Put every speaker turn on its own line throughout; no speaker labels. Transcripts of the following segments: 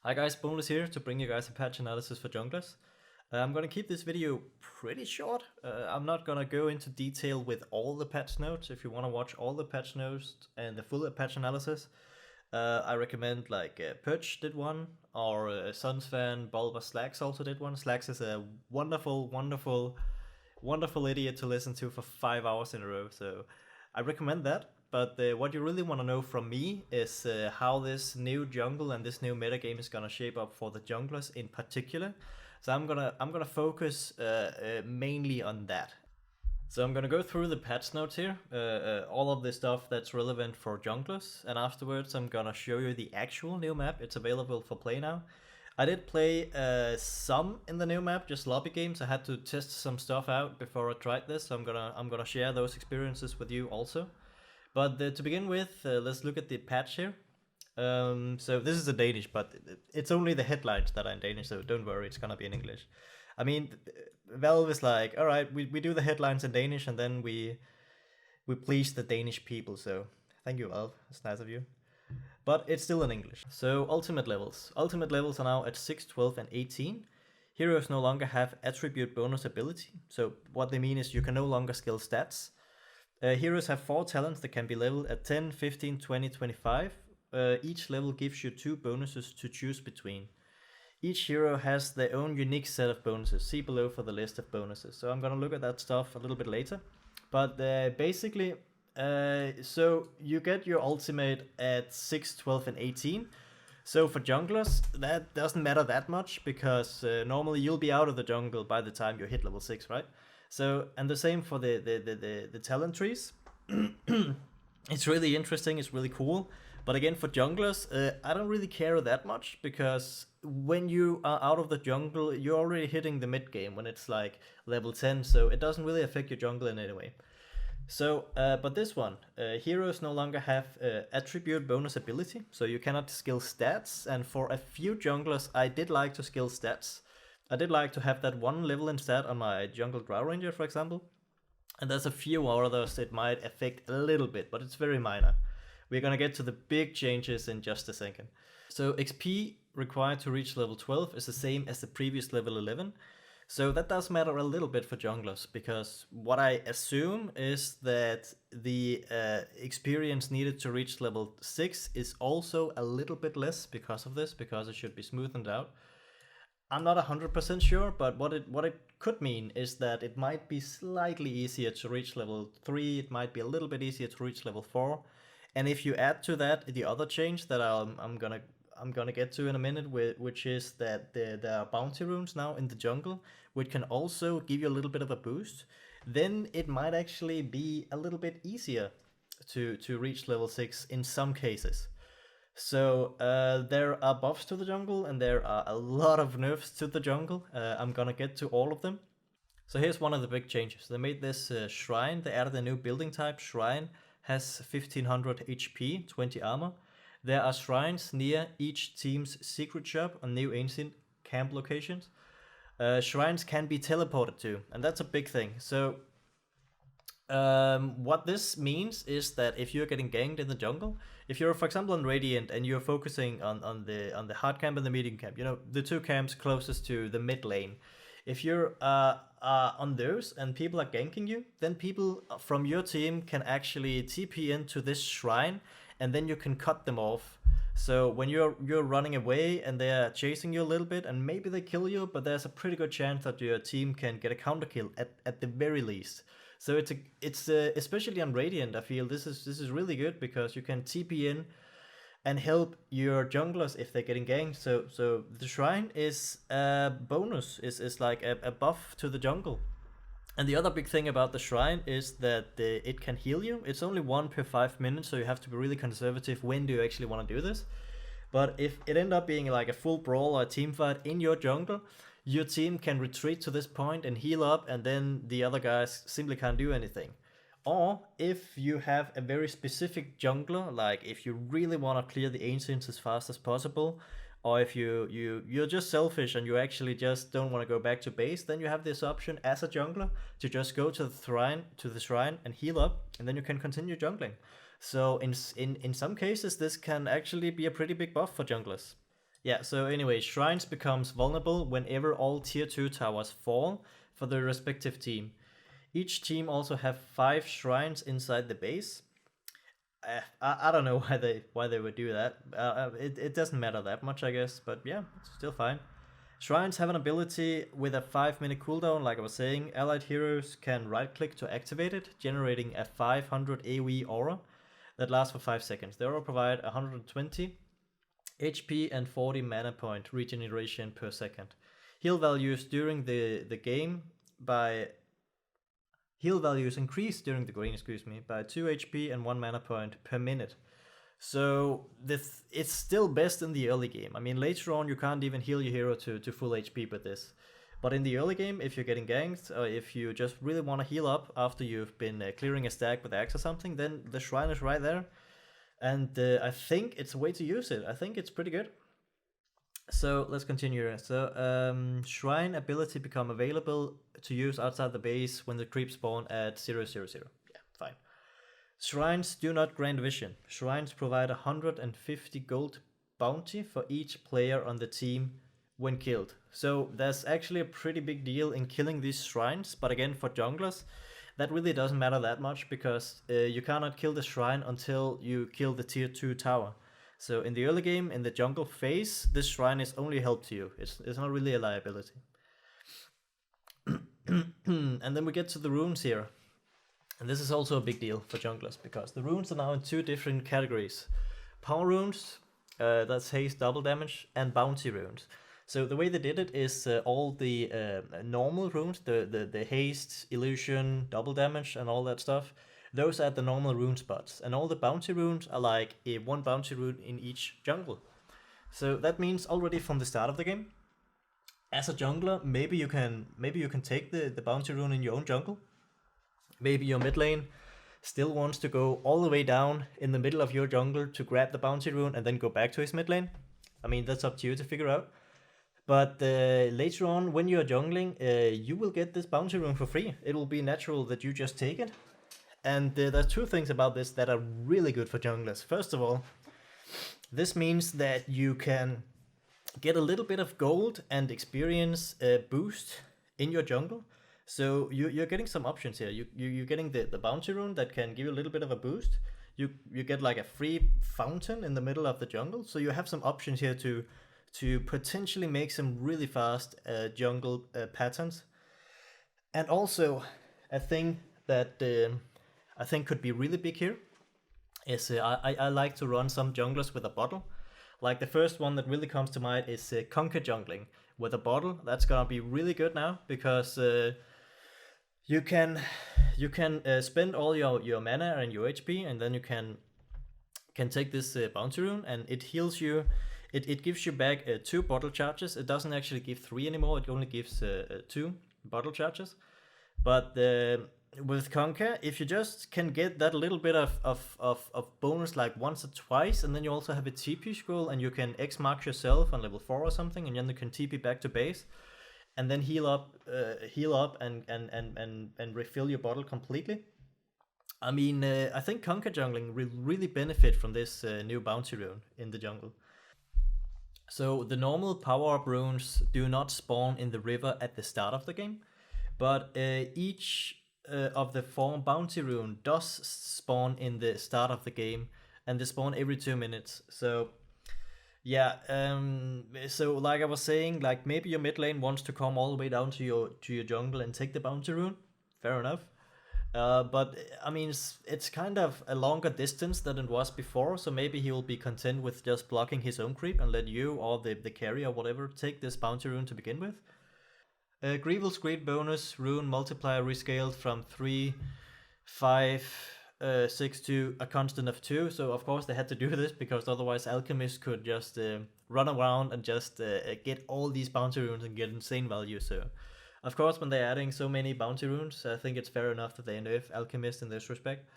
Hi guys, Boneless here to bring you guys a patch analysis for junglers. I'm gonna keep this video pretty short. I'm not gonna go into detail with all the patch notes. If you wanna watch all the patch notes and the full patch analysis, I recommend like Perch did one, or Sunsfan, Bulba, Slacks also did one. Slacks is a wonderful idiot to listen to for 5 hours in a row, so I recommend that. But what you really want to know from me is how this new jungle and this new metagame is gonna shape up for the junglers in particular. So I'm gonna focus mainly on that. So I'm gonna go through the patch notes here, all of the stuff that's relevant for junglers, and afterwards I'm gonna show you the actual new map. It's available for play now. I did play some in the new map, just lobby games. I had to test some stuff out before I tried this, so I'm gonna share those experiences with you also. But to begin with, let's look at the patch here. So this is a Danish, but it's only the headlines that are in Danish, so don't worry, it's gonna be in English. I mean, Valve is like, all right, we do the headlines in Danish, and then we please the Danish people. So thank you, Valve. It's nice of you. But it's still in English. So ultimate levels. Ultimate levels are now at 6, 12, and 18. Heroes no longer have attribute bonus ability. So what they mean is you can no longer skill stats. Heroes have 4 talents that can be leveled at 10, 15, 20, 25. Each level gives you 2 bonuses to choose between. Each hero has their own unique set of bonuses. See below for the list of bonuses. So I'm gonna look at that stuff a little bit later. But basically, so you get your ultimate at 6, 12, and 18. So for junglers, that doesn't matter that much, because normally you'll be out of the jungle by the time you hit level 6, right? So, and the same for the talent trees. It's really interesting, it's really cool. But again, for junglers, I don't really care that much, because when you are out of the jungle, you're already hitting the mid game when it's like level 10, so it doesn't really affect your jungle in any way. So, but this one, heroes no longer have attribute bonus ability, so you cannot skill stats, and for a few junglers, I did like to skill stats. I did like to have that one level in stat on my jungle Drow Ranger, for example. And there's a few others it might affect a little bit, but it's very minor. We're gonna get to the big changes in just a second. So XP required to reach level 12 is the same as the previous level 11. So that does matter a little bit for junglers, because what I assume is that the experience needed to reach level 6 is also a little bit less because of this, because it should be smoothened out. I'm not 100% sure, but what it could mean is that it might be slightly easier to reach level 3, it might be a little bit easier to reach level 4. And if you add to that the other change that I'm gonna get to in a minute, which is that there are bounty runes now in the jungle, which can also give you a little bit of a boost, then it might actually be a little bit easier to reach level 6 in some cases. So there are buffs to the jungle, and there are a lot of nerfs to the jungle. I'm gonna get to all of them. So here's one of the big changes. They made this shrine. They added a new building type. Shrine has 1500 HP, 20 armor. There are shrines near each team's secret shop on new ancient camp locations. Shrines can be teleported to, and that's a big thing. So what this means is that if you're getting ganked in the jungle, if you're, for example, on Radiant and you're focusing on the hard camp and the medium camp, you know, the 2 camps closest to the mid lane, if you're on those and people are ganking you, then people from your team can actually TP into this shrine, and then you can cut them off. So when you're running away and they're chasing you a little bit, and maybe they kill you, but there's a pretty good chance that your team can get a counter kill at the very least. So it's especially on Radiant, I feel this is really good, because you can TP in and help your junglers if they're getting ganked. So the shrine is a bonus, is like a buff to the jungle. And the other big thing about the shrine is that it can heal you. It's only 1 per 5 minutes, so you have to be really conservative when do you actually want to do this. But if it ends up being like a full brawl or a team fight in your jungle, your team can retreat to this point and heal up, and then the other guys simply can't do anything. Or if you have a very specific jungler, like if you really want to clear the ancients as fast as possible, or if you're just selfish and you actually just don't want to go back to base, then you have this option as a jungler to just go to the shrine and heal up, and then you can continue jungling. So in some cases, this can actually be a pretty big buff for junglers. Yeah, so anyway, shrines becomes vulnerable whenever all tier 2 towers fall for the respective team. Each team also have 5 shrines inside the base. I don't know why they would do that. It doesn't matter that much, I guess, but yeah, it's still fine. Shrines have an ability with a 5-minute cooldown, like I was saying. Allied heroes can right-click to activate it, generating a 500 AoE aura that lasts for 5 seconds. The aura provide 120 HP and 40 mana point regeneration per second. Heal values during the game by Heal values increase during the game, by 2 HP and 1 mana point per minute. So it's still best in the early game. I mean, later on you can't even heal your hero to full HP with this. But in the early game, if you're getting ganked, or if you just really want to heal up after you've been clearing a stack with axe or something, then the shrine is right there. And I think it's a way to use it. I think it's pretty good. So let's continue. So shrine ability become available to use outside the base when the creep spawn at 000. Yeah, fine. Shrines do not grant vision. Shrines provide 150 gold bounty for each player on the team when killed. So that's actually a pretty big deal in killing these shrines, but again, for junglers, that really doesn't matter that much because you cannot kill the shrine until you kill the tier 2 tower. So in the early game, in the jungle phase, this shrine is only help to you. It's not really a liability. And then we get to the runes here. And this is also a big deal for junglers because the runes are now in 2 different categories. Power runes, that's haste double damage, and bounty runes. So the way they did it is all the normal runes, the haste, illusion, double damage, and all that stuff, those are at the normal rune spots. And all the bounty runes are like a 1 bounty rune in each jungle. So that means already from the start of the game, as a jungler, maybe you can take the bounty rune in your own jungle. Maybe your mid lane still wants to go all the way down in the middle of your jungle to grab the bounty rune and then go back to his mid lane. I mean, that's up to you to figure out. But later on, when you're jungling, you will get this bounty rune for free. It will be natural that you just take it. And there's 2 things about this that are really good for junglers. First of all, this means that you can get a little bit of gold and experience boost in your jungle. So you're getting some options here. You're getting the bounty rune that can give you a little bit of a boost. You get like a free fountain in the middle of the jungle. So you have some options here to potentially make some really fast jungle patterns. And also, a thing that I think could be really big here is I like to run some junglers with a bottle. Like the first one that really comes to mind is conquer jungling with a bottle. That's gonna be really good now because you can spend all your mana and your HP, and then you can take this bounty rune, and it heals you. It gives you back 2 bottle charges. It doesn't actually give 3 anymore. It only gives 2 bottle charges. But with Conquer, if you just can get that little bit of bonus like once or twice, and then you also have a TP scroll, and you can X mark yourself on level 4 or something, and then you can TP back to base, and then heal up and refill your bottle completely. I mean, I think Conquer jungling will really benefit from this new bounty rune in the jungle. So the normal power-up runes do not spawn in the river at the start of the game, but each of the 4 bounty rune does spawn in the start of the game, and they spawn every 2 minutes. So yeah, so like I was saying, like maybe your mid lane wants to come all the way down to your jungle and take the bounty rune. Fair enough. But I mean, it's kind of a longer distance than it was before, so maybe he will be content with just blocking his own creep and let you or the carry or whatever take this bounty rune to begin with. Grievel's Great bonus rune multiplier rescaled from 3, 5, 6 to a constant of 2. So of course they had to do this because otherwise Alchemist could just run around and just get all these bounty runes and get insane value. So of course when they're adding so many bounty runes, I think it's fair enough that they nerf Alchemist in this respect.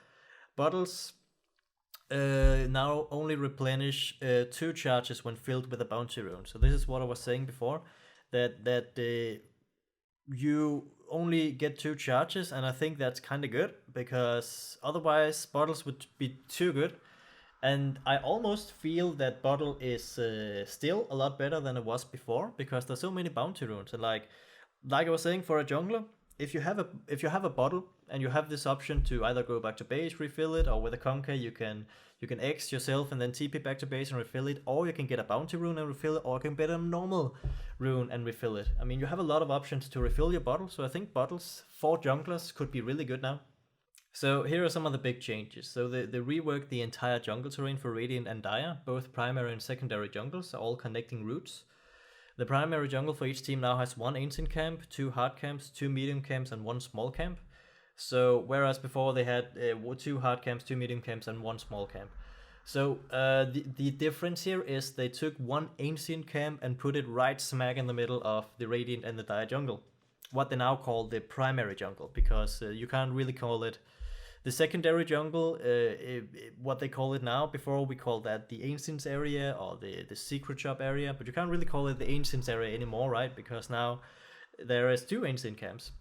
Bottles now only replenish 2 charges when filled with a bounty rune. So this is what I was saying before, that you only get 2 charges, and I think that's kind of good because otherwise bottles would be too good And I almost feel that bottle is still a lot better than it was before because there's so many bounty runes. And like I was saying, for a jungler, if you have a bottle and you have this option to either go back to base, refill it, or with a conquer you can X yourself and then TP back to base and refill it, or you can get a bounty rune and refill it, or you can get a normal rune and refill it. I mean, you have a lot of options to refill your bottle, so I think bottles for junglers could be really good now. So here are some of the big changes. So they reworked the entire jungle terrain for Radiant and Dire. Both primary and secondary jungles are all connecting routes. The primary jungle for each team now has one ancient camp, two hard camps, two medium camps, and one small camp. So whereas before they had two hard camps, two medium camps, and one small camp. So the difference here is they took one ancient camp and put it right smack in the middle of the Radiant and the Dire jungle. What they now call the primary jungle, because you can't really call it the secondary jungle, what they call it now. Before we called that the Ancients area or the Secret Shop area, but you can't really call it the Ancients area anymore, right? Because now there is two Ancient camps.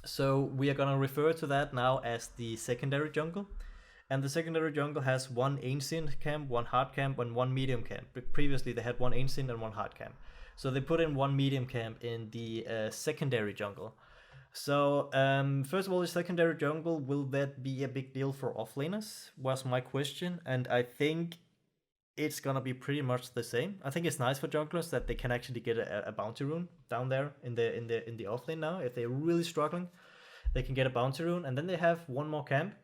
So we are gonna refer to that now as the secondary jungle. And the secondary jungle has one Ancient camp, one hard camp, and one medium camp. But previously they had one Ancient and one hard camp. So they put in one medium camp in the secondary jungle. So first of all, the secondary jungle, will that be a big deal for offlaners? Was my question, and I think it's gonna be pretty much the same. I think it's nice for junglers that they can actually get a bounty rune down there in the offlane now. If they're really struggling, they can get a bounty rune, and then they have one more camp.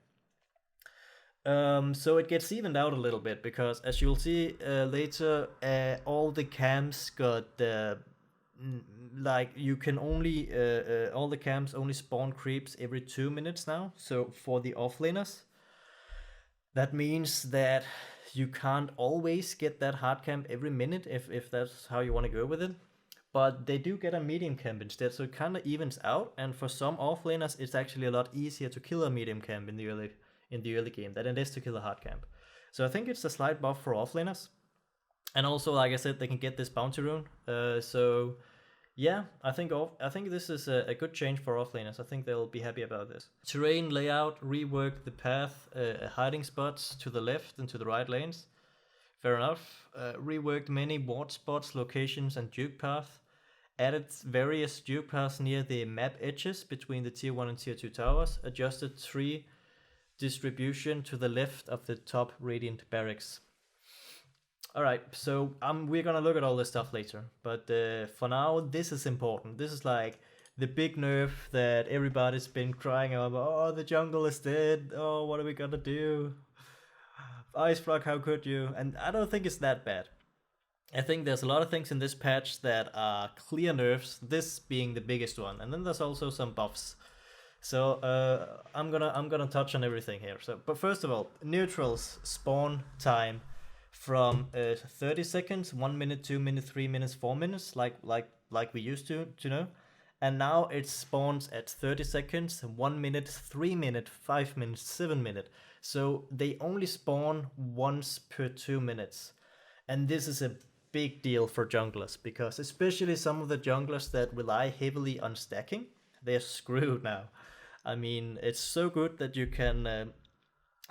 So it gets evened out a little bit because, as you'll see later, all the camps got like you can only all the camps only spawn creeps every 2 minutes now. So for the offlaners, that means that you can't always get that hard camp every minute if that's how you want to go with it. But they do get a medium camp instead, so it kind of evens out. And for some offlaners, it's actually a lot easier to kill a medium camp in the early game than it is to kill a hard camp. So I think it's a slight buff for offlaners. And also, like I said, they can get this bounty rune. So yeah, I think this is a good change for offlaners. I think they'll be happy about this. Terrain layout, rework the path, hiding spots to the left and to the right lanes. Fair enough. Reworked many ward spots, locations, and duke path. Added various duke paths near the map edges between the tier 1 and tier 2 towers. Adjusted tree distribution to the left of the top Radiant barracks. Alright, so we're gonna look at all this stuff later, but for now, this is important. This is like the big nerf that everybody's been crying about. Oh, the jungle is dead. Oh, what are we gonna do? Icefrog, how could you? And I don't think it's that bad. I think there's a lot of things in this patch that are clear nerfs, this being the biggest one, and then there's also some buffs. So I'm gonna touch on everything here. So, but first of all, neutrals spawn time from 30 seconds, 1 minute, 2 minutes, 3 minutes, 4 minutes, like we used to know, and now it spawns at 30 seconds, 1 minute, 3 minutes, 5 minutes, 7 minutes. So they only spawn once per 2 minutes, and this is a big deal for junglers because especially some of the junglers that rely heavily on stacking, they're screwed now. I mean, it's so good that you can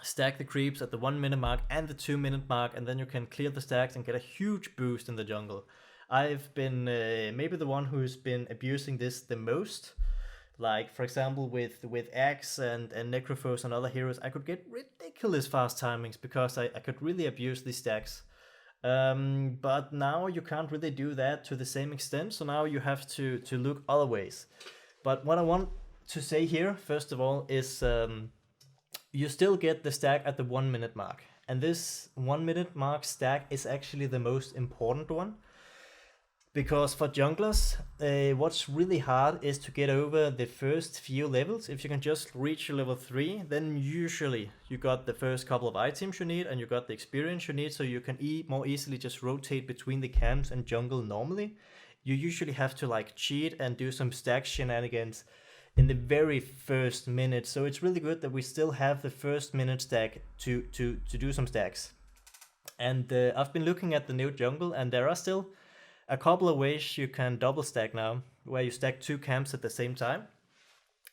stack the creeps at the 1 minute mark and the 2 minute mark, and then you can clear the stacks and get a huge boost in the jungle. I've been maybe the one who's been abusing this the most. Like, for example, with Axe and Necrophos and other heroes, I could get ridiculous fast timings because I could really abuse these stacks. But now you can't really do that to the same extent, so now you have to look other ways. But what I want to say here, first of all, is you still get the stack at the 1 minute mark. And this 1 minute mark stack is actually the most important one. Because for junglers, what's really hard is to get over the first few levels. If you can just reach level 3, then usually you got the first couple of items you need and you got the experience you need, so you can more easily just rotate between the camps and jungle normally. You usually have to like cheat and do some stack shenanigans in the very first minute. So it's really good that we still have the first minute stack to do some stacks. And I've been looking at the new jungle, and there are still a couple of ways you can double stack now, where you stack 2 camps at the same time.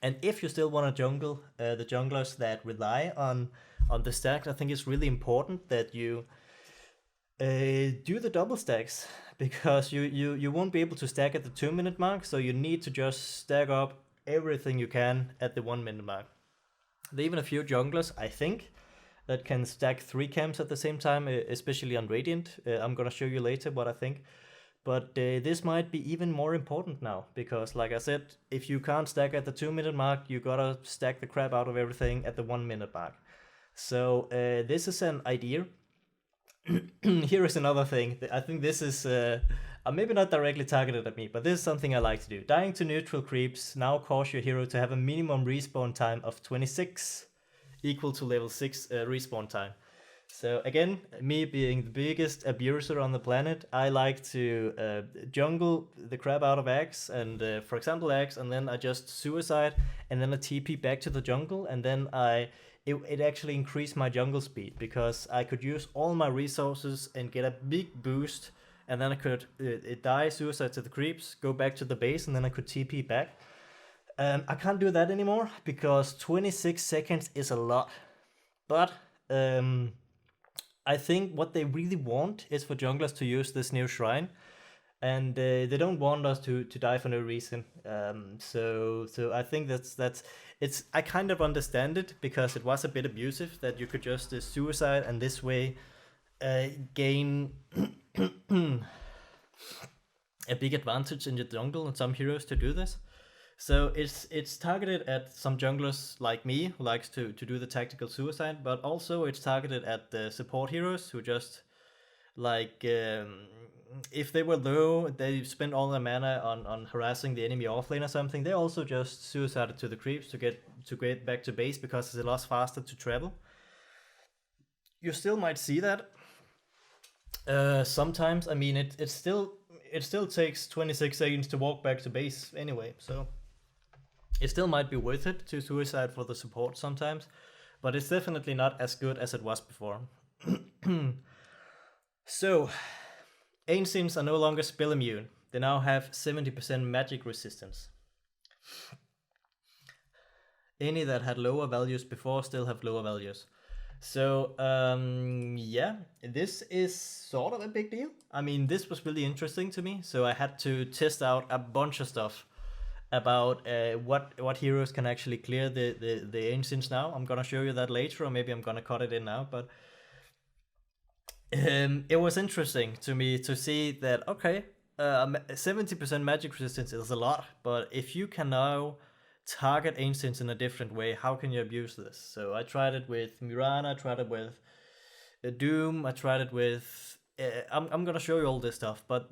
And if you still want to jungle the junglers that rely on on the stack, I think it's really important that you do the double stacks, because you won't be able to stack at the 2 minute mark, so you need to just stack up everything you can at the 1 minute mark. There are even a few junglers, I think, that can stack 3 camps at the same time, especially on Radiant. I'm gonna show you later what I think. But this might be even more important now, because like I said, if you can't stack at the 2 minute mark, you gotta stack the crap out of everything at the 1 minute mark. So this is an idea. Here is another thing. I think this is maybe not directly targeted at me, but this is something I like to do. Dying to neutral creeps now cause your hero to have a minimum respawn time of 26, equal to level 6 respawn time. So again, me being the biggest abuser on the planet, I like to jungle the crap out of Axe, and for example Axe, and then I just suicide, and then I TP back to the jungle, and then it actually increased my jungle speed, because I could use all my resources and get a big boost, and then I could die, suicide to the creeps, go back to the base, and then I could TP back. I can't do that anymore, because 26 seconds is a lot. But I think what they really want is for junglers to use this new shrine, and they don't want us to die for no reason. So I think that's it's, I kind of understand it, because it was a bit abusive that you could just suicide and this way gain a big advantage in the jungle, and some heroes to do this. So it's targeted at some junglers like me, who likes to do the tactical suicide, but also it's targeted at the support heroes who just like if they were low, they spent all their mana on harassing the enemy offlane or something. They also just suicided to the creeps to get back to base, because it's a lot faster to travel. You still might see that sometimes. I mean, it still takes 26 seconds to walk back to base anyway, so it still might be worth it to suicide for the support sometimes, but it's definitely not as good as it was before. So, Ancients are no longer spell immune. They now have 70% magic resistance. Any that had lower values before still have lower values. So, yeah, this is sort of a big deal. I mean, this was really interesting to me, so I had to test out a bunch of stuff about what heroes can actually clear the Ancients now. I'm gonna show you that later, or maybe I'm gonna cut it in now, but it was interesting to me to see that, okay, 70% magic resistance is a lot, but if you can now target Ancients in a different way, how can you abuse this? So I tried it with Mirana, I tried it with Doom, I tried it with... I'm gonna show you all this stuff, but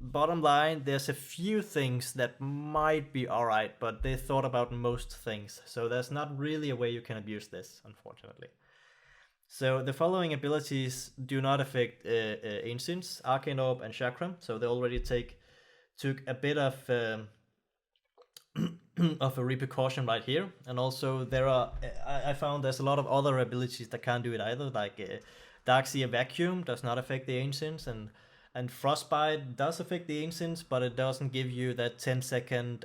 bottom line, there's a few things that might be alright, but they thought about most things, so there's not really a way you can abuse this, unfortunately. So the following abilities do not affect Ancients, Arcane Orb and Chakram, so they already took a bit of of a repercussion right here. And also there are, I found there's a lot of other abilities that can't do it either, like Darkseer Vacuum does not affect the Ancients, and Frostbite does affect the Ancients, but it doesn't give you that 10-second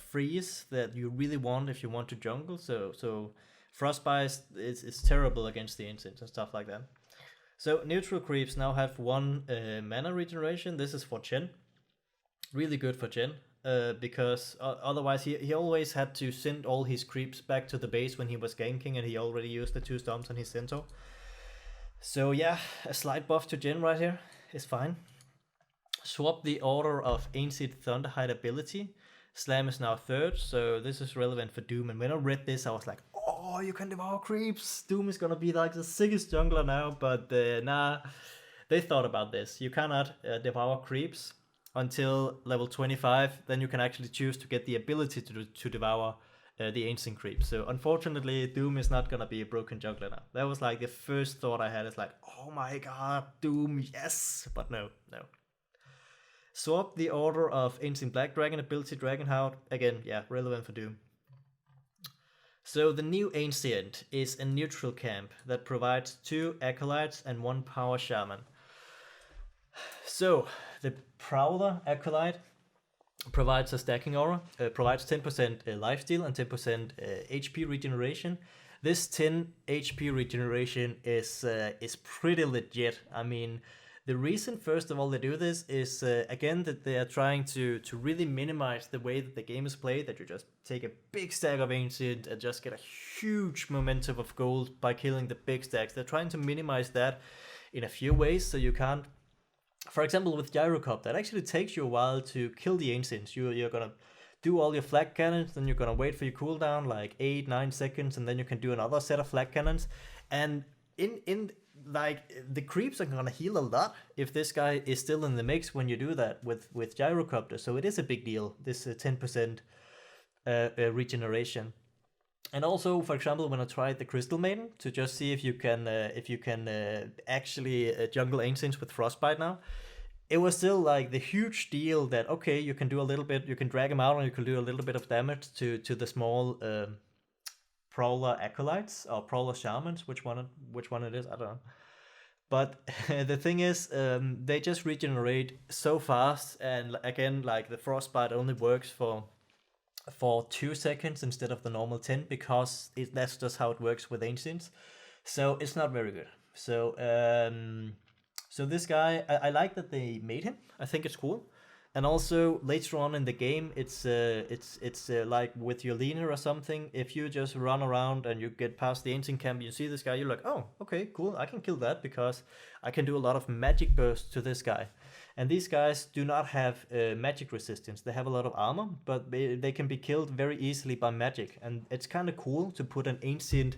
freeze that you really want if you want to jungle. So Frostbite is terrible against the Ancients and stuff like that. So neutral creeps now have 1 mana regeneration. This is for Chen. Really good for Chen, because otherwise he always had to send all his creeps back to the base when he was ganking, and he already used the 2 stomps on his Centaur. So yeah, a slight buff to Jen right here is fine. Swap the order of Ancient Thunderhide ability. Slam is now 3rd, so this is relevant for Doom. And when I read this, I was like, oh, you can devour creeps! Doom is gonna be like the sickest jungler now, but nah, they thought about this. You cannot devour creeps until level 25, then you can actually choose to get the ability to devour the ancient creep. So unfortunately, Doom is not gonna be a broken jungler now. That was like the first thought I had, is like, oh my god, Doom, yes! But no. Swap the order of Ancient Black Dragon ability, Dragonheart. Again, yeah, relevant for Doom. So the new Ancient is a neutral camp that provides 2 Acolytes and 1 Power Shaman. So the Prowler Acolyte provides a stacking aura, provides 10% lifesteal and 10% HP regeneration. this 10 HP regeneration is pretty legit. I mean, the reason, first of all, they do this is again that they are trying to really minimize the way that the game is played. That you just take a big stack of ancient and just get a huge momentum of gold by killing the big stacks. They're trying to minimize that in a few ways, so you can't. For example, with Gyrocop, that actually takes you a while to kill the ancients. You're gonna do all your flag cannons, then you're gonna wait for your cooldown like 8-9 seconds, and then you can do another set of flag cannons. And in like the creeps are gonna heal a lot if this guy is still in the mix when you do that with Gyrocopter. So it is a big deal, this 10% regeneration. And also, for example, when I tried the Crystal Maiden to just see if you can actually jungle ancients with Frostbite now, it was still like the huge deal that okay, you can do a little bit, you can drag him out and you can do a little bit of damage to the small Prowler Acolytes or Prowler Shamans, which one it is, I don't know. But the thing is, they just regenerate so fast, and again, like the Frostbite only works for 2 seconds instead of the normal 10 because that's just how it works with ancients. So it's not very good. So this guy, I like that they made him. I think it's cool. And also later on in the game, it's like with your leaner or something. If you just run around and you get past the ancient camp, you see this guy, you're like, oh, okay, cool. I can kill that because I can do a lot of magic bursts to this guy. And these guys do not have magic resistance. They have a lot of armor, but they can be killed very easily by magic. And it's kind of cool to put an ancient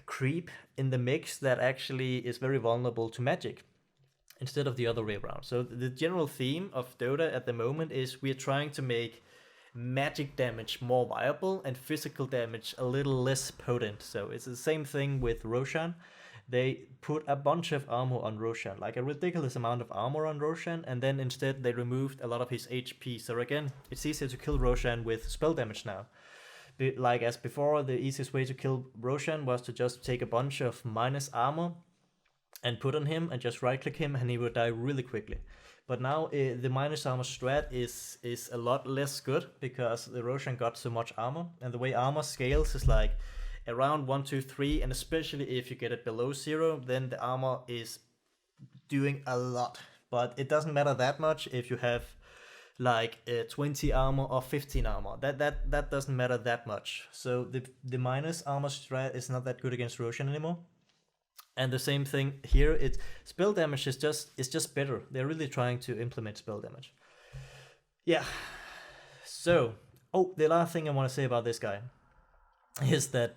creep in the mix that actually is very vulnerable to magic instead of the other way around. So the general theme of Dota at the moment is we're trying to make magic damage more viable and physical damage a little less potent. So it's the same thing with Roshan. They put a bunch of armor on Roshan, like a ridiculous amount of armor on Roshan, and then instead they removed a lot of his HP. So again, it's easier to kill Roshan with spell damage now. Like as before, the easiest way to kill Roshan was to just take a bunch of minus armor and put on him and just right click him and he would die really quickly. But now the minus armor strat is a lot less good because the Roshan got so much armor, and the way armor scales is like around 1, 2, 3, and especially if you get it below 0, then the armor is doing a lot. But it doesn't matter that much if you have like 20 armor or 15 armor. That doesn't matter that much. So the minus armor strat is not that good against Roshan anymore. And the same thing here. It's spell damage is just better. They're really trying to implement spell damage. Yeah. So, the last thing I want to say about this guy is that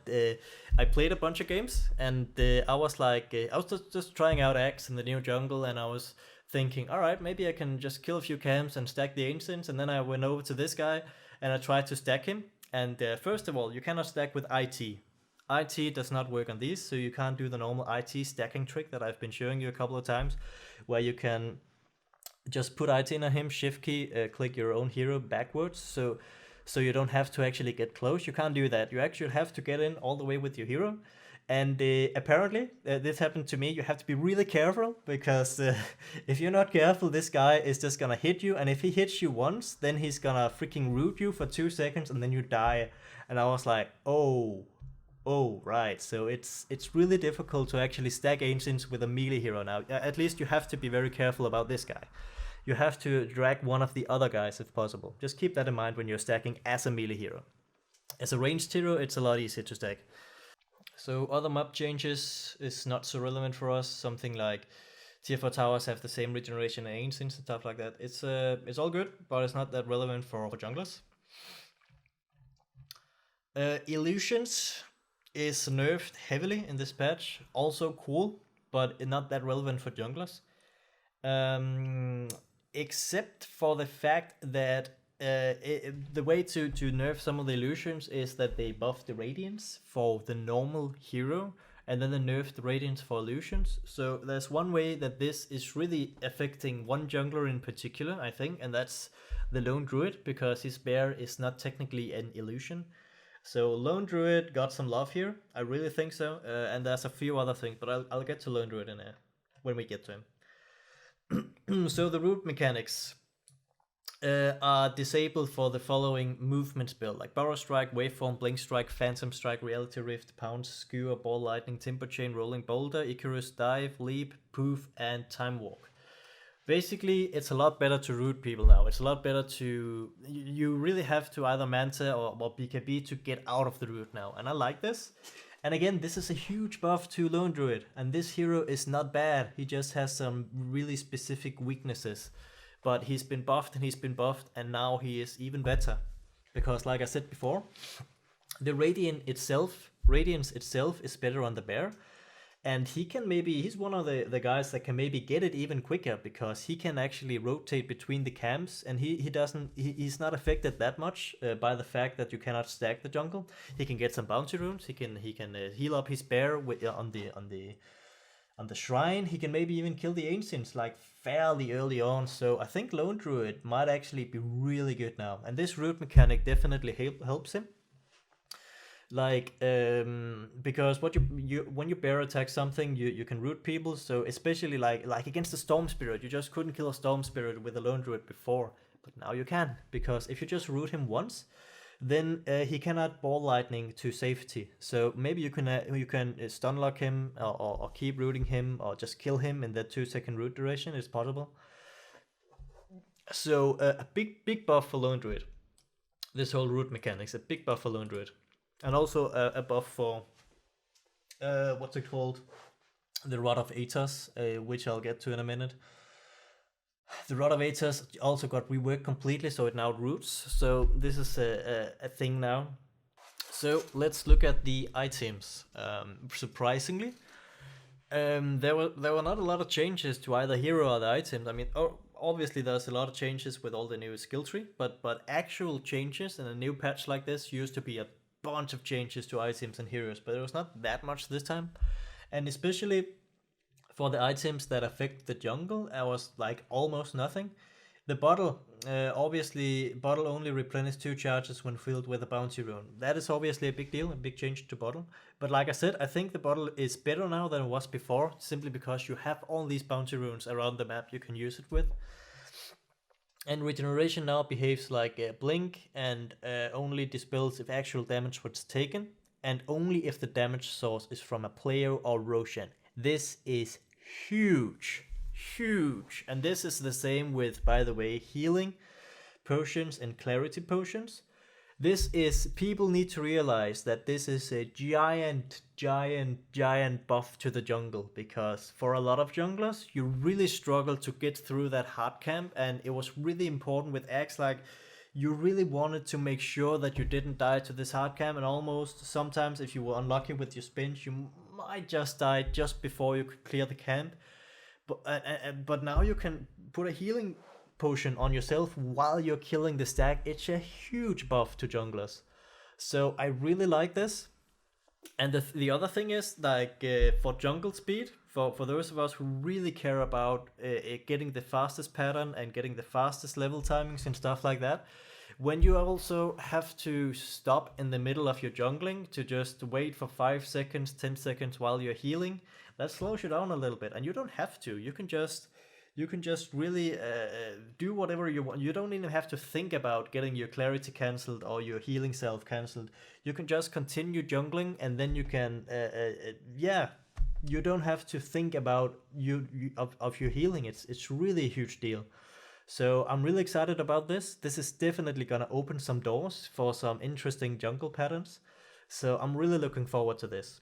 I played a bunch of games, and I was like, I was just trying out Axe in the new jungle, and I was thinking, all right, maybe I can just kill a few camps and stack the ancients. And then I went over to this guy and I tried to stack him. And first of all, you cannot stack with IT. IT does not work on these, so you can't do the normal IT stacking trick that I've been showing you a couple of times, where you can just put IT on him, shift key, click your own hero backwards, so you don't have to actually get close. You can't do that. You actually have to get in all the way with your hero. And apparently, this happened to me. You have to be really careful, because if you're not careful, this guy is just gonna hit you. And if he hits you once, then he's gonna freaking root you for 2 seconds, and then you die. And I was like, oh, right. So it's really difficult to actually stack ancients with a melee hero now. At least you have to be very careful about this guy. You have to drag one of the other guys if possible. Just keep that in mind when you're stacking as a melee hero. As a ranged hero, it's a lot easier to stack. So other map changes is not so relevant for us. Something like tier 4 towers have the same regeneration and ancients and stuff like that. It's all good, but it's not that relevant for junglers. Illusions is nerfed heavily in this patch. Also cool, but not that relevant for junglers. Except for the fact that the way to nerf some of the illusions is that they buff the radiance for the normal hero, and then they nerf the radiance for illusions. So there's one way that this is really affecting one jungler in particular, I think, and that's the Lone Druid, because his bear is not technically an illusion. So Lone Druid got some love here, I really think so, and there's a few other things, but I'll get to Lone Druid when we get to him. So the root mechanics. are disabled for the following movement spell, like Burrow Strike, Waveform, Blink Strike, Phantom Strike, Reality Rift, Pounce, Skewer, Ball Lightning, Timber Chain, Rolling Boulder, Icarus, Dive, Leap, Poof, and Time Walk. Basically, it's a lot better to root people now. It's a lot better to... You really have to either Manta or BKB to get out of the root now, and I like this. And again, this is a huge buff to Lone Druid, and this hero is not bad. He just has some really specific weaknesses. But he's been buffed and he's been buffed, and now he is even better. Because like I said before, the Radiance itself is better on the bear. And he's one of the guys that can maybe get it even quicker, because he can actually rotate between the camps, and he's not affected that much by the fact that you cannot stack the jungle. He can get some bounty runes, he can heal up his bear on the shrine. He can maybe even kill the ancients like fairly early on. So I think Lone Druid might actually be really good now, and this root mechanic definitely helps him. Like because when you bear attack something, you can root people. So especially like against the Storm Spirit, you just couldn't kill a Storm Spirit with a Lone Druid before, but now you can, because if you just root him once, then he cannot Ball Lightning to safety. So maybe you can stun lock him, or keep rooting him, or just kill him in that 2-second root duration. It's possible. So a big buff for Lone Druid. This whole root mechanics, a big buff for Lone Druid, and also a buff for what's it called? The Rod of Atos, which I'll get to in a minute. The Rod of Atos also got reworked completely, so it now roots. So this is a thing now. So let's look at the items. Surprisingly, there were not a lot of changes to either hero or the items. I mean, obviously there's a lot of changes with all the new skill tree, but actual changes in a new patch like this used to be a bunch of changes to items and heroes, but it was not that much this time. And especially for the items that affect the jungle, I was like almost nothing. The bottle, obviously, bottle only replenishes 2 charges when filled with a bounty rune. That is obviously a big deal, a big change to bottle. But like I said, I think the bottle is better now than it was before, simply because you have all these bounty runes around the map you can use it with. And regeneration now behaves like a blink, and only dispels if actual damage was taken, and only if the damage source is from a player or Roshan. This is huge, and this is the same with, by the way, healing potions and clarity potions. People need to realize that this is a giant buff to the jungle, because for a lot of junglers, you really struggle to get through that hard camp, and it was really important with Axe. Like, you really wanted to make sure that you didn't die to this hard camp, and almost sometimes if you were unlucky with your spins, you might just die just before you could clear the camp. But now you can put a healing potion on yourself while you're killing the stack. It's a huge buff to junglers, so I really like this. And the other thing is, like, for jungle speed, for those of us who really care about getting the fastest pattern and getting the fastest level timings and stuff like that, when you also have to stop in the middle of your jungling to just wait for 5 seconds, 10 seconds while you're healing, that slows you down a little bit. And you don't have to. You can just really do whatever you want. You don't even have to think about getting your clarity cancelled or your healing self cancelled. You can just continue jungling, and then you can, you don't have to think about of your healing. It's really a huge deal. So I'm really excited about this. This is definitely gonna open some doors for some interesting jungle patterns. So I'm really looking forward to this.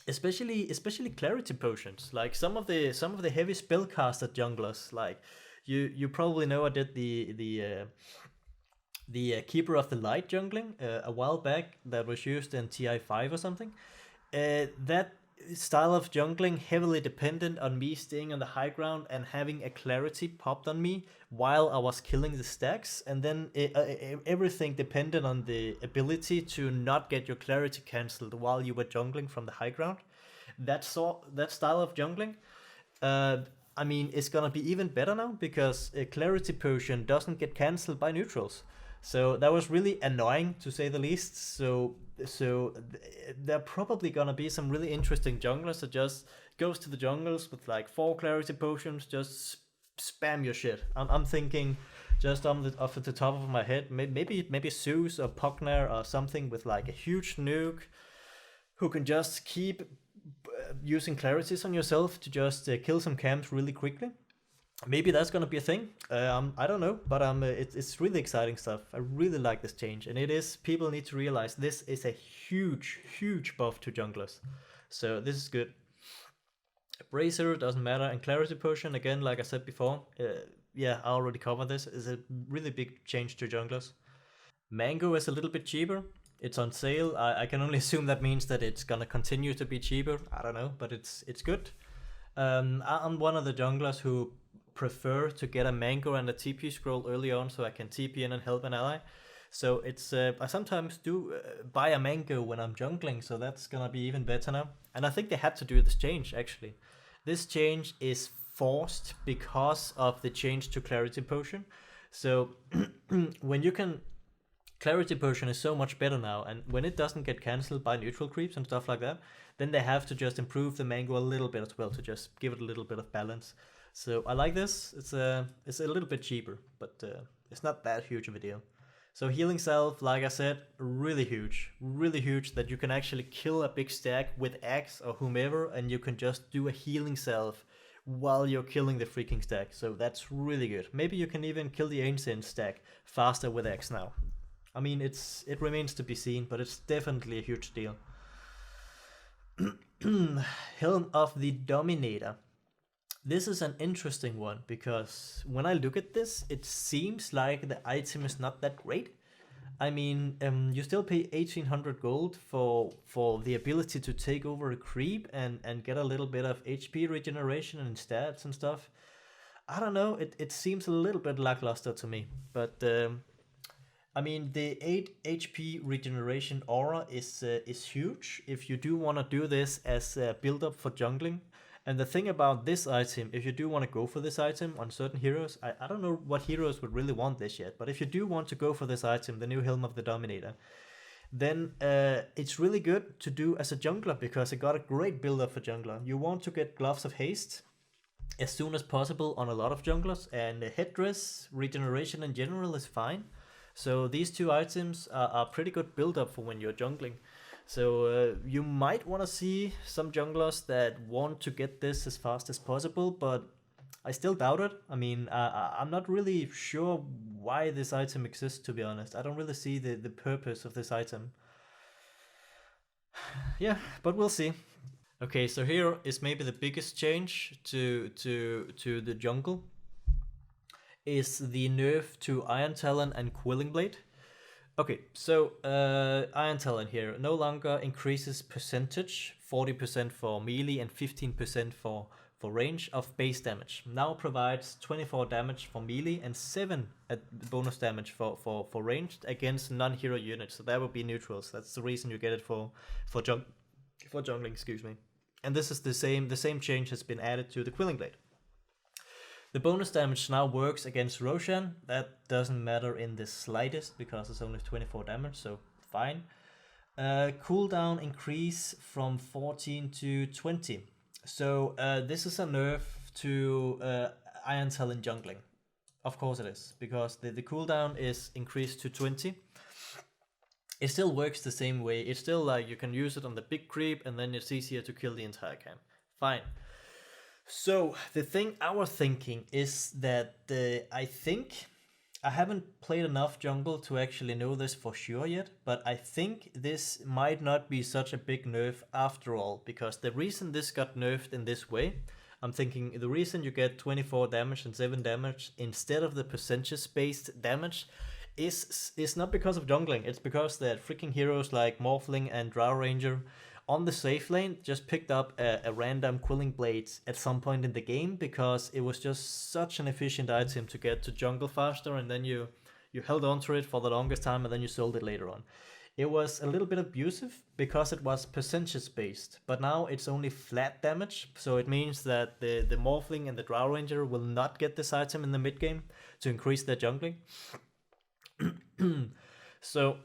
Especially clarity potions. Like some of the heavy spellcaster junglers, like you probably know, I did the Keeper of the Light jungling a while back, that was used in TI5 or something. That style of jungling heavily dependent on me staying on the high ground and having a clarity popped on me while I was killing the stacks, and then everything depended on the ability to not get your clarity cancelled while you were jungling from the high ground. That style of jungling, I mean, it's gonna be even better now, because a clarity potion doesn't get cancelled by neutrals. So that was really annoying, to say the least. So there are probably gonna be some really interesting junglers that just goes to the jungles with like 4 clarity potions, just spam your shit. I'm thinking just on the off at the top of my head, maybe Zeus or Pugner or something with like a huge nuke, who can just keep using clarities on yourself to just kill some camps really quickly. Maybe that's gonna be a thing. I don't know, but it's really exciting stuff. I really like this change, and it is. People need to realize this is a huge buff to junglers. So this is good. Bracer doesn't matter, and Clarity Potion again, like I said before. Yeah, I already covered this. Is a really big change to junglers. Mango is a little bit cheaper. It's on sale. I can only assume that means that it's gonna continue to be cheaper. I don't know, but it's good. I'm one of the junglers who prefer to get a mango and a TP scroll early on so I can TP in and help an ally. So it's I sometimes do buy a mango when I'm jungling, so that's gonna be even better now. And I think they had to do this change actually. This change is forced because of the change to Clarity Potion. So when you can, Clarity Potion is so much better now, and when it doesn't get cancelled by neutral creeps and stuff like that, then they have to just improve the mango a little bit as well to just give it a little bit of balance. So I like this. It's a little bit cheaper, but it's not that huge of a deal. So healing self, like I said, really huge that you can actually kill a big stack with Axe or whomever, and you can just do a healing self while you're killing the freaking stack. So that's really good. Maybe you can even kill the ancient stack faster with Axe now. I mean, it remains to be seen, but it's definitely a huge deal. Helm of the Dominator. This is an interesting one because when I look at this, it seems like the item is not that great. I mean, you still pay 1800 gold for the ability to take over a creep and get a little bit of HP regeneration and stats and stuff. I don't know, it seems a little bit lackluster to me, but I mean, the 8 HP regeneration aura is huge if you do want to do this as a build up for jungling. And the thing about this item, if you do want to go for this item on certain heroes, I don't know what heroes would really want this yet, but if you do want to go for this item, the new Helm of the Dominator, then it's really good to do as a jungler because it got a great build up for jungler. You want to get Gloves of Haste as soon as possible on a lot of junglers, and headdress, regeneration in general is fine. So these two items are pretty good build up for when you're jungling. So you might want to see some junglers that want to get this as fast as possible, but I still doubt it. I mean, I'm not really sure why this item exists, to be honest. I don't really see the purpose of this item. Yeah, but we'll see. Okay, so here is maybe the biggest change to the jungle. Is the nerf to Iron Talon and Quelling Blade. Okay, so Iron Talon here no longer increases percentage, 40% for melee and 15% for range of base damage. Now provides 24 damage for melee and 7 bonus damage for ranged against non-hero units. So that would be neutrals. That's the reason you get it for jungling, excuse me. And this is the same change has been added to the Quelling Blade. The bonus damage now works against Roshan. That doesn't matter in the slightest because it's only 24 damage, so fine. Cooldown increase from 14 to 20. So this is a nerf to Iron Talon jungling. Of course it is, because the cooldown is increased to 20. It still works the same way. It's still like you can use it on the big creep and then it's easier to kill the entire camp. Fine. So the thing I was thinking is that I think I haven't played enough jungle to actually know this for sure yet, but I think this might not be such a big nerf after all, because the reason this got nerfed in this way, I'm thinking the reason you get 24 damage and 7 damage instead of the percentage-based damage is not because of jungling, it's because that freaking heroes like Morphling and Drow Ranger on the safe lane just picked up a random Quelling Blades at some point in the game because it was just such an efficient item to get to jungle faster, and then you held on to it for the longest time and then you sold it later on. It was a little bit abusive because it was percentage based, but now it's only flat damage, so it means that the Morphling and the Drow Ranger will not get this item in the mid game to increase their jungling. So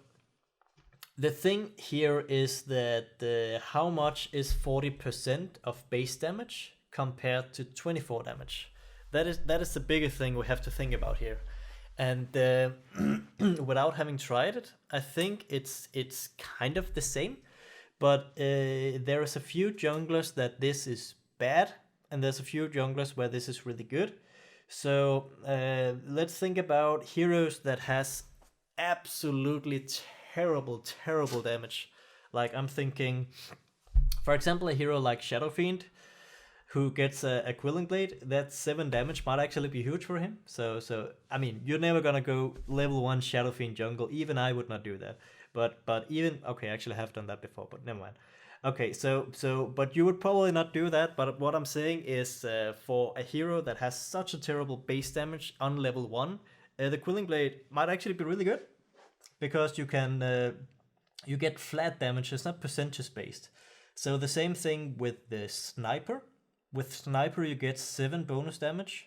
the thing here is that how much is 40% of base damage compared to 24 damage? That is the bigger thing we have to think about here. And without having tried it, I think it's kind of the same. But there is a few junglers that this is bad, and there's a few junglers where this is really good. So let's think about heroes that has absolutely terrible damage. Like I'm thinking, for example, a hero like Shadow Fiend, who gets a Quilling Blade, that 7 damage might actually be huge for him. So I mean, you're never gonna go level 1 Shadow Fiend jungle. Even I would not do that. But even okay, actually I have done that before, but never mind. Okay, but you would probably not do that. But what I'm saying is, for a hero that has such a terrible base damage on level 1, the Quilling Blade might actually be really good because you get flat damage. It's not percentage based. So the same thing with the Sniper. With Sniper, you get 7 bonus damage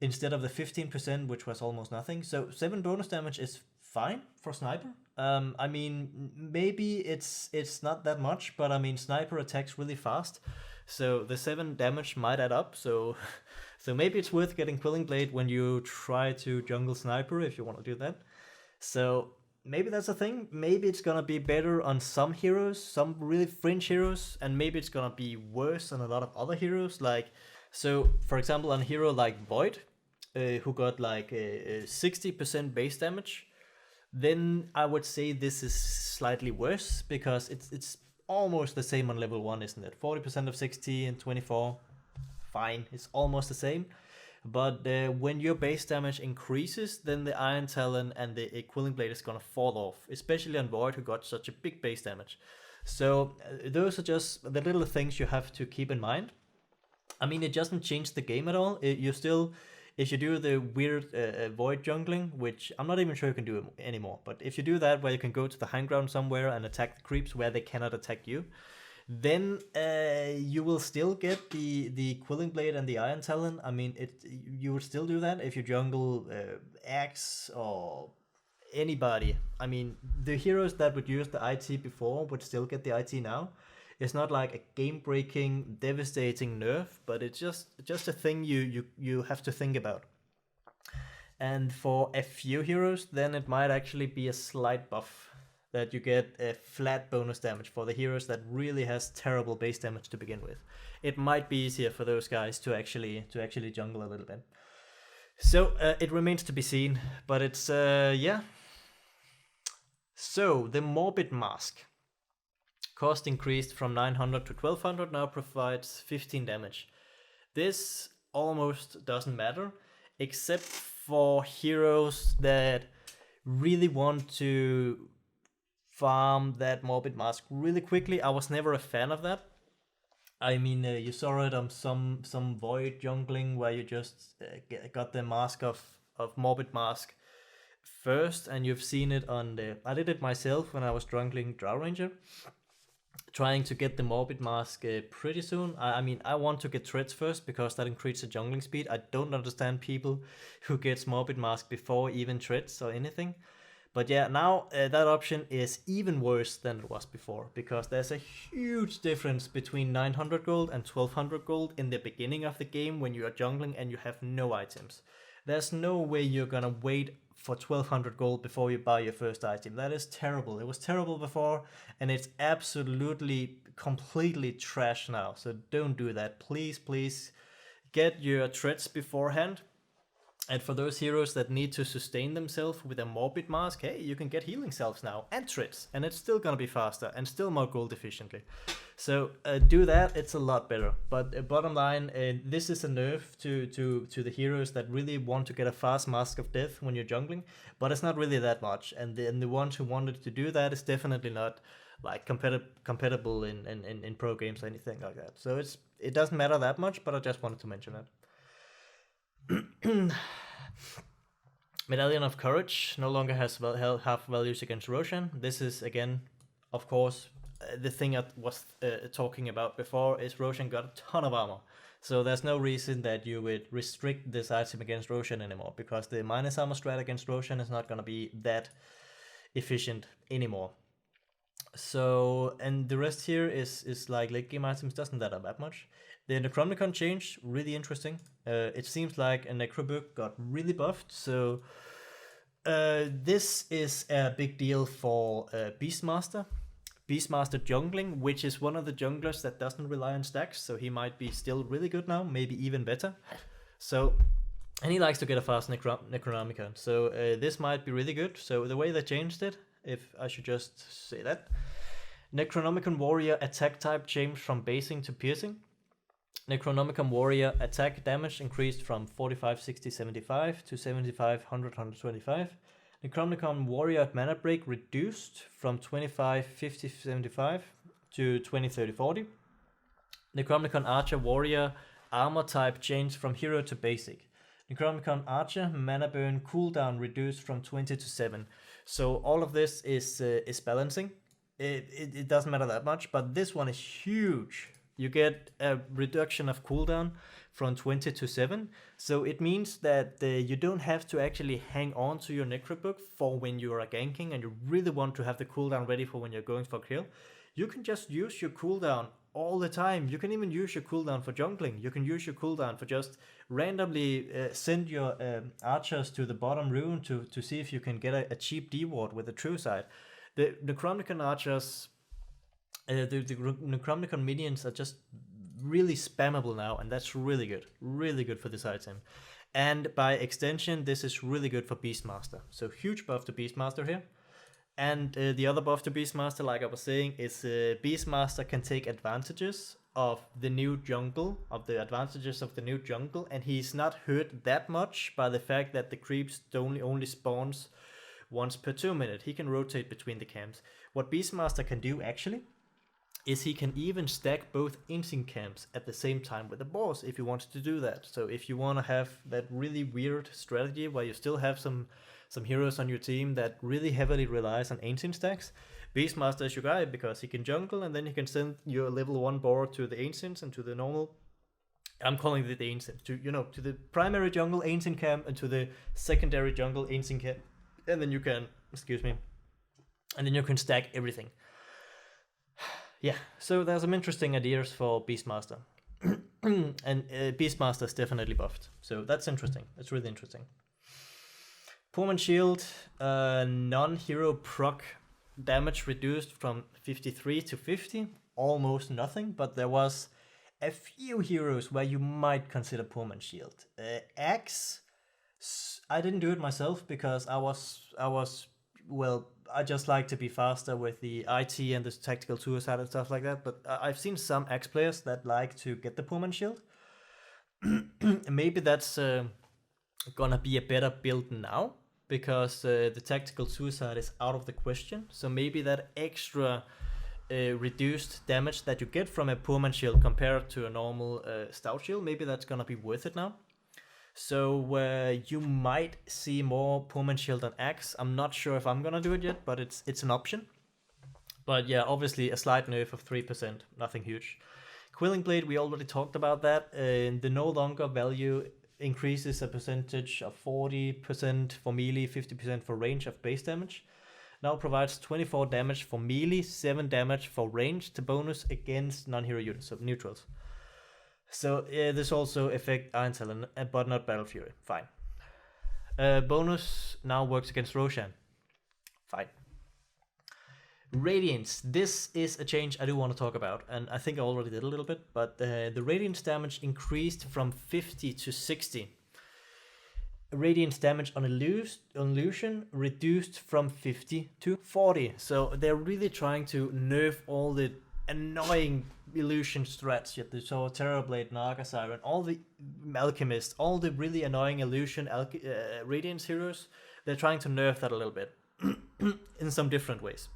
instead of the 15%, which was almost nothing. So 7 bonus damage is fine for Sniper. I mean, maybe it's not that much, but I mean, Sniper attacks really fast. So the 7 damage might add up. So so maybe it's worth getting Quilling Blade when you try to jungle Sniper if you want to do that. So maybe that's a thing. Maybe it's gonna be better on some heroes, some really fringe heroes, and maybe it's gonna be worse on a lot of other heroes. Like, so for example, on a hero like Void, who got like a 60% base damage, then I would say this is slightly worse because it's almost the same on level 1, isn't it? 40% of 60 and 24, fine, it's almost the same. But when your base damage increases, then the Iron Talon and the Quilling Blade is gonna fall off, especially on Void, who got such a big base damage. So those are just the little things you have to keep in mind. I mean, it doesn't change the game at all. You still, if you do the weird Void jungling, which I'm not even sure you can do anymore, but if you do that, where you can go to the high ground somewhere and attack the creeps where they cannot attack you, then you will still get the Quilling Blade and the Iron Talon. I mean, you would still do that if you jungle Axe or anybody. I mean, the heroes that would use the IT before would still get the IT now. It's not like a game-breaking, devastating nerf, but it's just a thing you have to think about. And for a few heroes, then it might actually be a slight buff that you get a flat bonus damage for the heroes that really has terrible base damage to begin with. It might be easier for those guys to actually jungle a little bit. So it remains to be seen, but it's yeah. So the Morbid Mask cost increased from 900 to 1200, now provides 15 damage. This almost doesn't matter, except for heroes that really want to farm that Morbid Mask really quickly. I was never a fan of that. I mean, you saw it on some Void jungling where you just got the mask of Morbid Mask first, and you've seen it on the... I did it myself when I was jungling Drow Ranger, trying to get the Morbid Mask pretty soon. I mean, I want to get Treads first because that increases the jungling speed. I don't understand people who gets Morbid Mask before even Treads or anything. But yeah, now that option is even worse than it was before, because there's a huge difference between 900 gold and 1200 gold in the beginning of the game when you are jungling and you have no items. There's no way you're gonna wait for 1200 gold before you buy your first item. That is terrible. It was terrible before, and it's absolutely, completely trash now. So don't do that. Please get your treads beforehand. And for those heroes that need to sustain themselves with a Morbid Mask, hey, you can get healing selves now and treads, and it's still gonna be faster and still more gold efficiently. So do that, it's a lot better. But bottom line, this is a nerf to the heroes that really want to get a fast Mask of Death when you're jungling, but it's not really that much. And the ones who wanted to do that is definitely not like compatible in pro games or anything like that. So it doesn't matter that much, but I just wanted to mention that. Medallion of Courage no longer has half values against Roshan. This is again, of course, the thing I was talking about before is Roshan got a ton of armor. So there's no reason that you would restrict this item against Roshan anymore, because the minus armor strat against Roshan is not going to be that efficient anymore. So, and the rest here is like late game items, doesn't that that much. The Necronomicon change, really interesting. It seems like a Necrobook got really buffed, so This is a big deal for Beastmaster. Beastmaster jungling, which is one of the junglers that doesn't rely on stacks, so he might be still really good now, maybe even better. So, and he likes to get a fast Necronomicon, so this might be really good. So the way they changed it, if I should just say that, Necronomicon Warrior attack type changed from basing to piercing. Necronomicon Warrior attack damage increased from 45, 60, 75 to 75, 100, 125. Necronomicon Warrior mana break reduced from 25, 50, 75 to 20, 30, 40. Necronomicon Archer Warrior armor type changed from hero to basic. Necronomicon Archer mana burn cooldown reduced from 20 to 7. So all of this is balancing. It doesn't matter that much, but this one is huge. You get a reduction of cooldown from 20 to 7. So it means that you don't have to actually hang on to your Necrobook for when you are ganking and you really want to have the cooldown ready for when you're going for kill. You can just use your cooldown all the time. You can even use your cooldown for jungling. You can use your cooldown for just randomly send your archers to the bottom rune to see if you can get a cheap D-ward with the true side. The Necronomicon archers, the Necronomicon minions are just really spammable now, and that's really good for this item. And by extension, this is really good for Beastmaster. So huge buff to Beastmaster here. And the other buff to Beastmaster, like I was saying, is Beastmaster can take advantages of the new jungle, and he's not hurt that much by the fact that the creeps only spawns once per 2 minutes. He can rotate between the camps. What Beastmaster can do actually is he can even stack both ancient camps at the same time with the boss if you want to do that. So if you want to have that really weird strategy where you still have some heroes on your team that really heavily relies on ancient stacks, Beastmaster is your guy because he can jungle and then he can send your level 1 board to the ancients and to the normal, I'm calling it the ancient, to the primary jungle ancient camp and to the secondary jungle ancient camp, and then you can, and then you can stack everything. Yeah, so there's some interesting ideas for Beastmaster. And Beastmaster is definitely buffed. So that's interesting. That's really interesting. Poor Man's Shield, non-hero proc damage reduced from 53 to 50. Almost nothing, but there was a few heroes where you might consider Poor Man's Shield. Axe, I didn't do it myself because I just like to be faster with the IT and the tactical suicide and stuff like that, but I've seen some Axe players that like to get the Poor Man's Shield. Maybe that's gonna be a better build now, because the tactical suicide is out of the question, so maybe that extra reduced damage that you get from a Poor Man's Shield compared to a normal Stout Shield, maybe that's gonna be worth it now. So you might see more Poor Man's Shield on Axe. I'm not sure if I'm gonna do it yet, but it's an option. But yeah, obviously a slight nerf of 3%, nothing huge. Quilling Blade, we already talked about that. The no longer value increases a percentage of 40% for melee, 50% for range of base damage. Now provides 24 damage for melee, 7 damage for range to bonus against non-hero units, so neutrals. So this also affects Iron Talon, but not Battle Fury. Fine. Bonus now works against Roshan. Fine. Radiance. This is a change I do want to talk about, and I think I already did a little bit, but the Radiance damage increased from 50 to 60. Radiance damage on illusion reduced from 50 to 40. So they're really trying to nerf all the annoying illusion strats. You saw Terrorblade, Naga Siren, all the Alchemist, all the really annoying illusion Radiance heroes. They're trying to nerf that a little bit in some different ways.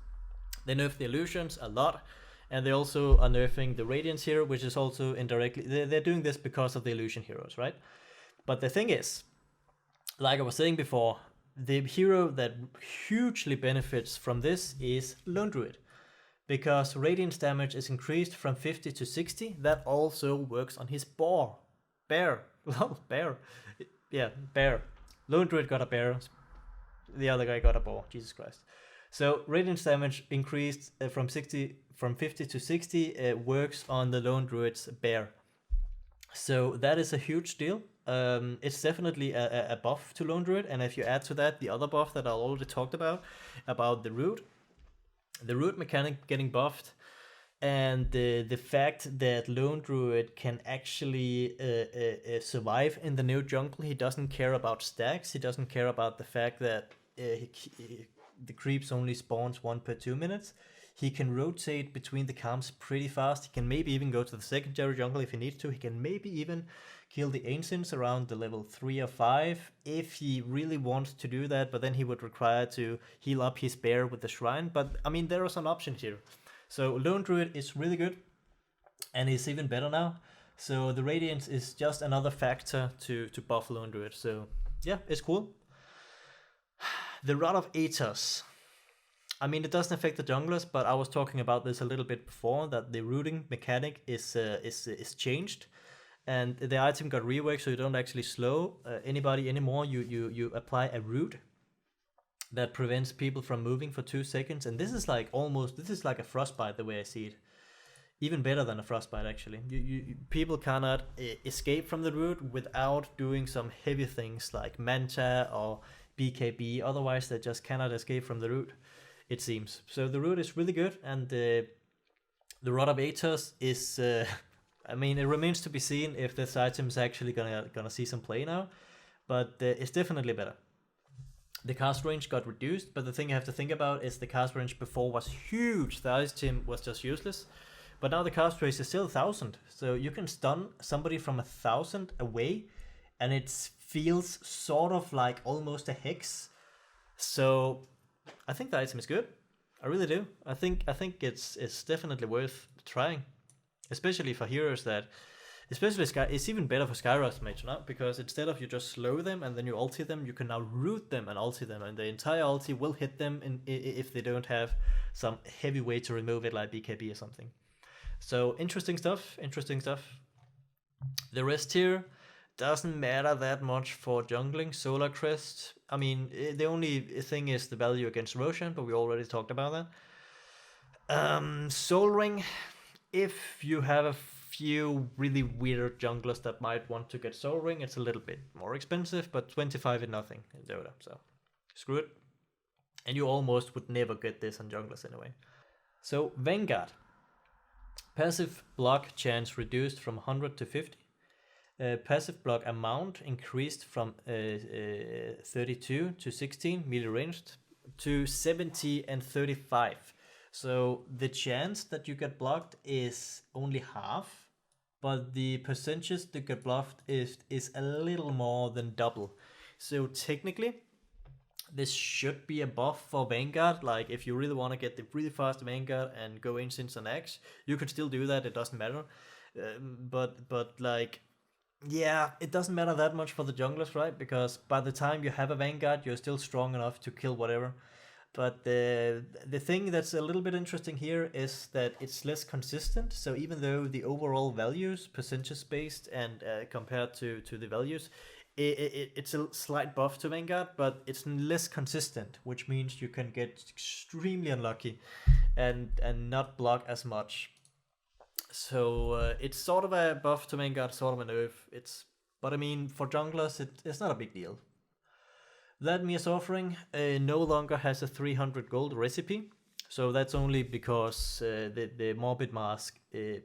They nerf the illusions a lot, and they also are nerfing the Radiance hero, which is also indirectly, they're doing this because of the illusion heroes, right? But the thing is, like I was saying before, the hero that hugely benefits from this is Lone Druid. Because Radiance damage is increased from 50 to 60, that also works on his bear. Yeah, bear. Lone Druid got a bear, the other guy got a boar, Jesus Christ. So Radiance damage increased from 50 to 60 works on the Lone Druid's bear. So that is a huge deal. It's definitely a buff to Lone Druid, and if you add to that the other buff that I already talked about the root mechanic getting buffed, and the fact that Lone Druid can actually survive in the new jungle. He doesn't care about stacks. He doesn't care about the fact that the creeps only spawns 1 per 2 minutes. He can rotate between the camps pretty fast. He can maybe even go to the secondary jungle if he needs to. He can maybe even kill the ancients around the level 3 or 5 if he really wants to do that, but then he would require to heal up his bear with the shrine. But I mean, there are some options here. So Lone Druid is really good, and is even better now. So the Radiance is just another factor to buff Lone Druid. So yeah, it's cool. The Rod of Atos. I mean, it doesn't affect the junglers, but I was talking about this a little bit before, that the rooting mechanic is changed, and the item got reworked, so you don't actually slow anybody anymore. You apply a root that prevents people from moving for 2 seconds, and this is like a frostbite the way I see it. Even better than a frostbite, actually. People cannot escape from the root without doing some heavy things like Manta or BKB. Otherwise, they just cannot escape from the root, it seems. So the root is really good, and the Rod of Atos is... I mean, it remains to be seen if this item is actually gonna see some play now, but it's definitely better. The cast range got reduced, but the thing you have to think about is the cast range before was huge. The item was just useless. But now the cast range is still 1,000, so you can stun somebody from 1,000 away, and it feels sort of like almost a hex. So I think the item is good. I really do. I think it's definitely worth trying, especially for heroes that, especially it's even better for Skyros mage now, because instead of you just slow them and then you ulti them, you can now root them and ulti them, and the entire ulti will hit them if they don't have some heavy way to remove it like BKB or something. So interesting stuff. The rest here doesn't matter that much for jungling. Solar Crest, I mean, the only thing is the value against Roshan, but we already talked about that. Soul Ring, if you have a few really weird junglers that might want to get Soul Ring, it's a little bit more expensive, but 25 is nothing in Dota, so screw it. And you almost would never get this on junglers anyway. So Vanguard. Passive block chance reduced from 100 to 50. Passive block amount increased from 32 to 16 melee ranged to 70 and 35. So the chance that you get blocked is only half, but the percentage to get blocked is a little more than double. So technically, this should be a buff for Vanguard. Like, if you really want to get the really fast Vanguard and go Ancients and Axe, you can still do that, it doesn't matter. But like, yeah, it doesn't matter that much for the junglers, right? Because by the time you have a Vanguard, you're still strong enough to kill whatever. But the thing that's a little bit interesting here is that it's less consistent. So even though the overall values, percentage based and compared to the values, it's a slight buff to Vanguard, but it's less consistent, which means you can get extremely unlucky and not block as much. So it's sort of a buff to Vanguard, sort of a nerf. But I mean, for junglers, it's not a big deal. Vladimir's Offering no longer has a 300 gold recipe, so that's only because the Morbid Mask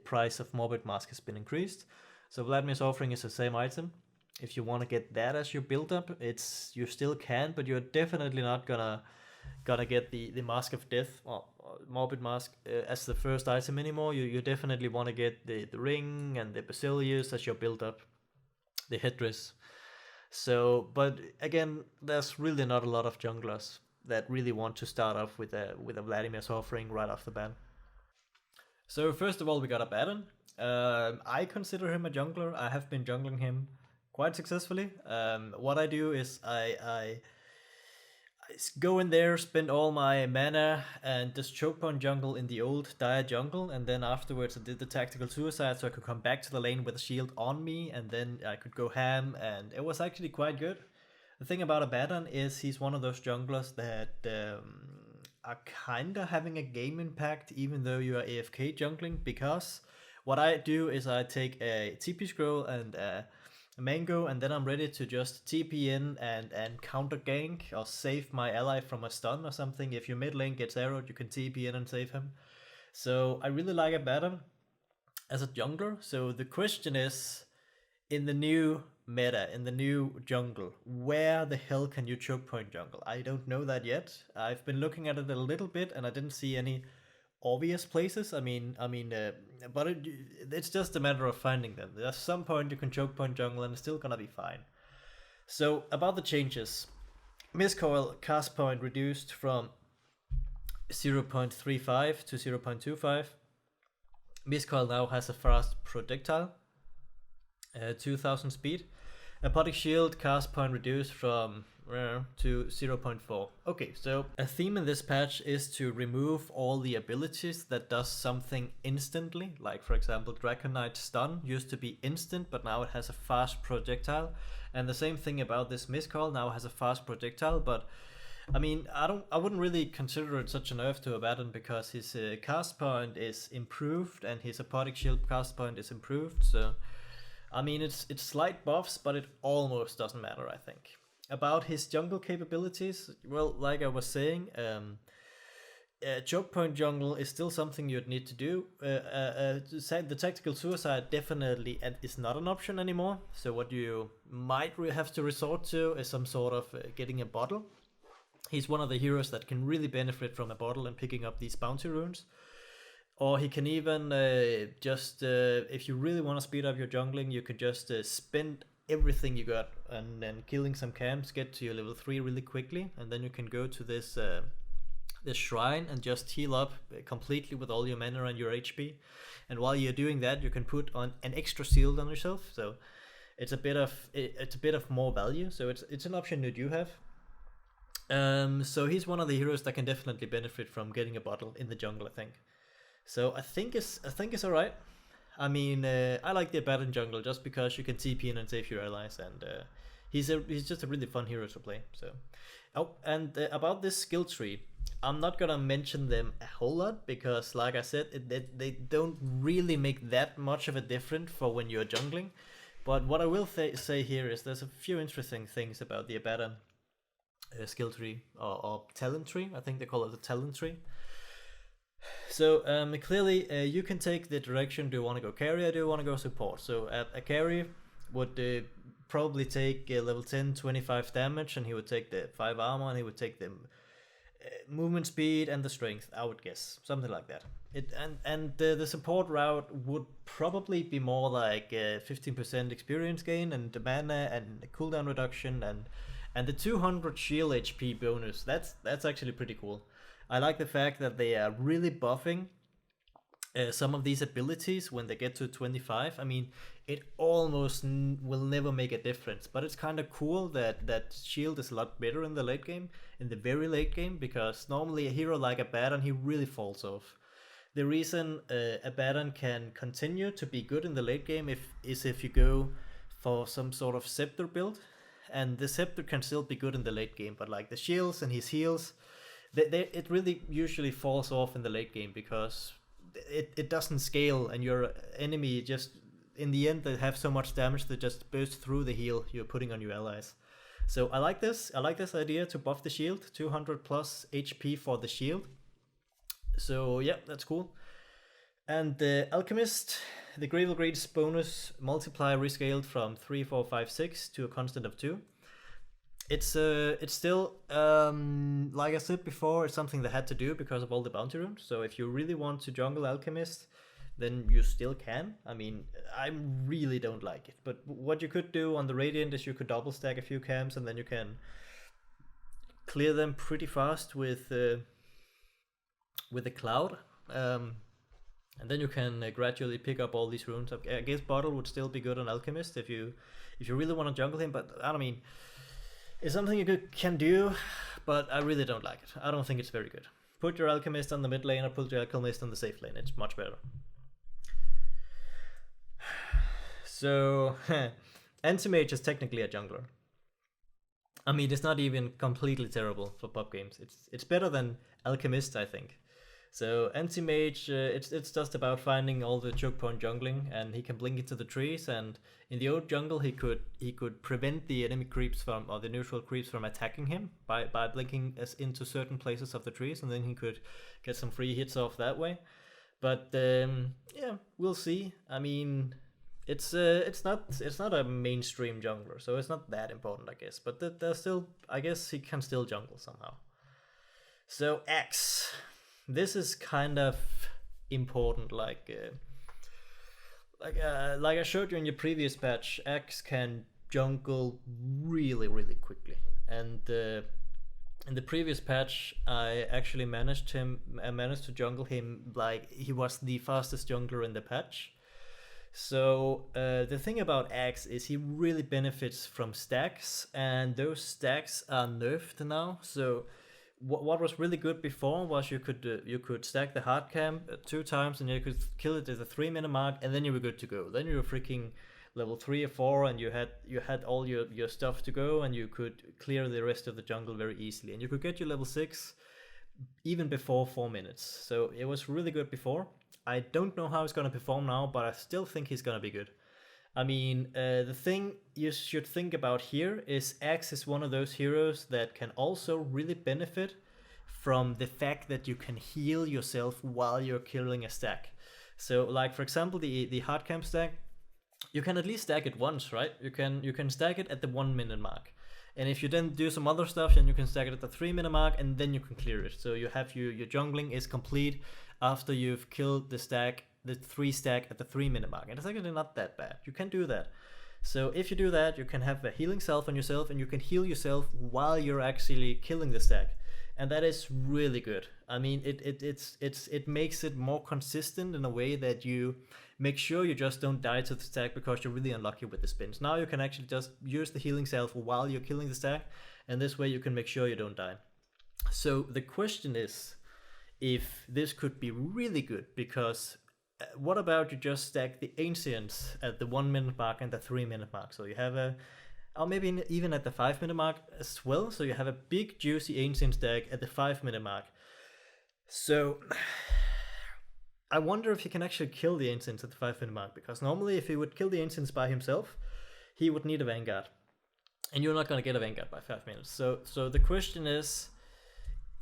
price of Morbid Mask has been increased. So Vladimir's Offering is the same item. If you want to get that as your build up, you still can, but you're definitely not gonna get the Mask of Death or Morbid Mask as the first item anymore. You definitely want to get the ring and the Basilius as your build up, the headdress. So, but again, there's really not a lot of junglers that really want to start off with a Vladimir's Offering right off the bat. So first of all, we got a Baron. I consider him a jungler. I have been jungling him quite successfully. What I do is I go in there, spend all my mana, and just choke point jungle in the old dire jungle, and then afterwards I did the tactical suicide so I could come back to the lane with a shield on me, and then I could go ham, and it was actually quite good. The thing about Abaddon is he's one of those junglers that are kinda having a game impact even though you are AFK jungling, because what I do is I take a TP scroll and mango, and then I'm ready to just TP in and counter gank or save my ally from a stun or something. If your mid lane gets arrowed, you can TP in and save him. So I really like Abaddon as a jungler. So the question is, in the new meta, in the new jungle, where the hell can you choke point jungle? I don't know that yet. I've been looking at it a little bit, and I didn't see any obvious places. But it's just a matter of finding them. There's some point you can choke point jungle, and it's still gonna be fine. So about the changes, Mistcoil cast point reduced from 0.35 to 0.25. Mistcoil now has a fast projectile, 2000 speed. Apodic shield cast point reduced from to 0.4. Okay, so a theme in this patch is to remove all the abilities that does something instantly. Like for example, Dragon Knight stun used to be instant, but now it has a fast projectile. And the same thing about this Mistcoil, now has a fast projectile, but I mean, I wouldn't really consider it such a nerf to Abaddon, because his cast point is improved and his Apodic shield cast point is improved. So, I mean, it's slight buffs, but it almost doesn't matter, I think. About his jungle capabilities, well, like I was saying, choke point jungle is still something you'd need to do. The tactical suicide definitely is not an option anymore. So what you might have to resort to is some sort of getting a bottle. He's one of the heroes that can really benefit from a bottle and picking up these bounty runes. Or he can even if you really want to speed up your jungling, you could just spend everything you got and then killing some camps, get to your level 3 really quickly, and then you can go to this shrine and just heal up completely with all your mana and your HP. And while you're doing that, you can put on an extra shield on yourself. So it's a bit of more value. So it's an option that you have. So he's one of the heroes that can definitely benefit from getting a bottle in the jungle, I think. So I think it's alright. I mean, I like the Abaddon jungle just because you can TP in and save your allies, and he's just a really fun hero to play. So, about this skill tree, I'm not gonna mention them a whole lot because, like I said, they don't really make that much of a difference for when you're jungling. But what I will say here is there's a few interesting things about the Abaddon skill tree or talent tree. I think they call it the talent tree. So clearly you can take the direction, do you want to go carry or do you want to go support? So a carry would probably take level 10 25 damage, and he would take the 5 armor, and he would take the movement speed and the strength, I would guess, something like that. The support route would probably be more like 15% experience gain and the mana and the cooldown reduction and the 200 shield HP bonus. That's actually pretty cool. I like the fact that they are really buffing some of these abilities when they get to 25. I mean, it almost will never make a difference, but it's kind of cool that shield is a lot better in the late game, in the very late game, because normally a hero like Abaddon, he really falls off. The reason Abaddon can continue to be good in the late game is if you go for some sort of scepter build, and the scepter can still be good in the late game, but like the shields and his heals, it really usually falls off in the late game because it doesn't scale, and your enemy just, in the end, they have so much damage that just burst through the heal you're putting on your allies. So I like this idea to buff the shield, 200 plus HP for the shield. So yeah, that's cool. And the Alchemist, the Gravel Grade's bonus multiplier rescaled from 3, 4, 5, 6 to a constant of 2. It's still, like I said before, it's something they had to do because of all the bounty runes. So if you really want to jungle Alchemist, then you still can. I mean, I really don't like it. But what you could do on the Radiant is you could double stack a few camps, and then you can clear them pretty fast with the Cloud. And then you can gradually pick up all these runes. I guess Bottle would still be good on Alchemist if you really want to jungle him, but I don't mean... It's something you can do, but I really don't like it. I don't think it's very good. Put your Alchemist on the mid lane or put your Alchemist on the safe lane. It's much better. So, Anti-Mage is technically a jungler. I mean, it's not even completely terrible for pop games. It's better than Alchemist, I think. So anti-mage, it's just about finding all the choke point jungling, and he can blink into the trees. And in the old jungle, he could prevent the enemy creeps from, or the neutral creeps from attacking him by blinking us into certain places of the trees, and then he could get some free hits off that way. But yeah, we'll see. I mean, it's not a mainstream jungler, so it's not that important, I guess. But there's still, I guess he can still jungle somehow. So Axe. This is kind of important, like I showed you in your previous patch. Axe can jungle really quickly, and in the previous patch, I actually managed to jungle him like he was the fastest jungler in the patch. So the thing about Axe is he really benefits from stacks, and those stacks are nerfed now. So what was really good before was you could stack the hard camp 2 times, and you could kill it at the 3-minute mark, and then you were good to go. Then you were freaking level 3 or 4, and you had all your stuff to go, and you could clear the rest of the jungle very easily, and you could get your level 6 even before 4 minutes. So it was really good before. I don't know how he's gonna perform now, but I still think he's gonna be good. I mean, the thing you should think about here is Axe is one of those heroes that can also really benefit from the fact that you can heal yourself while you're killing a stack. So, like for example, the hard camp stack, you can at least stack it once, right? You can stack it at the 1-minute mark, and if you then do some other stuff, then you can stack it at the 3-minute mark, and then you can clear it. So you have your jungling is complete after you've killed the 3 stack at the 3-minute mark, and it's actually not that bad. You can do that. So if you do that, you can have a healing salve on yourself, and you can heal yourself while you're actually killing the stack, and that is really good. I mean, it makes it more consistent in a way that you make sure you just don't die to the stack because you're really unlucky with the spins. Now you can actually just use the healing salve while you're killing the stack, and this way you can make sure you don't die. So the question is if this could be really good, because what about you just stack the ancients at the 1-minute mark and the 3-minute mark? So you have or maybe even at the 5-minute mark as well. So you have a big juicy ancient stack at the 5-minute mark. So I wonder if he can actually kill the ancients at the 5-minute mark, because normally if he would kill the ancients by himself, he would need a vanguard, and you're not going to get a vanguard by 5 minutes. So the question is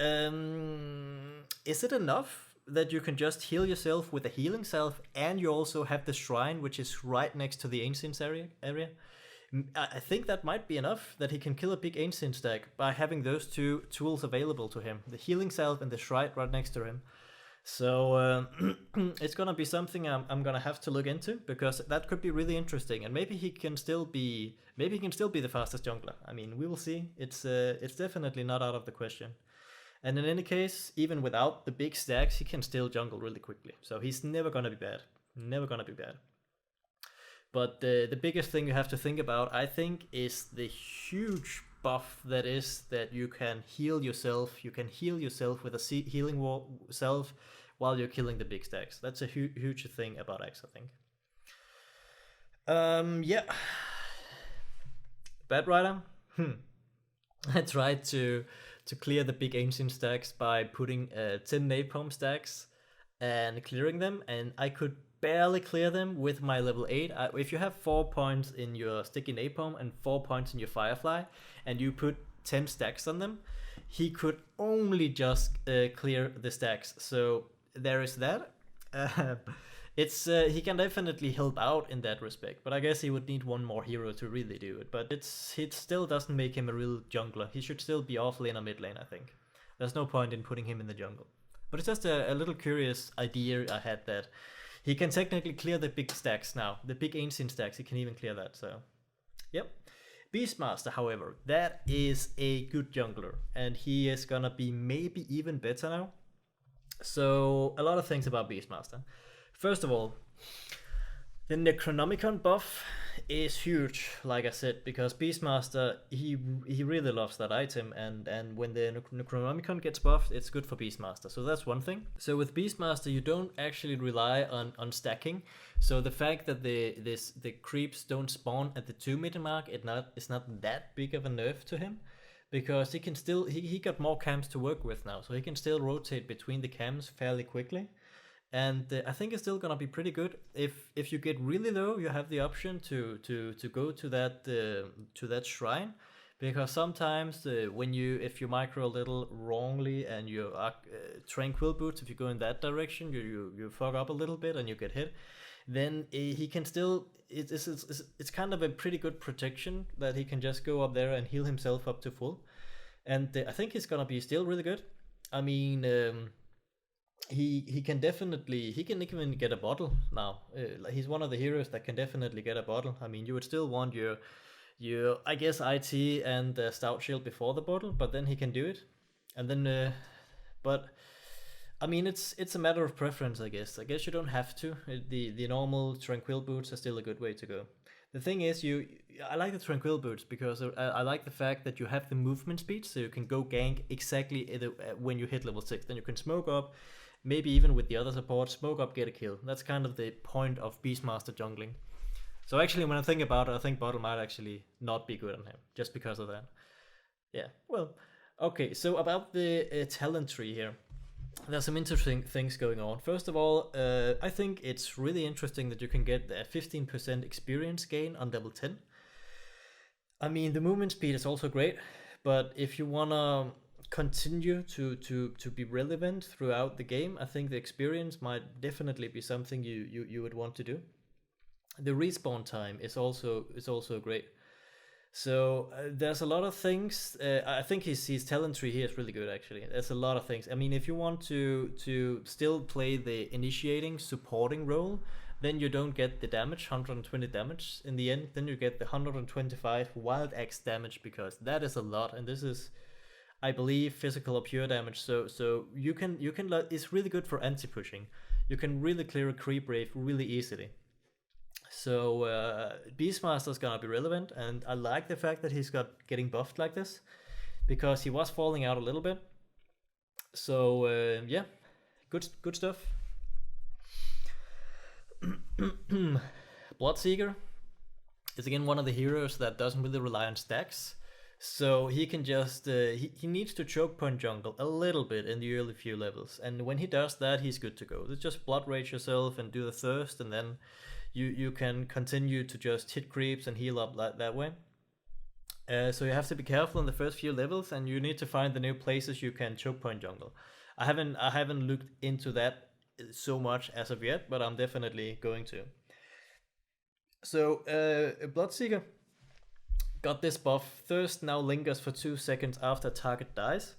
it enough that you can just heal yourself with a healing salve, and you also have the shrine, which is right next to the ancients area? I think that might be enough, that he can kill a big ancient stack by having those 2 tools available to him, the healing salve and the shrine right next to him. So it's gonna be something I'm gonna have to look into, because that could be really interesting, and maybe he can still be the fastest jungler. I mean, we will see. It's definitely not out of the question. And in any case, even without the big stacks, he can still jungle really quickly. So he's never gonna be bad. Never gonna be bad. But the biggest thing you have to think about, I think, is the huge buff that is that you can heal yourself. You can heal yourself with a healing salve while you're killing the big stacks. That's a huge thing about Axe, I think. Yeah. Bad Rider? I tried to clear the big ancient stacks by putting 10 napalm stacks and clearing them, and I could barely clear them with my level 8. If you have 4 points in your sticky napalm and 4 points in your firefly, and you put 10 stacks on them, he could only just clear the stacks. So there is that. He can definitely help out in that respect, but I guess he would need one more hero to really do it. But it still doesn't make him a real jungler. He should still be off lane or mid lane, I think. There's no point in putting him in the jungle. But it's just a little curious idea I had, that he can technically clear the big stacks now. The big ancient stacks, he can even clear that, so yep. Beastmaster, however, that is a good jungler, and he is gonna be maybe even better now. So a lot of things about Beastmaster. First of all, the Necronomicon buff is huge, like I said, because Beastmaster, he really loves that item, and when the Necronomicon gets buffed, it's good for Beastmaster. So that's one thing. So with Beastmaster, you don't actually rely on stacking. So the fact that the creeps don't spawn at the 2-minute mark, it's not that big of a nerf to him, because he can still he got more camps to work with now, so he can still rotate between the camps fairly quickly. And I think it's still gonna be pretty good. If you get really low, you have the option to go to that shrine, because sometimes when you if you micro a little wrongly and you are tranquil boots, if you go in that direction, you fuck up a little bit and you get hit, then he can still it's kind of a pretty good protection that he can just go up there and heal himself up to full. And I think he's gonna be still really good. I mean. He can definitely he can even get a bottle now. He's one of the heroes that can definitely get a bottle. I mean, you would still want your I guess IT and stout shield before the bottle, but then he can do it. And then but I mean, it's a matter of preference, I guess. I guess you don't have to. The normal tranquil boots are still a good way to go. The thing is, I like the tranquil boots because I like the fact that you have the movement speed, so you can go gank exactly when you hit level 6. Then you can smoke up, maybe even with the other support, smoke up, get a kill. That's kind of the point of Beastmaster jungling. So actually, when I think about it, I think Bottle might actually not be good on him, just because of that. Yeah, well, okay, so about the talent tree here. There's some interesting things going on. First of all, I think it's really interesting that you can get a 15% experience gain on level 10. I mean, the movement speed is also great, but if you wanna continue to be relevant throughout the game, I think the experience might definitely be something you would want to do. The respawn time is also great. So there's a lot of things. I think his talent tree here is really good, actually. There's a lot of things. I mean, if you want to still play the initiating supporting role, then you don't get the damage, 120 damage in the end. Then you get the 125 wild axe damage, because that is a lot, and this is, I believe, physical or pure damage. So you can it's really good for anti-pushing. You can really clear a creep wave really easily. So Beastmaster's gonna be relevant, and I like the fact that he's getting buffed like this, because he was falling out a little bit. So yeah, good stuff. Bloodseeker is again one of the heroes that doesn't really rely on stacks. So he can just he needs to choke point jungle a little bit in the early few levels, and when he does that, he's good to go. It's just blood rage yourself and do the thirst, and then you can continue to just hit creeps and heal up that way. So you have to be careful in the first few levels, and you need to find the new places you can choke point jungle. I haven't looked into that so much as of yet, but I'm definitely going to. So Bloodseeker got this buff. Thirst now lingers for 2 seconds after target dies.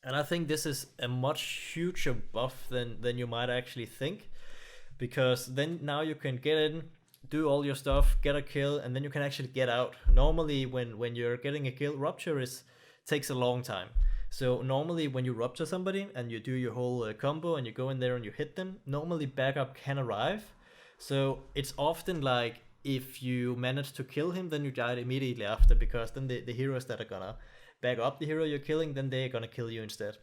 And I think this is a much huger buff than you might actually think, because then now you can get in, do all your stuff, get a kill, and then you can actually get out. Normally when you're getting a kill, rupture takes a long time. So normally when you rupture somebody and you do your whole combo and you go in there and you hit them, normally backup can arrive. So it's often like, if you manage to kill him, then you die immediately after, because then the heroes that are gonna back up the hero you're killing, then they're gonna kill you instead.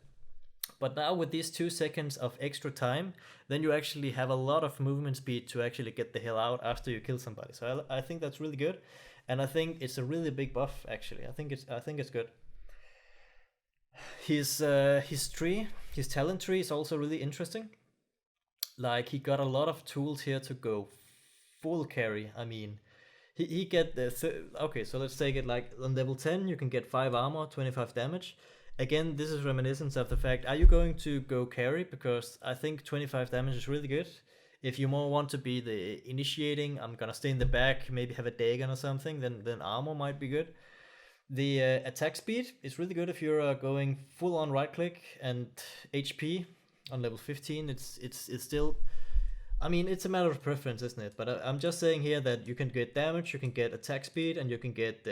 But now with these 2 seconds of extra time, then you actually have a lot of movement speed to actually get the hell out after you kill somebody. So I think that's really good, and I think it's a really big buff, actually. I think it's good. His tree, his talent tree is also really interesting. Like, he got a lot of tools here to go full carry. I mean, he get the okay, so let's take it like on level 10 you can get 5 armor, 25 damage. Again, this is reminiscence of the fact, are you going to go carry? Because I think 25 damage is really good. If you more want to be the initiating, I'm gonna stay in the back, maybe have a Dagon or something, then armor might be good. The attack speed is really good if you're going full on right click, and HP on level 15, it's still, I mean, it's a matter of preference, isn't it? But I'm just saying here that you can get damage, you can get attack speed, and you can get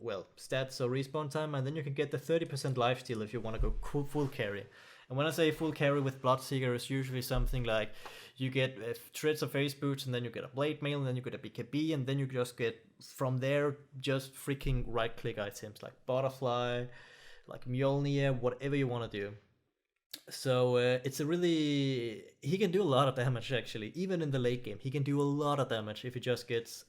well, stats or respawn time, and then you can get the 30% lifesteal if you want to go full carry. And when I say full carry with Bloodseeker, it's usually something like you get Treads of Face Boots, and then you get a Blade Mail, and then you get a BKB, and then you just get from there just freaking right click items like Butterfly, like Mjolnir, whatever you want to do. So it's a really, he can do a lot of damage actually, even in the late game. He can do a lot of damage if he just gets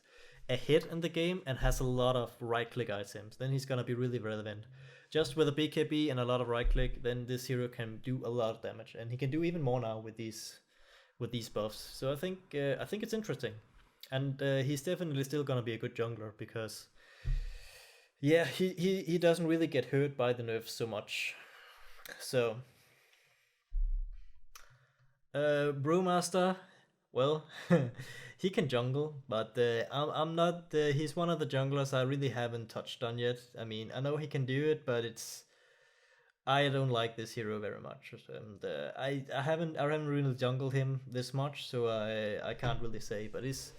a hit in the game and has a lot of right click items, then he's gonna be really relevant. Just with a BKB and a lot of right click, then this hero can do a lot of damage, and he can do even more now with these buffs. So I think it's interesting, and he's definitely still gonna be a good jungler because yeah, he doesn't really get hurt by the nerfs so much. So Brewmaster, well, he can jungle, but I'm not. He's one of the junglers I really haven't touched on yet. I mean, I know he can do it, but I don't like this hero very much, and I haven't really jungled him this much, so I can't really say. But he's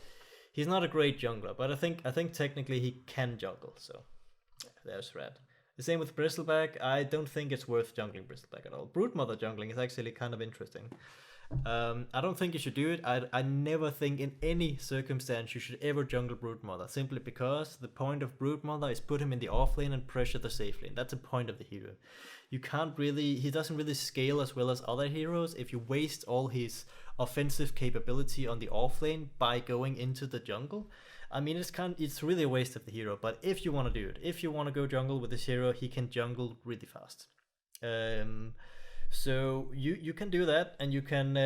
not a great jungler, but I think technically he can jungle. So there's Red. The same with Bristleback. I don't think it's worth jungling Bristleback at all. Broodmother jungling is actually kind of interesting. I don't think you should do it. I never think in any circumstance you should ever jungle Broodmother, simply because the point of Broodmother is put him in the off lane and pressure the safe lane. That's the point of the hero. He doesn't really scale as well as other heroes if you waste all his offensive capability on the off lane by going into the jungle. I mean, it's really a waste of the hero, but if you want to do it, if you want to go jungle with this hero, he can jungle really fast. So you can do that, and you can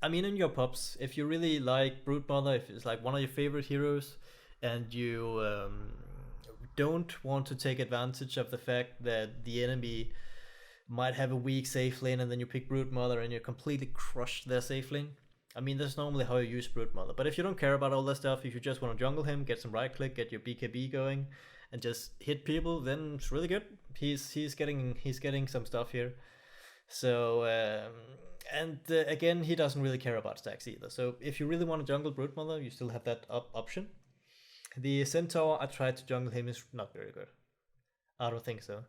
I mean, in your pubs, if you really like Broodmother, if it's like one of your favorite heroes, and you don't want to take advantage of the fact that the enemy might have a weak safe lane, and then you pick Broodmother and you completely crush their safe lane. I mean, that's normally how you use Broodmother. But if you don't care about all that stuff, if you just want to jungle him, get some right click, get your BKB going, and just hit people, then it's really good. He's getting some stuff here. So again, he doesn't really care about stacks either. So if you really want to jungle Broodmother, you still have that option. The Centaur, I tried to jungle him, is not very good. I don't think so.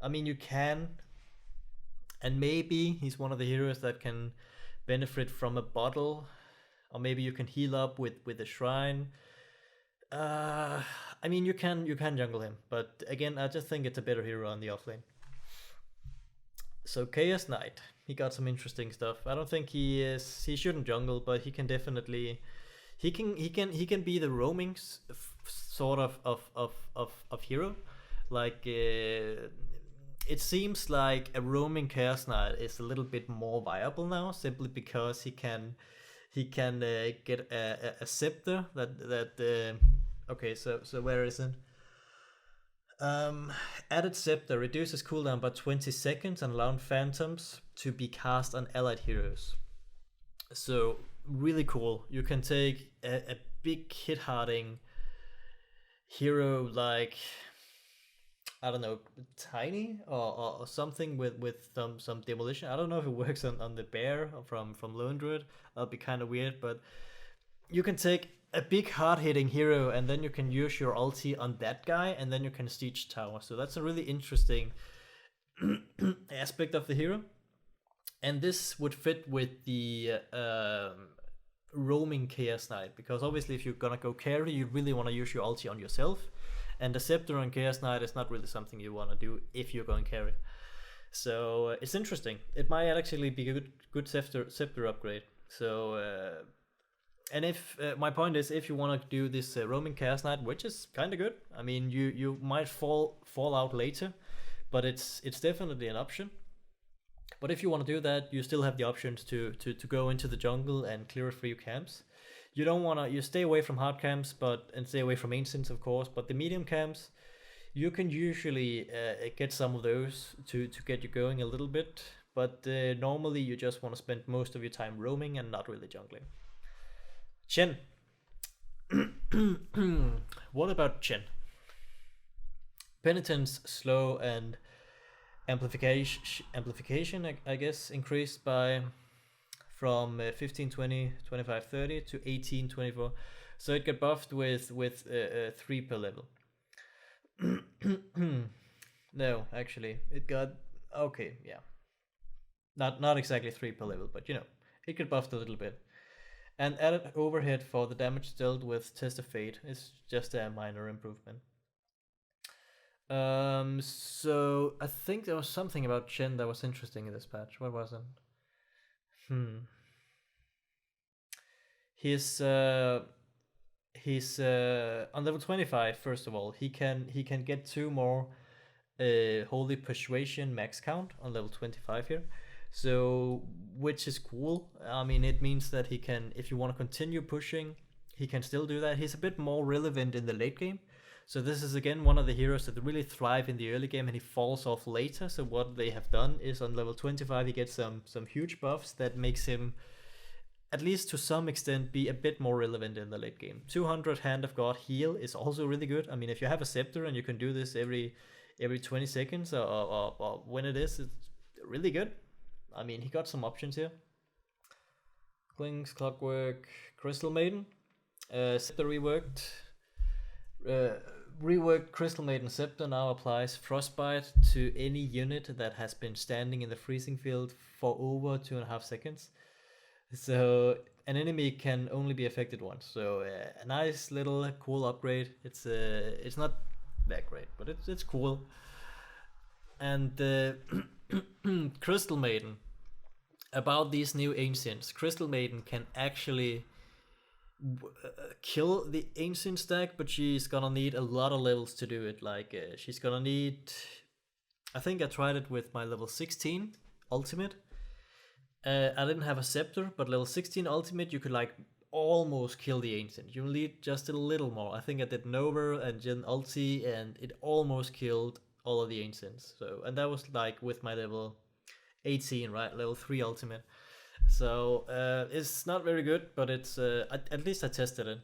I mean, you can, and maybe he's one of the heroes that can benefit from a bottle, or maybe you can heal up with a shrine. I mean, you can jungle him, but again, I just think it's a better hero on the offlane. So Chaos Knight, he got some interesting stuff. I don't think he shouldn't jungle, but he can definitely he can be the roaming sort of hero. Like it seems like a roaming Chaos Knight is a little bit more viable now, simply because he can get a scepter that okay, so where is it? Added scepter reduces cooldown by 20 seconds and allows phantoms to be cast on allied heroes. So really cool. You can take a big hit harding hero like, I don't know, Tiny or something with some demolition. I don't know if it works on the bear from Lone Druid. That'll be kind of weird, but you can take a big hard hitting hero and then you can use your ulti on that guy, and then you can siege tower. So that's a really interesting aspect of the hero. And this would fit with the roaming Chaos Knight, because obviously if you're gonna go carry, you really want to use your ulti on yourself. And the Scepter on Chaos Knight is not really something you want to do if you're going carry. So it's interesting. It might actually be a good scepter upgrade. So and if my point is, if you want to do this roaming Chaos Knight, which is kind of good. I mean, you might fall out later, but it's definitely an option. But if you want to do that, you still have the options to go into the jungle and clear a few camps. You don't want to, you stay away from hard camps, and stay away from ancients, of course, but the medium camps, you can usually get some of those to get you going a little bit, but normally you just want to spend most of your time roaming and not really jungling. Chen. What about Chen? Penitence, slow, and amplification, I guess, increased by from 15, 20, 25, 30 to 18, 24. So it got buffed with 3 per level. No, actually, it got, okay, yeah. Not exactly 3 per level, but you know, it got buffed a little bit. And added overhead for the damage dealt with Test of Fate is just a minor improvement. So I think there was something about Chen that was interesting in this patch. What was it? His He's on level 25. First of all, he can get 2 more holy persuasion max count on level 25 here, so which is cool. I mean, it means that he can, if you want to continue pushing, he can still do that. He's a bit more relevant in the late game. So this is again one of the heroes that really thrive in the early game, and he falls off later. So what they have done is on level 25 he gets some huge buffs that makes him, at least to some extent, be a bit more relevant in the late game. 200 Hand of God heal is also really good. I mean, if you have a scepter and you can do this every 20 seconds or when it is, it's really good. I mean, he got some options here. Clings, Clockwork, Crystal Maiden, Scepter reworked. Reworked Crystal Maiden Scepter now applies Frostbite to any unit that has been standing in the freezing field for over 2.5 seconds. So an enemy can only be affected once. So a nice little cool upgrade. It's not that great, but it's cool. And Crystal Maiden. About these new ancients, Crystal Maiden can actually kill the ancient stack, but she's gonna need a lot of levels to do it. Like she's gonna need, I think I tried it with my level 16 ultimate. I didn't have a scepter, but level 16 ultimate you could like almost kill the ancient. You need just a little more. I think I did Nova and Gen ulti, and it almost killed all of the ancients. So, and that was like with my level 18, right? Level 3 ultimate. So it's not very good, but it's at least I tested it.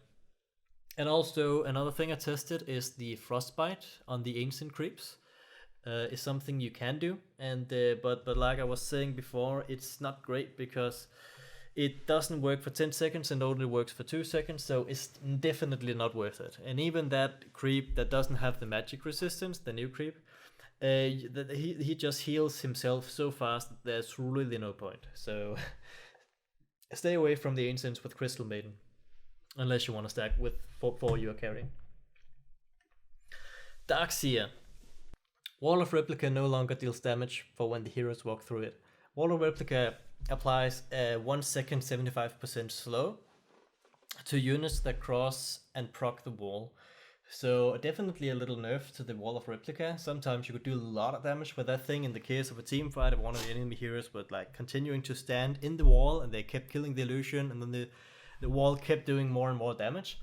And also another thing I tested is the frostbite on the ancient creeps. Is something you can do, and but like I was saying before, it's not great because it doesn't work for 10 seconds and only works for 2 seconds, so it's definitely not worth it. And even that creep that doesn't have the magic resistance, the new creep, he just heals himself so fast that there's really no point. So stay away from the ancients with Crystal Maiden, unless you want to stack with four you are carrying. Darkseer. Wall of Replica no longer deals damage for when the heroes walk through it. Wall of Replica applies 1 second 75% slow to units that cross and proc the wall. So definitely a little nerf to the Wall of Replica. Sometimes you could do a lot of damage with that thing. In the case of a team fight, if one of the enemy heroes was like continuing to stand in the wall and they kept killing the illusion, and then the wall kept doing more and more damage.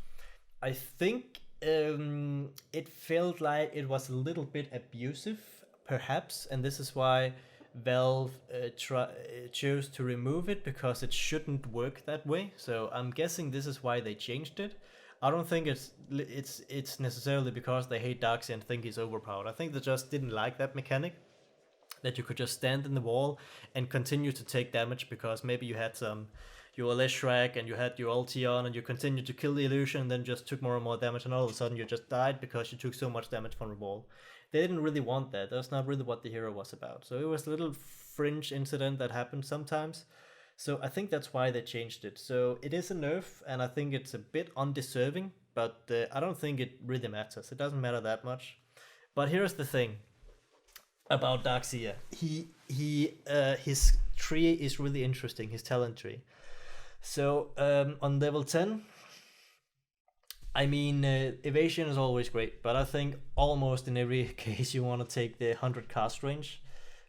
I think it felt like it was a little bit abusive, perhaps, and this is why Valve chose to remove it, because it shouldn't work that way. So I'm guessing this is why they changed it. I don't think it's necessarily because they hate Darkseer and think he's overpowered. I think they just didn't like that mechanic, that you could just stand in the wall and continue to take damage because maybe you had you were less Shrek and you had your ulti on and you continued to kill the illusion and then just took more and more damage, and all of a sudden you just died because you took so much damage from the wall. They didn't really want that. That's not really what the hero was about. So it was a little fringe incident that happened sometimes. So I think that's why they changed it. So it is a nerf, and I think it's a bit undeserving, but I don't think it really matters. It doesn't matter that much. But here's the thing about Darkseer. His tree is really interesting, his talent tree. So on level 10, I mean, evasion is always great, but I think almost in every case you want to take the 100 cast range,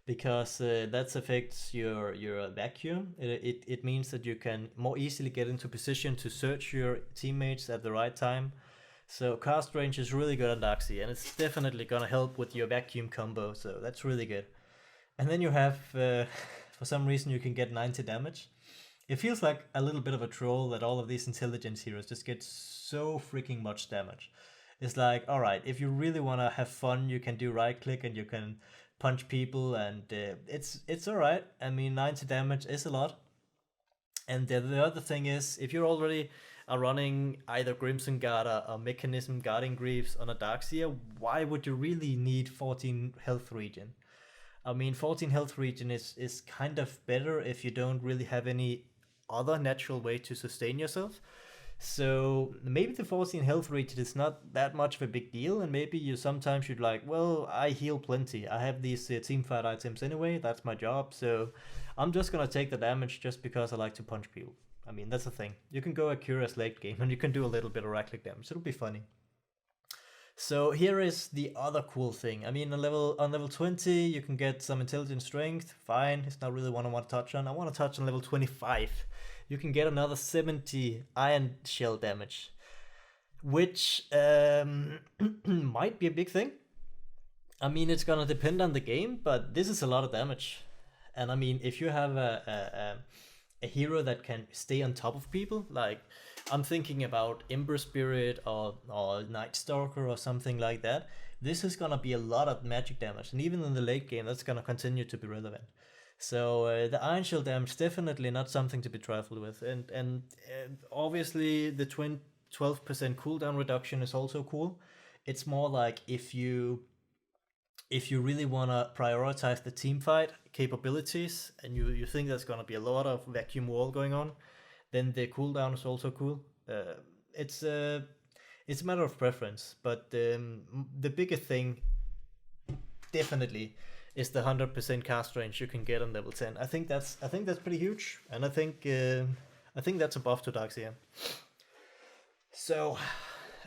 because that affects your vacuum. It means that you can more easily get into position to search your teammates at the right time. So cast range is really good on Darkseer, and it's definitely gonna help with your vacuum combo, so that's really good. And then you have, for some reason you can get 90 damage. It feels like a little bit of a troll that all of these intelligence heroes just get so freaking much damage. It's like, alright, if you really want to have fun, you can do right click and you can punch people, and it's alright. I mean, 90 damage is a lot. And the other thing is, if you're already running either Crimson Guard or Mechanism guarding Greaves on a Darkseer, why would you really need 14 health regen? I mean, 14 health regen is kind of better if you don't really have any other natural way to sustain yourself. So maybe the 14 health regen is not that much of a big deal, and maybe you sometimes should like, well, I heal plenty. I have these teamfight items anyway, that's my job, so I'm just gonna take the damage just because I like to punch people. I mean, that's the thing. You can go a curious late game and you can do a little bit of right click damage. It'll be funny. So here is the other cool thing. I mean, on level 20, you can get some intelligent strength. Fine, it's not really one I want to touch on. I want to touch on level 25. You can get another 70 iron shell damage, which might be a big thing. I mean, it's gonna depend on the game, but this is a lot of damage. And I mean, if you have a hero that can stay on top of people, like I'm thinking about Ember Spirit or Night Stalker or something like that, this is gonna be a lot of magic damage, and even in the late game, that's gonna continue to be relevant. So the Iron Shield damage definitely not something to be trifled with, and obviously the 12% cooldown reduction is also cool. It's more like if you really want to prioritize the team fight capabilities and you think there's going to be a lot of vacuum wall going on, then the cooldown is also cool. It's a matter of preference, but the bigger thing definitely is the 100% cast range you can get on level 10. I think that's pretty huge, and I think that's a buff to Darkseer. So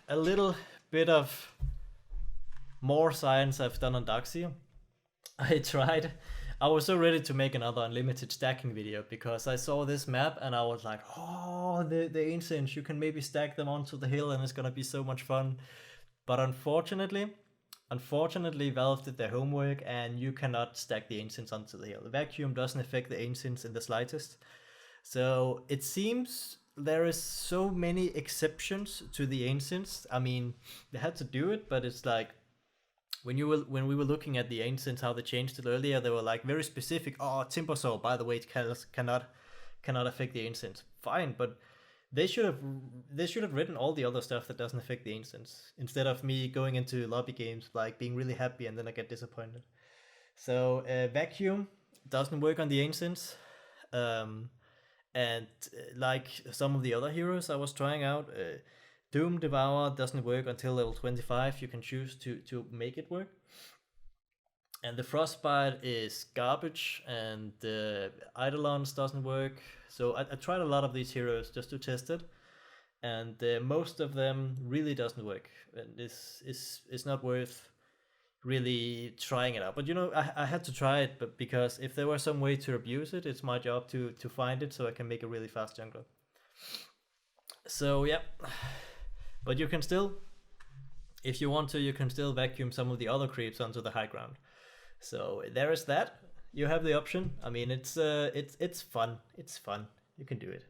a little bit of more science I've done on Darkseer. I was so ready to make another unlimited stacking video because I saw this map and I was like, oh, the ancients, you can maybe stack them onto the hill and it's gonna be so much fun. But unfortunately Valve did their homework and you cannot stack the ancients onto the hill. The vacuum doesn't affect the ancients in the slightest. So it seems there is so many exceptions to the ancients. I mean, they had to do it, but it's like, when we were looking at the ancients, how they changed it earlier, they were like very specific. Oh, Timbersaw, by the way, it cannot affect the ancients. Fine, but they should have written all the other stuff that doesn't affect the ancients instead of me going into lobby games like being really happy and then I get disappointed. So vacuum doesn't work on the ancients, and like some of the other heroes I was trying out. Doom Devour doesn't work until level 25. You can choose to make it work. And the Frostbite is garbage, and the Eidolons doesn't work. So I tried a lot of these heroes just to test it, and most of them really doesn't work. And this is not worth really trying it out. But you know, I had to try it, but because if there was some way to abuse it, it's my job to find it so I can make a really fast jungler. So yeah. But you can still, if you want to, you can still vacuum some of the other creeps onto the high ground. So there is that. You have the option. I mean, it's fun. It's fun. You can do it.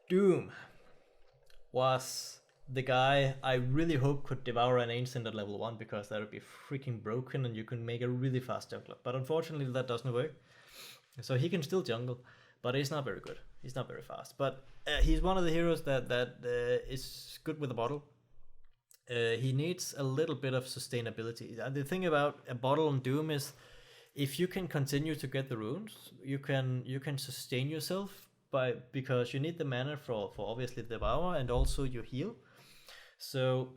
Doom was the guy I really hope could devour an ancient at level 1 because that would be freaking broken and you can make a really fast jungler. But unfortunately, that doesn't work. So he can still jungle, but he's not very good. He's not very fast, but he's one of the heroes that is good with a bottle. He needs a little bit of sustainability. The thing about a bottle on Doom is, if you can continue to get the runes, you can sustain yourself because you need the mana for obviously the Devour and also your heal. So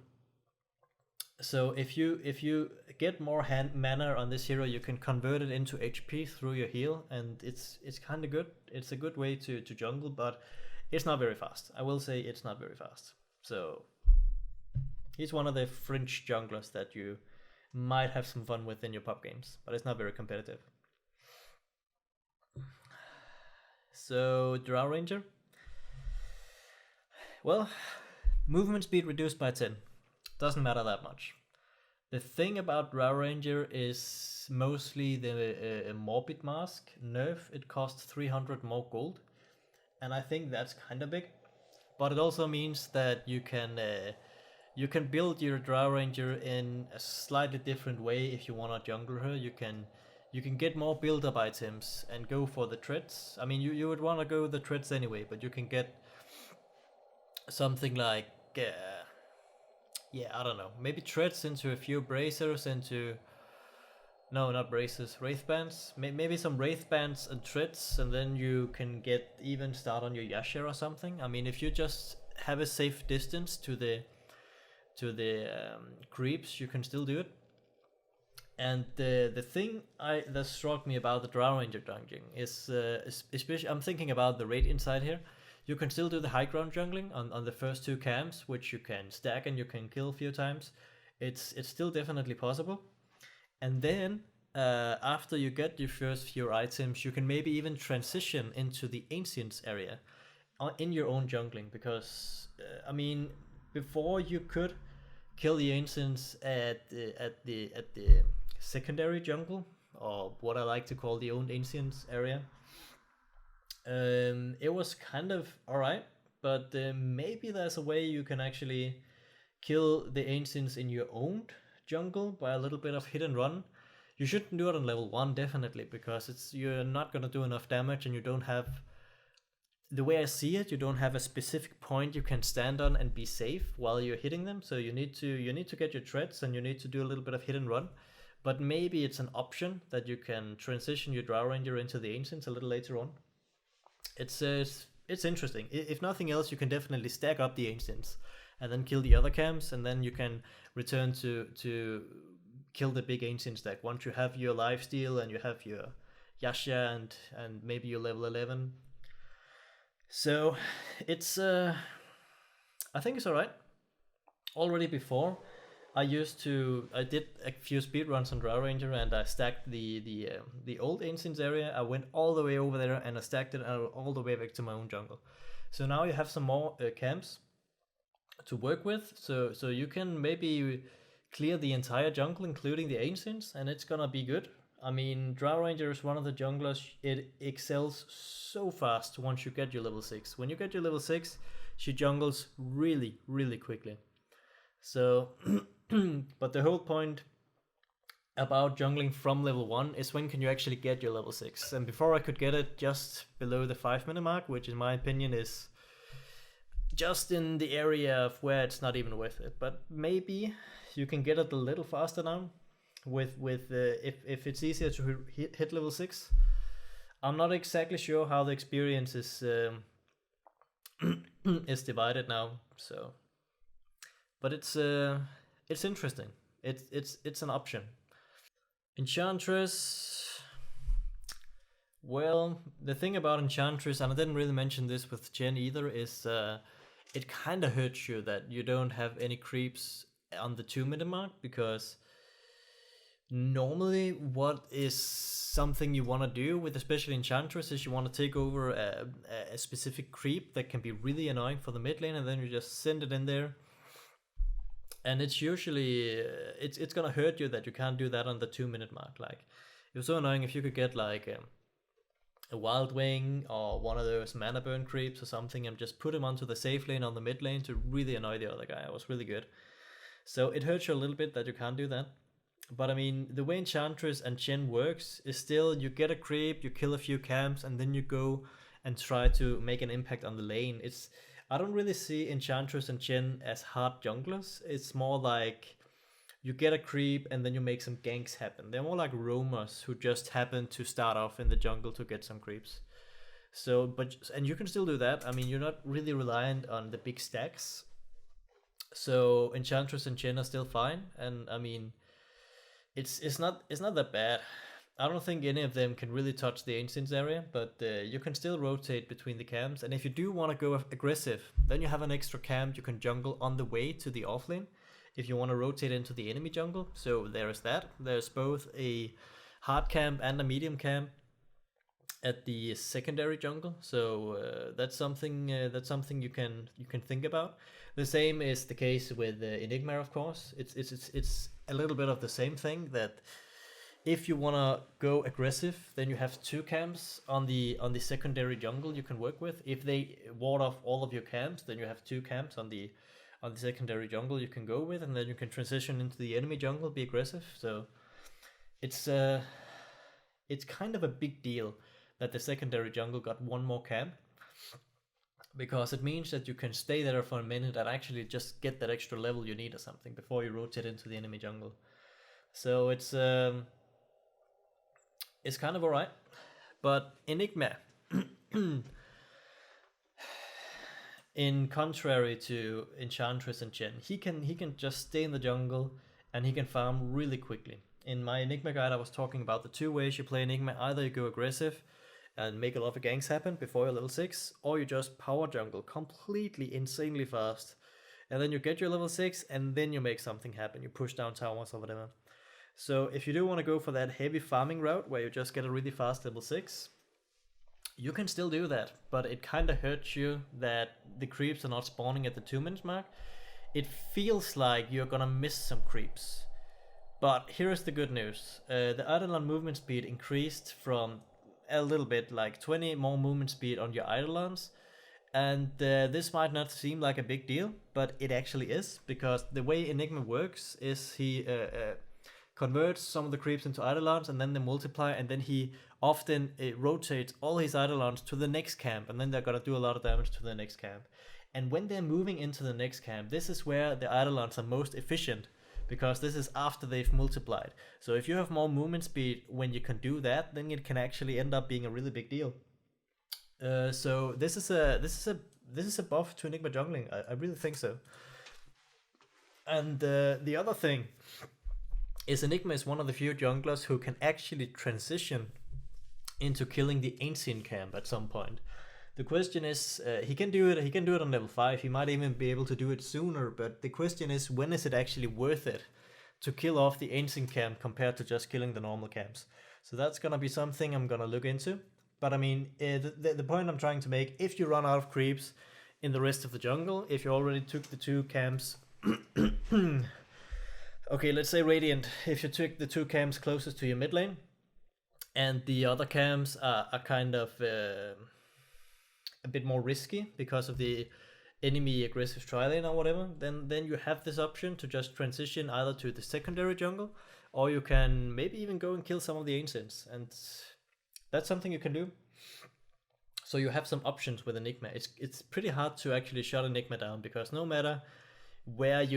if you get more mana on this hero, you can convert it into HP through your heal, and it's kind of good. It's a good way to jungle, but it's not very fast. I will say it's not very fast. So he's one of the fringe junglers that you might have some fun with in your pop games, but it's not very competitive. So Drow Ranger. Well, movement speed reduced by 10. Doesn't matter that much. The thing about Drow Ranger is mostly the Morbid Mask nerf. It costs 300 more gold, and I think that's kind of big. But it also means that you can build your Drow Ranger in a slightly different way if you want to jungle her. You can get more build-up items and go for the treads. I mean, you would want to go the treads anyway, but you can get something like I don't know, maybe treads into a few bracers, no, not braces, wraith bands, maybe some wraith bands and treads, and then you can get even start on your Yasha or something. I mean, if you just have a safe distance to the creeps, you can still do it. And the thing that struck me about the Drow Ranger jungling is, especially I'm thinking about the raid inside here. You can still do the high ground jungling on the first two camps, which you can stack and you can kill a few times. It's still definitely possible. And then after you get your first few items, you can maybe even transition into the Ancients area in your own jungling, because I mean, before you could kill the Ancients at the secondary jungle, or what I like to call the owned Ancients area. It was kind of alright, but maybe there's a way you can actually kill the Ancients in your own jungle by a little bit of hit and run. You shouldn't do it on level 1, definitely, because you're not gonna do enough damage, and you don't have, the way I see it, you don't have a specific point you can stand on and be safe while you're hitting them. So you need to get your treads, and you need to do a little bit of hit and run. But maybe it's an option that you can transition your Drow Ranger into the Ancients a little later on. It's interesting. If nothing else, you can definitely stack up the Ancients and then kill the other camps, and then you can return to kill the big Ancient stack once you have your lifesteal and you have your Yasha and maybe your level 11. So it's I think it's alright. Already before, I did a few speedruns on Drow Ranger, and I stacked the old Ancients area. I went all the way over there and I stacked it all the way back to my own jungle. So now you have some more camps to work with, so you can maybe clear the entire jungle, including the Ancients, and it's gonna be good. I mean, Drow Ranger is one of the junglers. It excels so fast once you get your level 6. When you get your level 6, she jungles really, really quickly. So, but the whole point about jungling from level 1 is when can you actually get your level 6. And before I could get it just below the 5-minute mark, which in my opinion is just in the area of where it's not even worth it. But maybe you can get it a little faster now with if it's easier to hit level 6. I'm not exactly sure how the experience is is divided now, so, but it's interesting. It's an option. Enchantress. Well, the thing about Enchantress, and I didn't really mention this with Jen either, is it kind of hurts you that you don't have any creeps on the 2-minute mark, because normally what is something you want to do with especially Enchantress is you want to take over a specific creep that can be really annoying for the mid lane, and then you just send it in there. And it's usually it's gonna hurt you that you can't do that on the 2-minute mark. Like, it was so annoying if you could get like a Wild Wing or one of those mana burn creeps or something, and just put him onto the safe lane on the mid lane to really annoy the other guy. It was really good. So it hurts you a little bit that you can't do that. But I mean, the way Enchantress and Chen works is still, you get a creep, you kill a few camps, and then you go and try to make an impact on the lane. I don't really see Enchantress and Chen as hard junglers. It's more like you get a creep and then you make some ganks happen. They're more like roamers who just happen to start off in the jungle to get some creeps. So, and you can still do that. I mean, you're not really reliant on the big stacks. So Enchantress and Chen are still fine, and I mean, it's not that bad. I don't think any of them can really touch the Ancients area, but you can still rotate between the camps. And if you do want to go aggressive, then you have an extra camp you can jungle on the way to the offlane if you want to rotate into the enemy jungle. So there is that. There's both a hard camp and a medium camp at the secondary jungle. So that's something you can think about. The same is the case with Enigma, of course. It's a little bit of the same thing, that if you want to go aggressive, then you have 2 camps on the secondary jungle you can work with. If they ward off all of your camps, then you have 2 camps on the secondary jungle you can go with, and then you can transition into the enemy jungle, be aggressive. So it's kind of a big deal that the secondary jungle got 1 more camp, because it means that you can stay there for a minute and actually just get that extra level you need or something before you rotate into the enemy jungle. So it's kind of alright. But Enigma, in contrary to Enchantress and Chen, he can just stay in the jungle and he can farm really quickly. In my Enigma guide, I was talking about the two ways you play Enigma. Either you go aggressive and make a lot of ganks happen before you're level 6, or you just power jungle completely insanely fast. And then you get your level 6, and then you make something happen. You push down towers or whatever. So if you do want to go for that heavy farming route, where you just get a really fast level 6, you can still do that. But it kind of hurts you that the creeps are not spawning at the 2-minute mark. It feels like you're gonna miss some creeps. But here is the good news. The Eidolon movement speed increased from a little bit, like 20 more movement speed on your Eidolons. And this might not seem like a big deal, but it actually is, because the way Enigma works is he converts some of the creeps into Eidolons, and then they multiply, and then he often rotates all his Eidolons to the next camp, and then they're gonna do a lot of damage to the next camp. And when they're moving into the next camp, this is where the Eidolons are most efficient, because this is after they've multiplied. So if you have more movement speed when you can do that, then it can actually end up being a really big deal. So this is a buff to Enigma jungling. I really think so. And the other thing is Enigma is one of the few junglers who can actually transition into killing the ancient camp at some point. The question is, he can do it. He can do it on level 5. He might even be able to do it sooner. But the question is, when is it actually worth it to kill off the ancient camp compared to just killing the normal camps? So that's gonna be something I'm gonna look into. But I mean, the point I'm trying to make: if you run out of creeps in the rest of the jungle, if you already took the 2 camps, okay, let's say Radiant. If you took the 2 camps closest to your mid lane, and the other camps are kind of a bit more risky because of the enemy aggressive tri-lane or whatever, then you have this option to just transition either to the secondary jungle, or you can maybe even go and kill some of the ancients, and that's something you can do. So you have some options with Enigma. It's pretty hard to actually shut Enigma down, because no matter where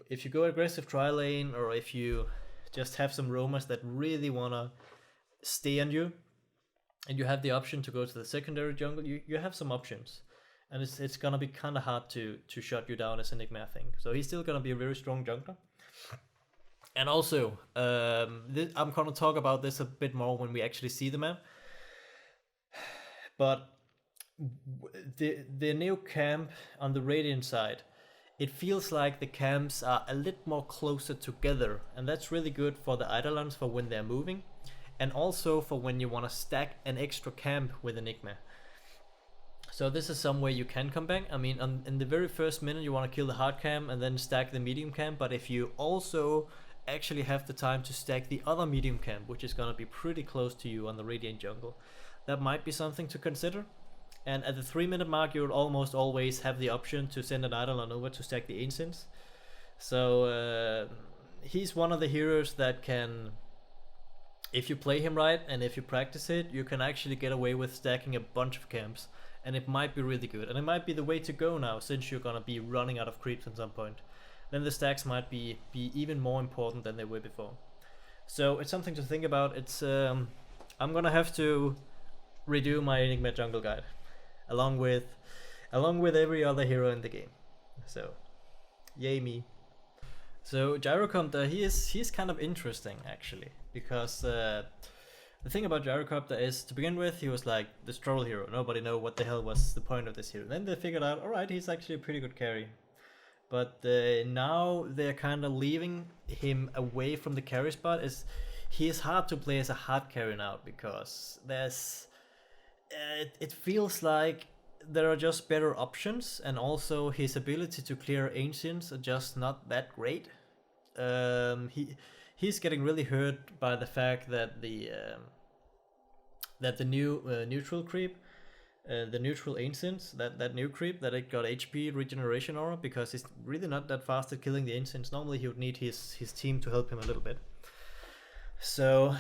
if you go aggressive tri-lane, or if you just have some roamers that really wanna stay on you, and you have the option to go to the secondary jungle, you have some options. And it's gonna be kind of hard to shut you down as Enigma, I think. So he's still gonna be a very strong jungler. And also, I'm gonna talk about this a bit more when we actually see the map. But the new camp on the Radiant side, it feels like the camps are a little more closer together, and that's really good for the Eidolons for when they're moving, and also for when you want to stack an extra camp with Enigma. So this is some way you can come back. I mean, in the very first minute you want to kill the hard camp and then stack the medium camp, but if you also actually have the time to stack the other medium camp, which is going to be pretty close to you on the Radiant jungle, that might be something to consider. And at the 3-minute mark, you will almost always have the option to send an Eidolon over to stack the ancients. So he's one of the heroes that can, if you play him right and if you practice it, you can actually get away with stacking a bunch of camps, and it might be really good. And it might be the way to go now, since you're gonna be running out of creeps at some point. Then the stacks might be even more important than they were before. So it's something to think about. It's I'm gonna have to redo my Enigma jungle guide, along with every other hero in the game. So yay me. So Gyrocopter, he's kind of interesting actually, because the thing about Gyrocopter is, to begin with, he was like the troll hero. Nobody know what the hell was the point of this hero. Then they figured out, alright, he's actually a pretty good carry. But now they're kind of leaving him away from the carry spot. He is hard to play as a hard carry now, because it feels like there are just better options, and also his ability to clear ancients are just not that great. He's getting really hurt by the fact that the new neutral creep, the neutral ancients, that new creep, that it got HP regeneration aura, because he's really not that fast at killing the ancients. Normally he would need his team to help him a little bit. So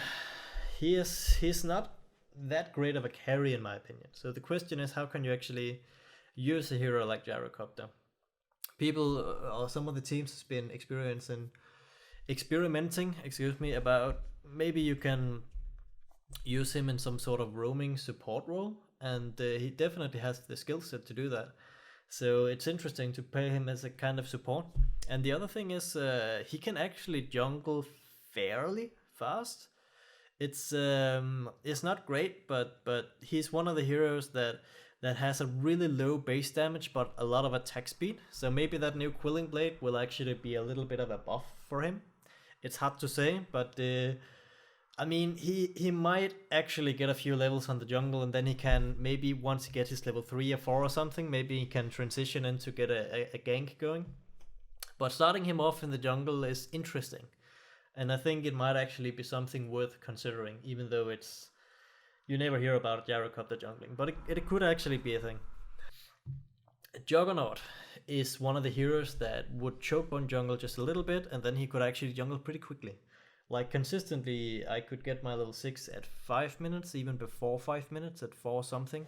he's not that great of a carry in my opinion. So the question is, how can you actually use a hero like Gyrocopter? People, or some of the teams, has been experimenting about maybe you can use him in some sort of roaming support role, and he definitely has the skill set to do that. So it's interesting to play him as a kind of support. And the other thing is, he can actually jungle fairly fast. It's not great, but he's one of the heroes that has a really low base damage but a lot of attack speed. So maybe that new Quilling Blade will actually be a little bit of a buff for him. It's hard to say, but I mean, he might actually get a few levels on the jungle, and then he can, maybe once he gets his level 3 or 4 or something, maybe he can transition into get a gank going. But starting him off in the jungle is interesting. And I think it might actually be something worth considering, even though you never hear about Gyrocopter jungling, but it could actually be a thing. Juggernaut is one of the heroes that would choke on jungle just a little bit, and then he could actually jungle pretty quickly. Like consistently, I could get my level 6 at 5 minutes, even before 5 minutes, at 4 something,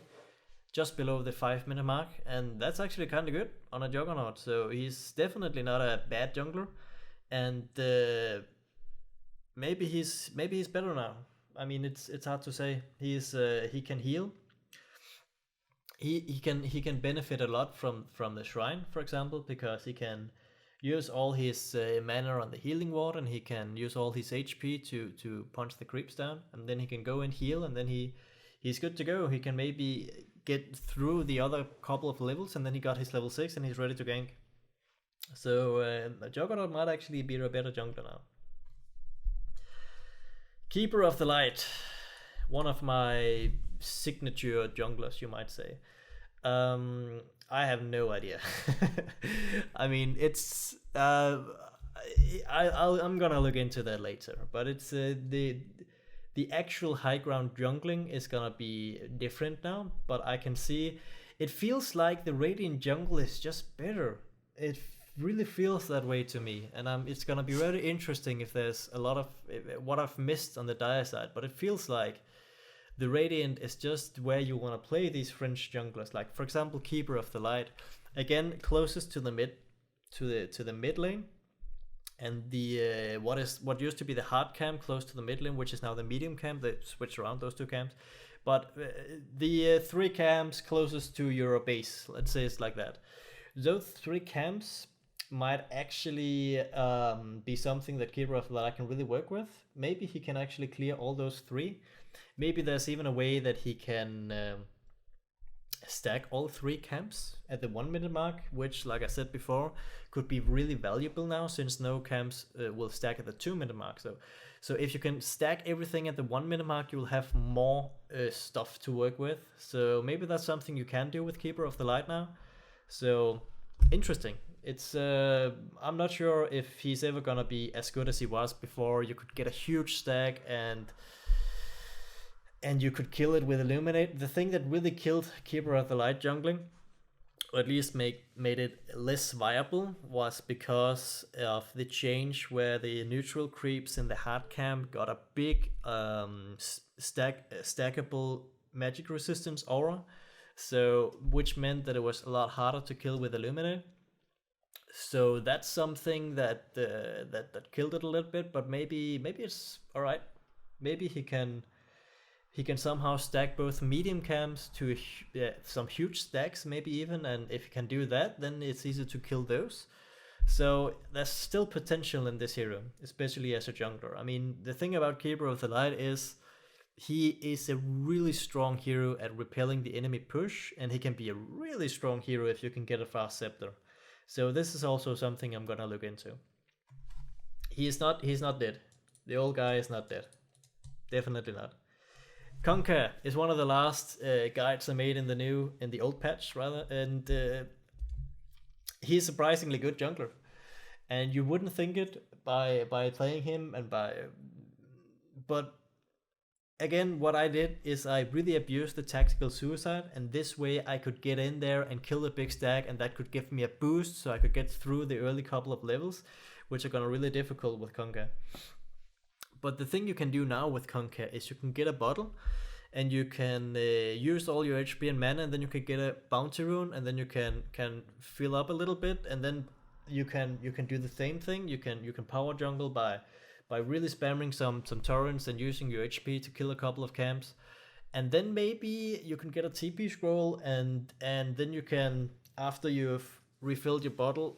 just below the 5-minute mark, and that's actually kind of good on a Juggernaut. So he's definitely not a bad jungler, and maybe he's better now. I mean, it's hard to say. He can heal. He can benefit a lot from the shrine, for example, because he can use all his mana on the healing ward, and he can use all his HP to punch the creeps down, and then he can go and heal, and then he's good to go. He can maybe get through the other couple of levels, and then he got his level 6 and he's ready to gank. So Juggernaut might actually be a better jungler now. Keeper of the Light, one of my signature junglers, you might say. I have no idea. I mean, it's I'm gonna look into that later, but it's the actual high ground jungling is gonna be different now. But I can see it feels like the Radiant jungle is just better. It really feels that way to me, and it's gonna be very interesting if there's a lot of what I've missed on the dire side. But it feels like the Radiant is just where you want to play these French junglers, like for example Keeper of the Light, again closest to the mid lane, and the what used to be the hard camp close to the mid lane, which is now the medium camp. They switched around those two camps, but the 3 camps closest to your base, let's say it's like that. Those 3 camps might actually be something that Keeper of the Light can really work with. Maybe he can actually clear all those 3. Maybe there's even a way that he can stack all 3 camps at the 1 minute mark, which, like I said before, could be really valuable now, since no camps will stack at the 2 minute mark. So if you can stack everything at the 1 minute mark, you'll have more stuff to work with. So maybe that's something you can do with Keeper of the Light now. So interesting. It's I'm not sure if he's ever gonna be as good as he was before. You could get a huge stack and you could kill it with Illuminate. The thing that really killed Keeper of the Light jungling, or at least made it less viable, was because of the change where the neutral creeps in the hard camp got a big stackable magic resistance aura, so which meant that it was a lot harder to kill with Illuminate. So that's something that killed it a little bit, but maybe it's all right. Maybe he can somehow stack both medium camps to some huge stacks, maybe even, and if he can do that, then it's easy to kill those. So there's still potential in this hero, especially as a jungler. I mean, the thing about Keeper of the Light is he is a really strong hero at repelling the enemy push, and he can be a really strong hero if you can get a fast scepter. So this is also something I'm gonna look into. He's not dead. The old guy is not dead. Definitely not. Conker is one of the last guides I made in the old patch rather, and he's a surprisingly good jungler. And you wouldn't think it by playing him but again, what I did is I really abused the tactical suicide, and this way I could get in there and kill the big stack, and that could give me a boost so I could get through the early couple of levels, which are gonna really difficult with Conker. But the thing you can do now with Conker is you can get a bottle, and you can use all your HP and mana, and then you can get a bounty rune, and then you can fill up a little bit, and then you can do the same thing. You can power jungle by really spamming some torrents and using your HP to kill a couple of camps, and then maybe you can get a TP scroll, and then you can, after you've refilled your bottle,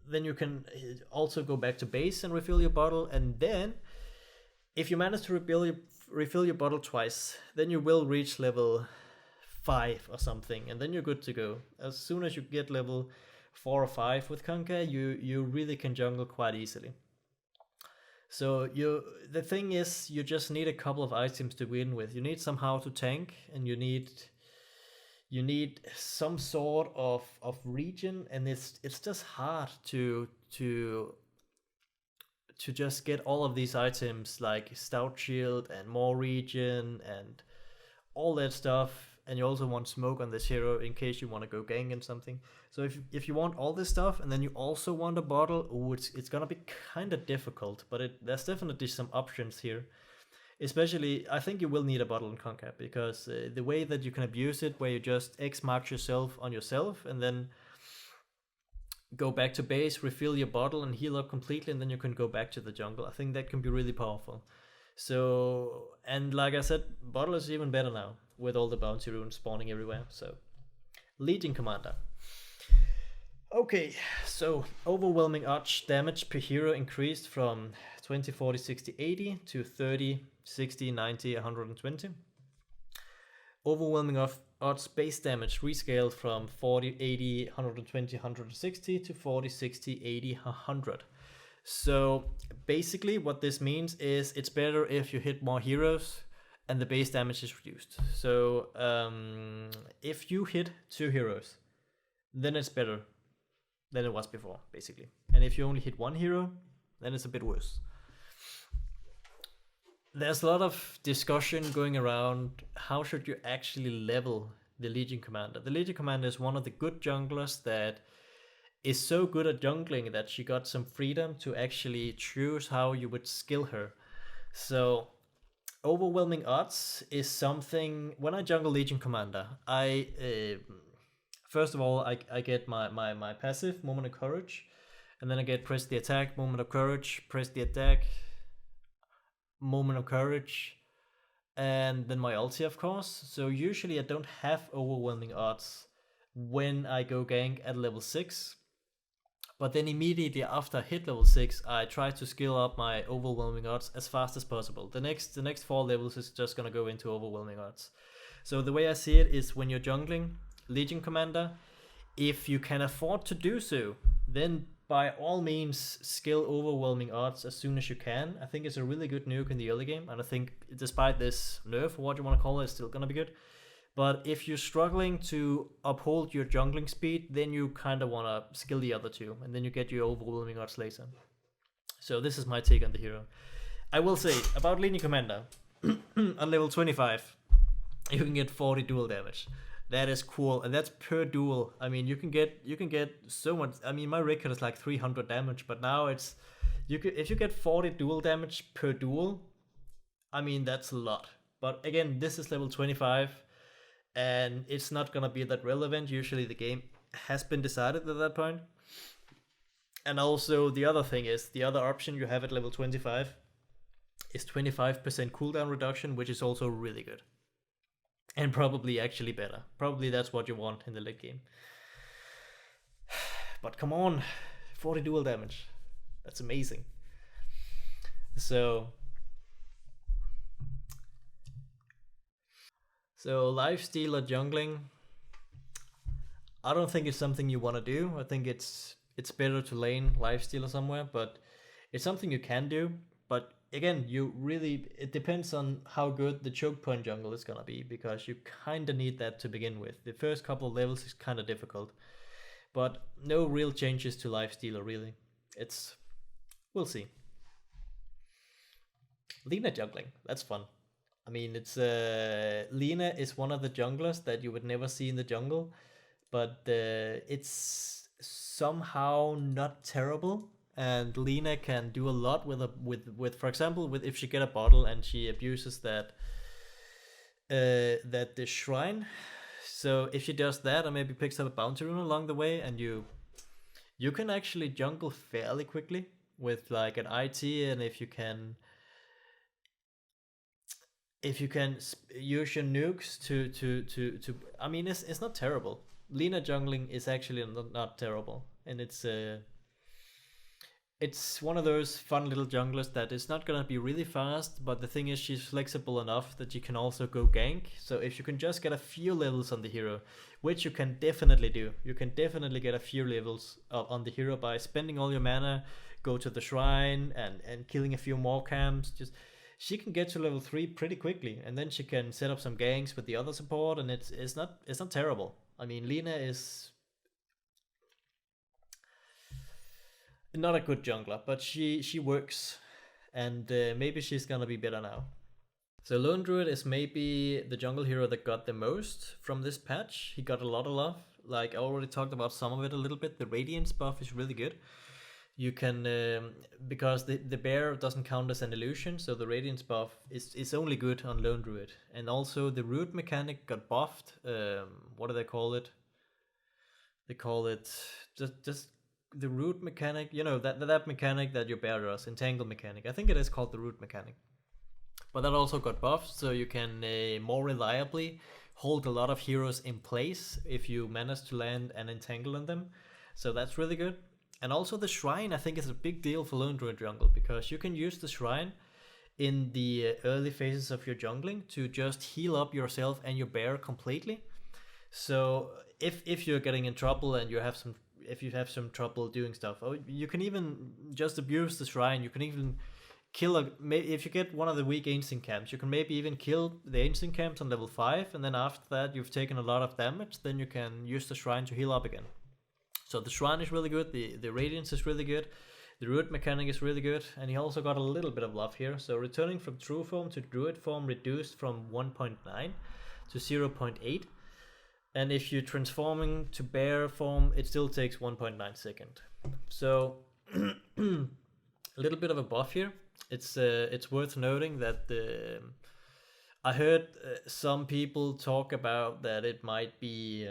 then you can also go back to base and refill your bottle, and then If you manage to refill your bottle twice, then you will reach level 5 or something, and then you're good to go. As soon as you get level 4 or 5 with Conker, you really can jungle quite easily. So the thing is, you just need a couple of items to win with. You need somehow to tank, and you need some sort of region, and it's just hard to just get all of these items like stout shield and more region and all that stuff. And you also want smoke on this hero in case you want to go gang and something. So if you want all this stuff and then you also want a bottle, it's gonna be kind of difficult. But there's definitely some options here. Especially, I think you will need a bottle in Concat, because the way that you can abuse it, where you just X mark yourself on yourself and then go back to base, refill your bottle and heal up completely, and then you can go back to the jungle. I think that can be really powerful. So, and like I said, bottle is even better now with all the bounty runes spawning everywhere. So, Legion Commander. Okay, so overwhelming arch damage per hero increased from 20, 40, 60, 80 to 30, 60, 90, 120. Overwhelming odds base damage rescaled from 40, 80, 120, 160 to 40, 60, 80, 100. So basically what this means is it's better if you hit more heroes and the base damage is reduced. So if you hit 2 heroes, then it's better than it was before, basically. And if you only hit 1 hero, then it's a bit worse. There's a lot of discussion going around how should you actually level the Legion Commander. The Legion Commander is one of the good junglers that is so good at jungling that she got some freedom to actually choose how you would skill her. So overwhelming odds is something, when I jungle Legion Commander, I first of all I get my passive, Moment of Courage, and then I get press the attack, Moment of Courage, press the attack, Moment of Courage, and then my ulti, of course. So usually I don't have overwhelming odds when I go gank at level 6. But then immediately after I hit level 6, I try to skill up my overwhelming odds as fast as possible. The next 4 levels is just gonna go into overwhelming odds. So the way I see it is, when you're jungling Legion Commander, if you can afford to do so, then by all means skill overwhelming odds as soon as you can. I think it's a really good nuke in the early game, and I think despite this nerf, or what you want to call it, it's still gonna be good. But if you're struggling to uphold your jungling speed, then you kind of want to skill the other two, and then you get your overwhelming odds later. So this is my take on the hero. I will say about Legion Commander, on level 25, you can get 40 dual damage. That is cool, and that's per duel. I mean, you can get so much. I mean, my record is like 300 damage, but now it's if you get 40 dual damage per duel, I mean, that's a lot. But again, this is level 25, and it's not gonna be that relevant. Usually the game has been decided at that point. And also the other thing is, the other option you have at level 25 is 25% cooldown reduction, which is also really good. And probably actually better. Probably that's what you want in the late game. But come on, 40 dual damage. That's amazing. So lifestealer jungling, I don't think it's something you want to do. I think it's better to lane lifestealer somewhere, but it's something you can do. But again, it depends on how good the choke point jungle is gonna be, because you kinda need that to begin with. The first couple of levels is kinda difficult, but no real changes to lifestealer really. We'll see. Lina jungling, that's fun. I mean, Lina is one of the junglers that you would never see in the jungle, but it's somehow not terrible. And Lina can do a lot with for example, if she get a bottle and she abuses that the shrine. So if she does that, or maybe picks up a bounty rune along the way, and you can actually jungle fairly quickly with like an IT, and if you can use your nukes to I mean, it's not terrible. Lina jungling is actually not terrible, and it's one of those fun little junglers that is not gonna be really fast, but the thing is she's flexible enough that you can also go gank. So if you can just get a few levels on the hero, which you can definitely do, you can definitely get a few levels on the hero by spending all your mana, go to the shrine and killing a few more camps. Just she can get to level 3 pretty quickly, and then she can set up some ganks with the other support, and it's not terrible. I mean, Lina is not a good jungler, but she works, and maybe she's gonna be better now. So Lone Druid is maybe the jungle hero that got the most from this patch. He got a lot of love. Like I already talked about some of it a little bit. The Radiance buff is really good. You can because the bear doesn't count as an illusion, so the Radiance buff is only good on Lone Druid. And also the root mechanic got buffed. What do they call it? They call it just the root mechanic. You know, that mechanic that your bear does, entangle mechanic. I think it is called the root mechanic. But that also got buffed, so you can more reliably hold a lot of heroes in place if you manage to land and entangle on them. So that's really good. And also the shrine, I think, is a big deal for Lone Druid jungle, because you can use the shrine in the early phases of your jungling to just heal up yourself and your bear completely. So if you're getting in trouble and if you have some trouble doing stuff, you can even just abuse the shrine. You can even if you get one of the weak ancient camps, you can maybe even kill the ancient camps on level 5, and then after that you've taken a lot of damage, then you can use the shrine to heal up again. So the shrine is really good, the radiance is really good, the root mechanic is really good, and he also got a little bit of love here. So returning from true form to druid form reduced from 1.9 to 0.8, and if you're transforming to bear form, it still takes 1.9 seconds. So a little bit of a buff here. It's worth noting that I heard some people talk about that it might be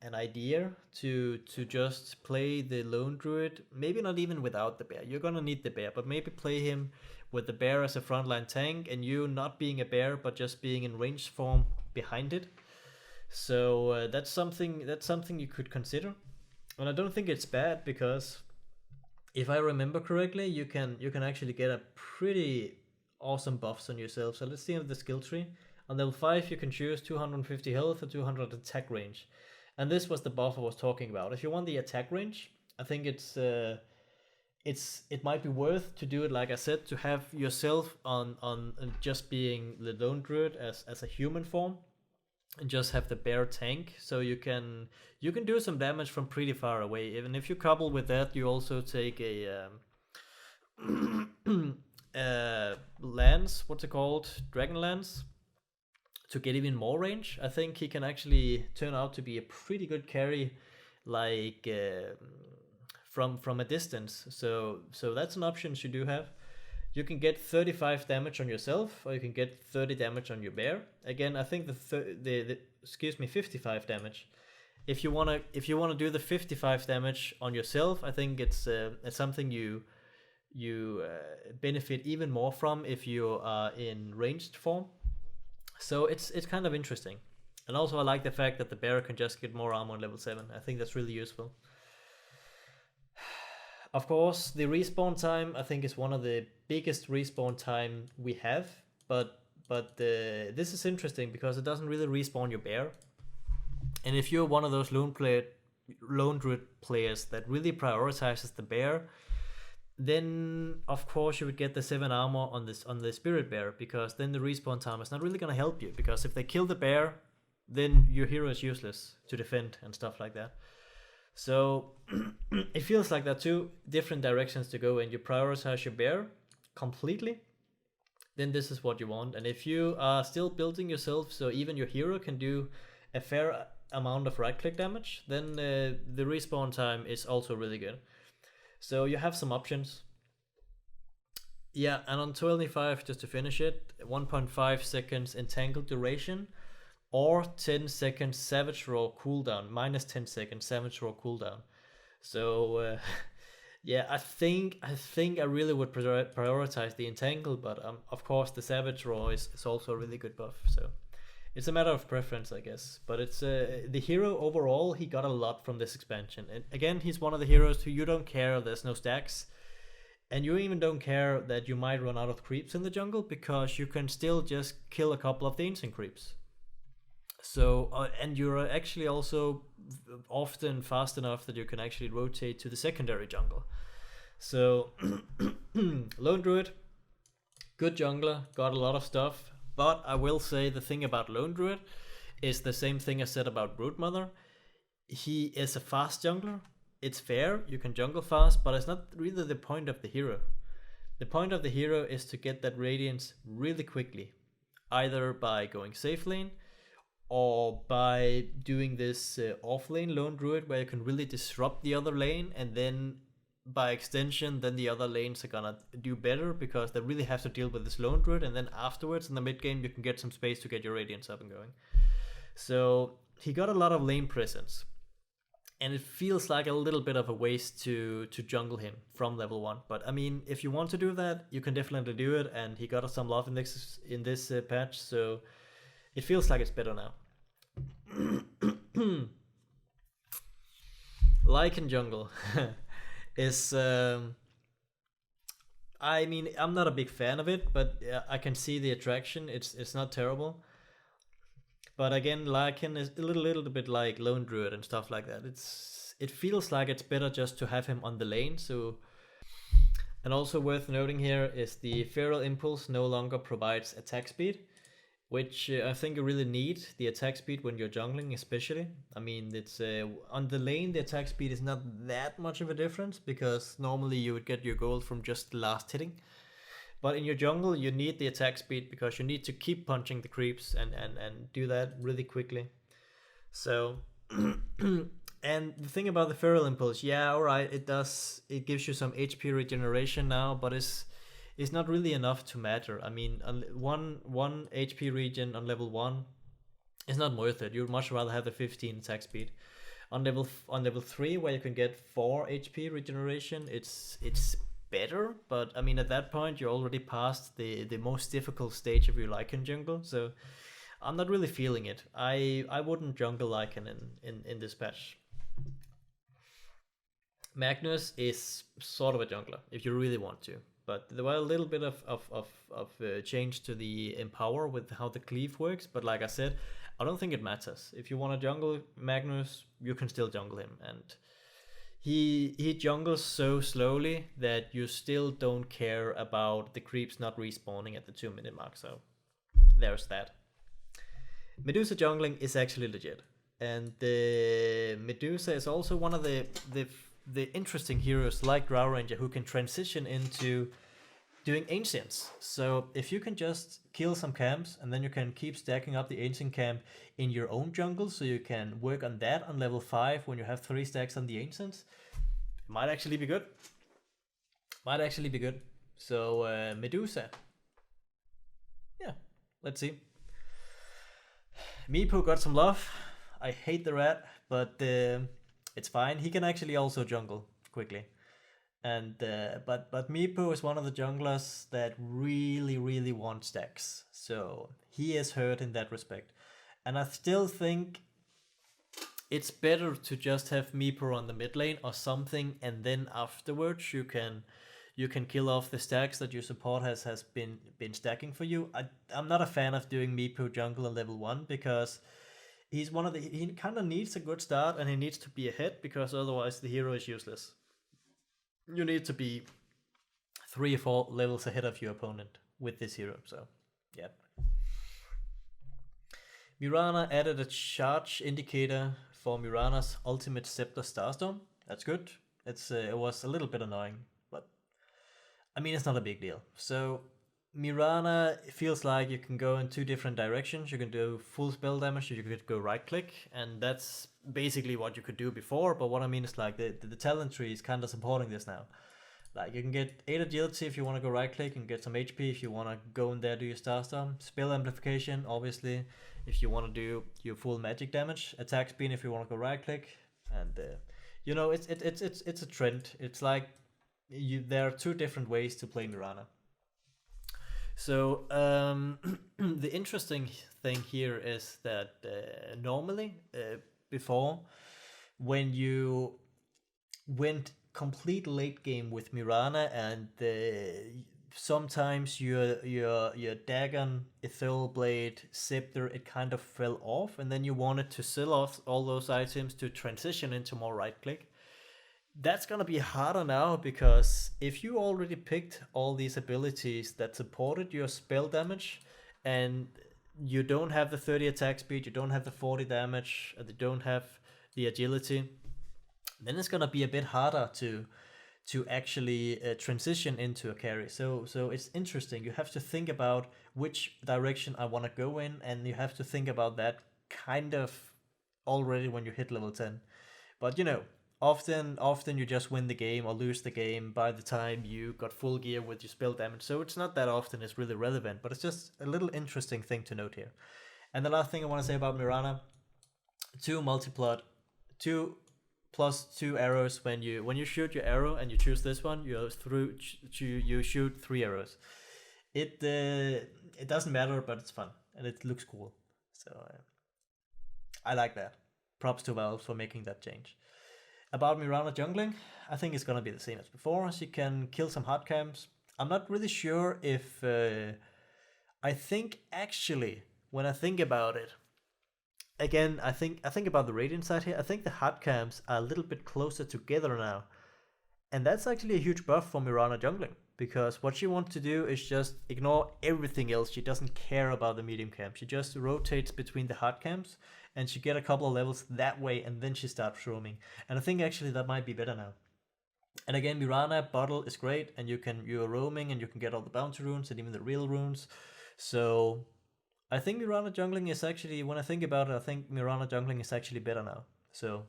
an idea to just play the Lone Druid, maybe not even without the bear. You're gonna need the bear, but maybe play him with the bear as a frontline tank, and you not being a bear but just being in ranged form behind it. So that's something you could consider, and I don't think it's bad, because if I remember correctly, you can actually get a pretty awesome buffs on yourself. So let's see the skill tree. On level 5 you can choose 250 health or 200 attack range, and this was the buff I was talking about. If you want the attack range, I think it might be worth to do it, like I said, to have yourself on just being the Lone Druid as a human form, and just have the bear tank, so you can do some damage from pretty far away. Even if you couple with that, you also take a lance, what's it called, dragon lance, to get even more range. I think he can actually turn out to be a pretty good carry, like from a distance. So that's an option you do have. You can get 35 damage on yourself, or you can get 30 damage on your bear. Again, I think the 55 damage. If you wanna do the 55 damage on yourself, I think it's something you benefit even more from if you are in ranged form. So it's kind of interesting. And also I like the fact that the bear can just get more armor on level 7. I think that's really useful. Of course, the respawn time, I think, is one of the biggest respawn time we have, but this is interesting because it doesn't really respawn your bear. And if you're one of those lone druid players that really prioritizes the bear, then of course you would get the 7 armor on the spirit bear, because then the respawn time is not really going to help you, because if they kill the bear, then your hero is useless to defend and stuff like that. So it feels like there are two different directions to go, and you prioritize your bear completely, then this is what you want. And if you are still building yourself so even your hero can do a fair amount of right click damage, then the respawn time is also really good. So you have some options. Yeah, and on 25, just to finish it, 1.5 seconds entangled duration, or 10 seconds savage roar cooldown, minus 10 seconds savage roar cooldown. So yeah, I think I really would prioritize the entangle, but of course the savage roar is also a really good buff. So it's a matter of preference, I guess. But it's the hero overall, he got a lot from this expansion. And again, he's one of the heroes who you don't care there's no stacks. And you even don't care that you might run out of creeps in the jungle, because you can still just kill a couple of the ancient creeps. So, and you're actually also often fast enough that you can actually rotate to the secondary jungle. So, Lone Druid, good jungler, got a lot of stuff. But I will say the thing about Lone Druid is the same thing I said about Broodmother. He is a fast jungler. It's fair, you can jungle fast, but it's not really the point of the hero. The point of the hero is to get that radiance really quickly, either by going safe lane or by doing this off lane Lone Druid, where you can really disrupt the other lane, and then by extension then the other lanes are gonna do better because they really have to deal with this Lone Druid, and then afterwards in the mid game you can get some space to get your radiance up and going. So he got a lot of lane presence, and it feels like a little bit of a waste to jungle him from level 1. But I mean, if you want to do that, you can definitely do it, and he got some love in this patch, so it feels like it's better now. Lycan jungle is I mean, I'm not a big fan of it, but I can see the attraction. It's not terrible. But again, Lycan is a little bit like Lone Druid and stuff like that. It feels like it's better just to have him on the lane. So, and also worth noting here is the Feral Impulse no longer provides attack speed, which I think you really need the attack speed when you're jungling, especially. I mean, it's on the lane, the attack speed is not that much of a difference, because normally you would get your gold from just last hitting. But in your jungle, you need the attack speed because you need to keep punching the creeps and do that really quickly. So, and the thing about the Feral Impulse, yeah, alright, it gives you some HP regeneration now, but it's not really enough to matter. I mean, one HP regen on level 1 is not worth it. You'd much rather have the 15 attack speed. On level 3, where you can get 4 HP regeneration, it's better, but I mean, at that point you're already past the most difficult stage of your Lycan jungle, so I'm not really feeling it. I wouldn't jungle Lycan in this patch. Magnus is sort of a jungler if you really want to, but there were a little bit of change to the Empower with how the cleave works, but like I said, I don't think it matters. If you want to jungle Magnus, you can still jungle him, and he jungles so slowly that you still don't care about the creeps not respawning at the 2-minute mark, so there's that. Medusa jungling is actually legit, and the Medusa is also one of the interesting heroes like Drow Ranger who can transition into doing ancients. So if you can just kill some camps and then you can keep stacking up the ancient camp in your own jungle, so you can work on that on level 5 when you have 3 stacks on the ancients, it might actually be good. So Medusa, yeah, let's see. Meepo got some love. I hate the rat, but it's fine. He can actually also jungle quickly. And but Meepo is one of the junglers that really want stacks, so he is hurt in that respect. And I still think it's better to just have Meepo on the mid lane or something, and then afterwards you can kill off the stacks that your support has been stacking for you. I'm not a fan of doing Meepo jungle on level 1, because he kind of needs a good start, and he needs to be ahead, because otherwise the hero is useless. You need to be 3 or 4 levels ahead of your opponent with this hero, so yeah. Mirana added a charge indicator for Mirana's ultimate Scepter Starstorm. That's good. It was a little bit annoying, but I mean, it's not a big deal. So Mirana feels like you can go in 2 different directions. You can do full spell damage, or you could go right click, and that's basically what you could do before. But what I mean is, like, the talent tree is kind of supporting this now. Like, you can get 8 agility if you want to go right click, and get some HP if you want to go in there, do your Starstorm. Spell amplification, obviously, if you want to do your full magic damage. Attack speed if you want to go right click, and you know, it's a trend. It's like there are 2 different ways to play Mirana. So the interesting thing here is that normally before, when you went complete late game with Mirana, and sometimes your Dagon, Ethereal Blade, Scepter, it kind of fell off, and then you wanted to sell off all those items to transition into more right click. That's gonna be harder now, because if you already picked all these abilities that supported your spell damage, and you don't have the 30 attack speed, you don't have the 40 damage, you don't have the agility, then it's gonna be a bit harder to actually transition into a carry. So it's interesting. You have to think about which direction I want to go in, and you have to think about that kind of already when you hit level 10. But often you just win the game or lose the game by the time you got full gear with your spell damage. So it's not that often it's really relevant, but it's just a little interesting thing to note here. And the last thing I want to say about Mirana, 2 multiplot, 2 plus 2 arrows. When you shoot your arrow and you choose this one, you shoot 3 arrows. It doesn't matter, but it's fun and it looks cool. So I like that. Props to Valve for making that change. About Mirana jungling, I think it's gonna be the same as before. She can kill some hard camps. I'm not really sure if I think actually, when I think about it, again, I think about the Radiant side here. I think the hard camps are a little bit closer together now, and that's actually a huge buff for Mirana jungling, because what she wants to do is just ignore everything else. She doesn't care about the medium camp. She just rotates between the hard camps, and she get a couple of levels that way, and then she starts roaming. And I think actually that might be better now. And again, Mirana bottle is great, and you're roaming and you can get all the bounty runes and even the real runes. So I think Mirana jungling is actually, when I think about it, I think Mirana jungling is actually better now. So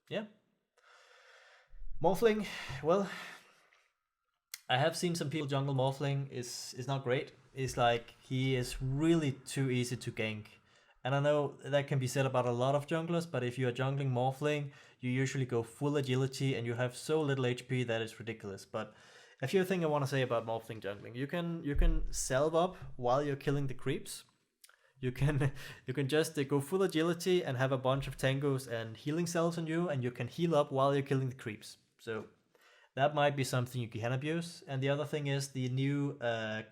yeah. Morphling, well, I have seen some people jungle Morphling is not great. It's like he is really too easy to gank. And I know that can be said about a lot of junglers, but if you are jungling Morphling, you usually go full agility and you have so little HP that it's ridiculous. But a few things I want to say about Morphling jungling. You can salve up while you're killing the creeps. You can just go full agility and have a bunch of tangos and healing cells on you, and you can heal up while you're killing the creeps. So that might be something you can abuse. And the other thing is the new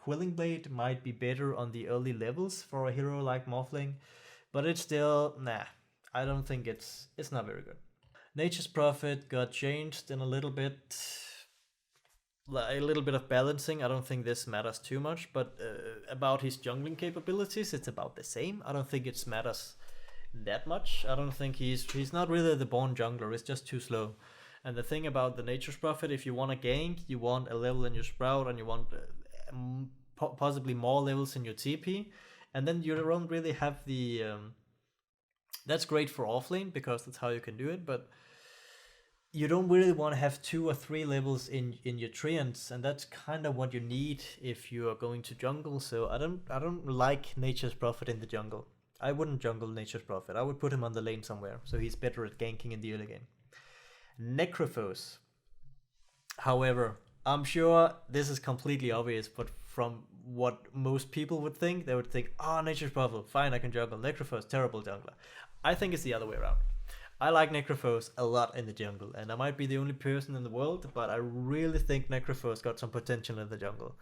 Quelling Blade might be better on the early levels for a hero like Morphling, but it's still, nah, I don't think it's not very good. Nature's Prophet got changed in a little bit of balancing. I don't think this matters too much, but about his jungling capabilities, it's about the same. I don't think it matters that much. I don't think he's not really the born jungler. It's just too slow. And the thing about the Nature's Prophet, if you want to gank, you want a level in your Sprout, and you want possibly more levels in your TP, and then you don't really have the... that's great for offlane, because that's how you can do it, but you don't really want to have 2 or 3 levels in your treants, and that's kind of what you need if you are going to jungle. So I don't like Nature's Prophet in the jungle. I wouldn't jungle Nature's Prophet. I would put him on the lane somewhere, so he's better at ganking in the early game. Necrophos. However, I'm sure this is completely obvious, but from what most people would think, they would think, Nature's Prophet, fine, I can jungle. Necrophos, terrible jungler. I think it's the other way around. I like Necrophos a lot in the jungle, and I might be the only person in the world, but I really think Necrophos got some potential in the jungle.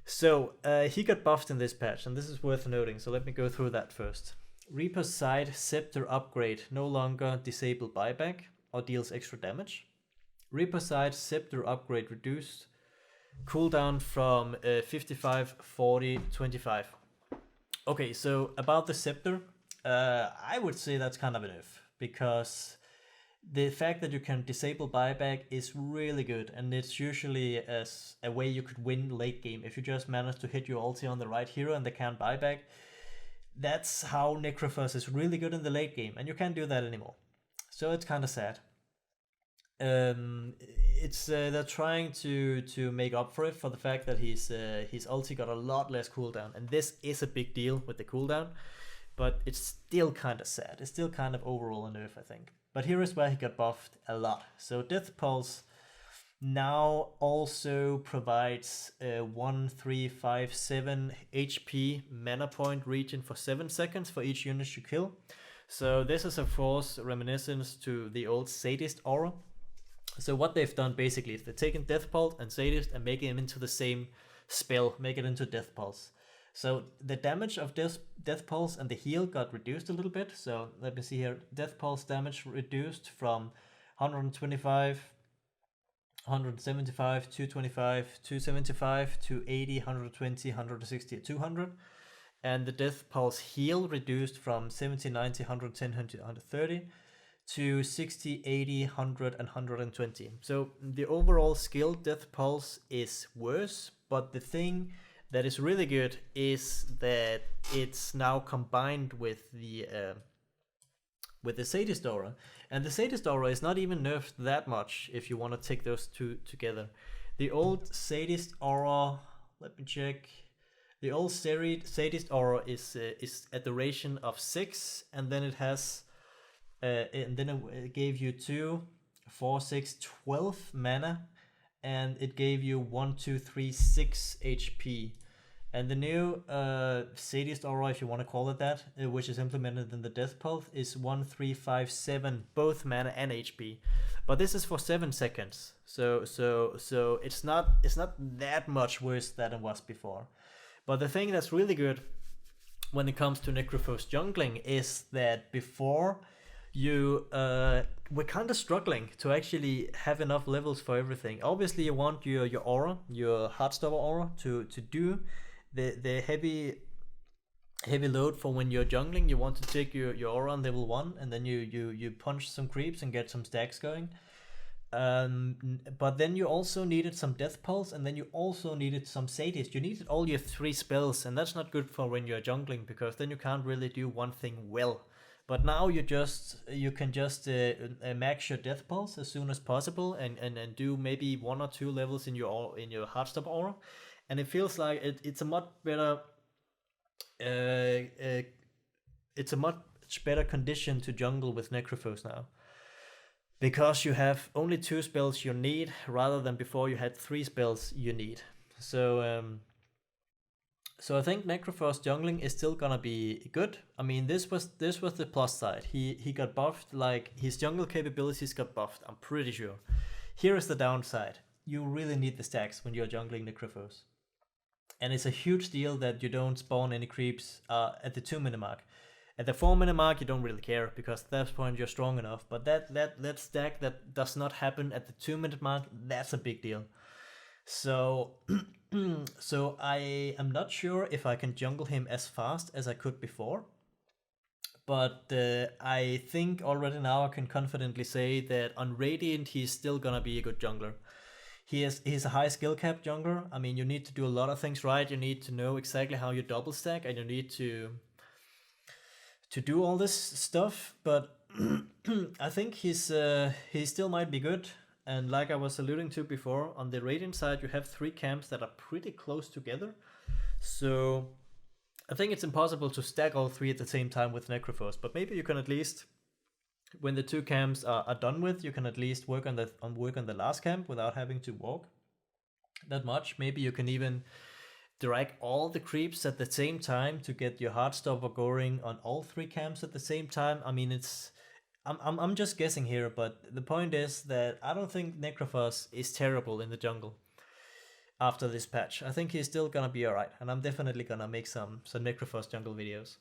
So, he got buffed in this patch, and this is worth noting, so let me go through that first. Reaper's Side Scepter upgrade, no longer disable buyback or deals extra damage. Reaper Side Scepter upgrade reduced. Cooldown from 55, 40, 25. Okay, so about the Scepter, I would say that's kind of an if, because the fact that you can disable buyback is really good, and it's usually as a way you could win late game. If you just manage to hit your ulti on the right hero and they can't buyback, that's how Necrophos is really good in the late game, and you can't do that anymore. So it's kind of sad. It's they're trying to make up for it, for the fact that his ulti got a lot less cooldown, and this is a big deal with the cooldown, but it's still kind of sad. It's still kind of overall a nerf, I think. But here is where he got buffed a lot. So Death Pulse now also provides 1, 3, 5, 7 HP mana point regen for 7 seconds for each unit you kill. So this is of course reminiscence to the old Sadist aura. So what they've done basically is they've taken Death Pulse and Sadist and making them into the same spell, make it into Death Pulse. So the damage of Death Pulse and the heal got reduced a little bit. So let me see here. Death Pulse damage reduced from 125, 175, 225, 275 to 80, 120, 160, 200. And the Death Pulse heal reduced from 70, 90, 110, 130 to 60, 80, 100, and 120. So the overall skill Death Pulse is worse, but the thing that is really good is that it's now combined with the Sadist Aura. And the Sadist Aura is not even nerfed that much if you want to take those two together. The old Sadist Aura, let me check. The old Sadist Aura is a duration of 6, and then it has, and then it gave you 2, 4, 6, 12 mana, and it gave you 1, 2, 3, 6 HP. And the new Sadist Aura, if you want to call it that, which is implemented in the Death Pulse, is 1, 3, 5, 7, both mana and HP. But this is for 7 seconds, so it's not that much worse than it was before. But the thing that's really good when it comes to Necrophos jungling is that before you we're kind of struggling to actually have enough levels for everything. Obviously, you want your aura, your Heartstopper aura, to do the heavy load for when you're jungling. You want to take your aura on level 1, and then you punch some creeps and get some stacks going. But then you also needed some Death Pulse, and then you also needed some Sadist. You needed all your 3 spells, and that's not good for when you're jungling, because then you can't really do one thing well. But now you can just max your Death Pulse as soon as possible, and do maybe 1 or 2 levels in your Heartstopper aura, and it feels like it's a much better it's a much better condition to jungle with Necrophos now, because you have only 2 spells you need rather than before you had 3 spells you need. So I think Necrophos jungling is still gonna be good. I mean, this was the plus side. He got buffed, like his jungle capabilities got buffed, I'm pretty sure. Here is the downside. You really need the stacks when you're jungling Necrophos. And it's a huge deal that you don't spawn any creeps at the 2-minute mark. At the 4-minute mark, you don't really care, because at that point you're strong enough. But that stack that does not happen at the 2-minute mark, that's a big deal. So so I am not sure if I can jungle him as fast as I could before. But I think already now I can confidently say that on Radiant he's still gonna be a good jungler. He's a high skill cap jungler. I mean, you need to do a lot of things right. You need to know exactly how you double stack, and you need to do all this stuff. But I think he still might be good. And like I was alluding to before, on the Radiant side, you have 3 camps that are pretty close together. So I think it's impossible to stack all 3 at the same time with Necrophos. But maybe you can at least, when the 2 camps are done with, you can at least work on the last camp without having to walk that much. Maybe you can even drag all the creeps at the same time to get your Heartstopper going on all 3 camps at the same time. I mean, I'm just guessing here, but the point is that I don't think Necrophos is terrible in the jungle after this patch. I think he's still gonna be alright, and I'm definitely gonna make some Necrophos jungle videos.